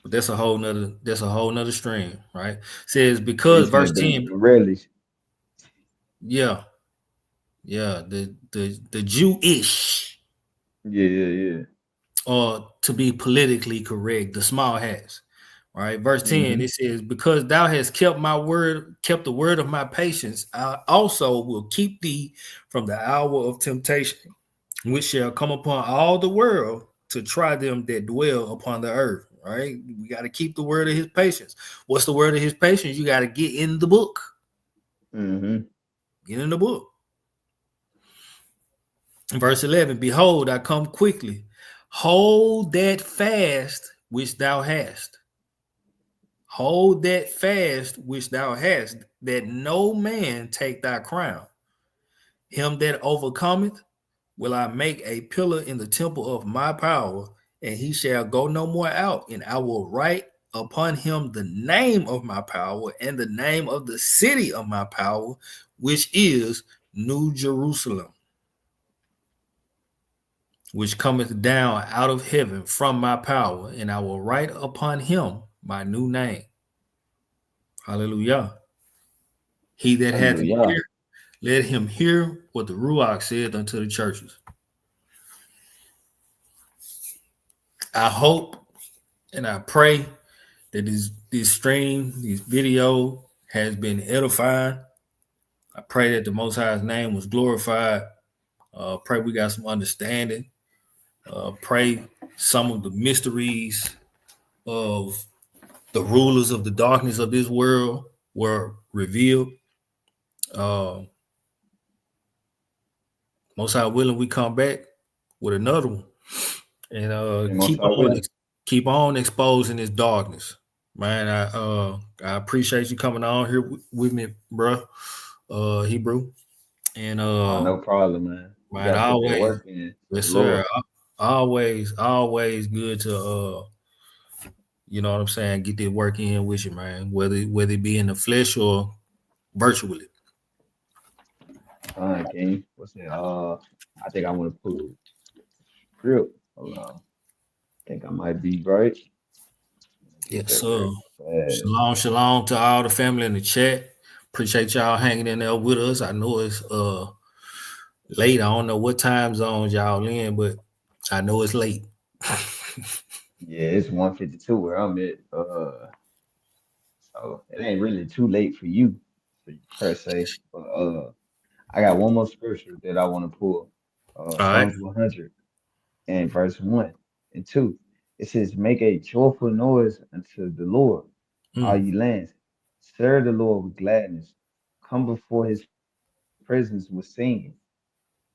But that's a whole nother stream, right? It says, because verse 10. Really? Yeah. Yeah, the Jewish. Yeah. Or to be politically correct, the small hats. Right. Verse 10, it says, because thou hast kept the word of my patience, I also will keep thee from the hour of temptation, which shall come upon all the world to try them that dwell upon the earth. Right. We got to keep the word of his patience. What's the word of his patience? You got to get in the book. Mm-hmm. Get in the book. Verse 11, behold, I come quickly. Hold that fast which thou hast. Hold that fast which thou hast, that no man take thy crown. Him that overcometh will I make a pillar in the temple of my power, and he shall go no more out. And I will write upon him the name of my power and the name of the city of my power, which is New Jerusalem, which cometh down out of heaven from my power, and I will write upon him my new name. Hallelujah. He that hath an Hallelujah. ear, let him hear what the Ruach said unto the churches. I hope and I pray that this stream, this video has been edifying. I pray that the Most High's name was glorified. Pray we got some understanding. Pray some of the mysteries of the rulers of the darkness of this world were revealed. Most High willing, we come back with another one, and keep on exposing this darkness, man. I appreciate you coming on here with me, bro, Hebrew, and no problem, man. Man, always, yes, sir. Always good to you know what I'm saying, get that work in with you, man. Whether it be in the flesh or virtually. King. What's that? I think I want to put script. Hold on. I think I might be right. Yes, sir. Shalom to all the family in the chat. Appreciate y'all hanging in there with us. I know it's late. I don't know what time zones y'all in, but I know it's late. Yeah, it's 1:52 where I'm at. So it ain't really too late for you per se. But I got one more scripture that I want to pull. Psalms 100 and verse 1 and 2. It says, make a joyful noise unto the Lord, all ye lands. Serve the Lord with gladness. Come before his presence with singing.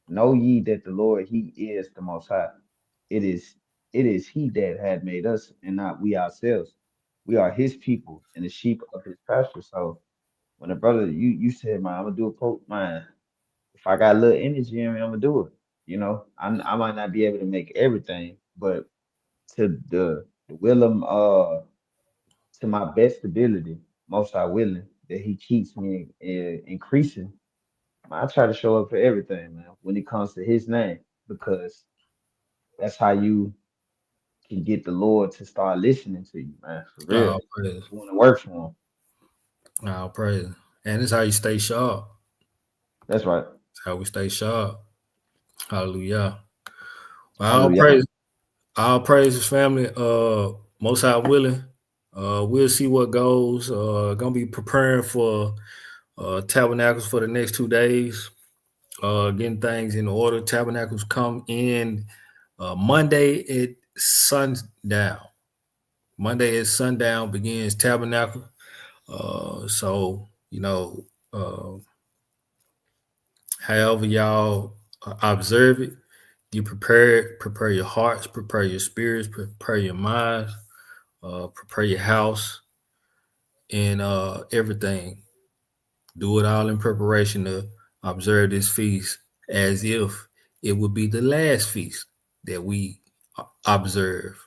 Know ye that the Lord, he is the Most High. It is he that had made us and not we ourselves. We are his people and the sheep of his pasture. So when a brother, you said, man, I'm gonna do a quote, man. If I got a little energy in me, I'm gonna do it. You know, I might not be able to make everything, but to the will of to my best ability, most I willing, that he keeps me increasing. I try to show up for everything, man, when it comes to his name, because that's how you can get the Lord to start listening to you, man. For real. You want to work for him. Oh, praise. And it's how you stay sharp. That's right. It's how we stay sharp. Hallelujah. Hallelujah. All praises, family. Most High willing. We'll see what goes. Gonna be preparing for tabernacles for the next 2 days. Getting things in order. Tabernacles come in Monday at sundown. Monday at sundown begins tabernacle. So, you know, however y'all observe it, you prepare your hearts, prepare your spirits, prepare your minds, prepare your house, and everything. Do it all in preparation to observe this feast as if it would be the last feast that we observe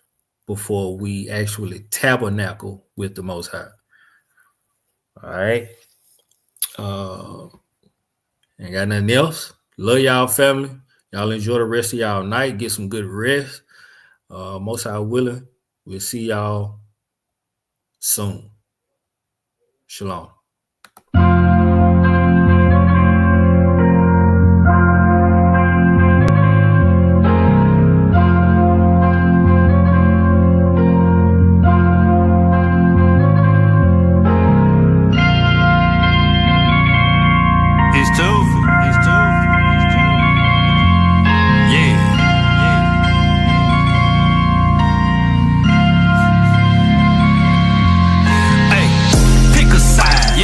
before we actually tabernacle with the Most High. All right. Ain't got nothing else. Love y'all, family. Y'all enjoy the rest of y'all night. Get some good rest. Most High willing, we'll see y'all soon. Shalom. Hey, pick a side.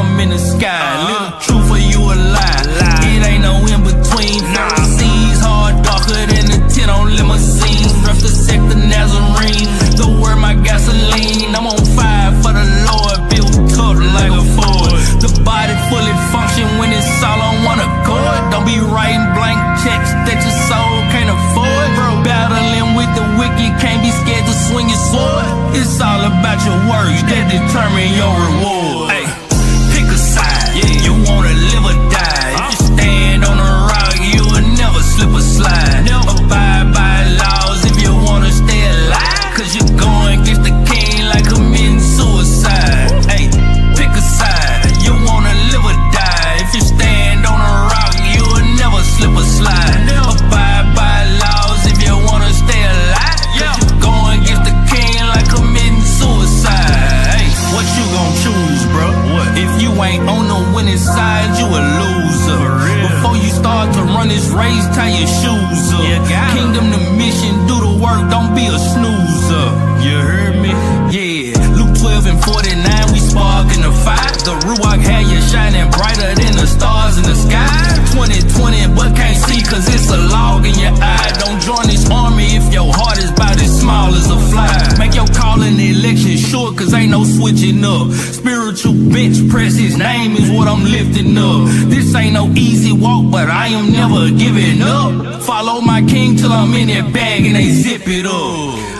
I'm in the sky. Little truth or you a lie. It ain't no in between. Pharisees hard darker than the 10 on limousines. Dressed the sector Nazarene. The word my gasoline. I'm on fire for the Lord. Built up like a Ford. The body fully function when it's all on one accord. Don't be writing blank checks that your soul can't afford. Bro, battling with the wicked, can't be scared to swing your sword. It's all about your words that determine your reward. Hey, pick a side. You wanna live or die. If you stand on a rock, you will never slip or slide. Abide by laws if you wanna stay alive. Cause you're going against the king like committing suicide. Hey, pick a side. You wanna live or die. If you stand on a rock, you will never slip or slide. Abide by laws if you wanna stay alive. Cause you're going against the king like committing suicide. Hey, what you gon' choose, bro? If you ain't on the winning side, you a loser. Before you start to run this race, tie your shoes up. Kingdom the mission, do the work, don't be a snoozer. You heard me? Yeah. Luke 12 and 49, we spark in the fire. The Ruach had you shining brighter than the stars in the sky. 2020, but can't see cause it's a log in your eye. Don't join this army if your heart is about as small as a fly. Make your call in the election sure cause ain't no switching up. Spiritual bench press, his name is what I'm lifting up. This ain't no easy walk, but I am never giving up. Follow my king till I'm in that bag and they zip it up.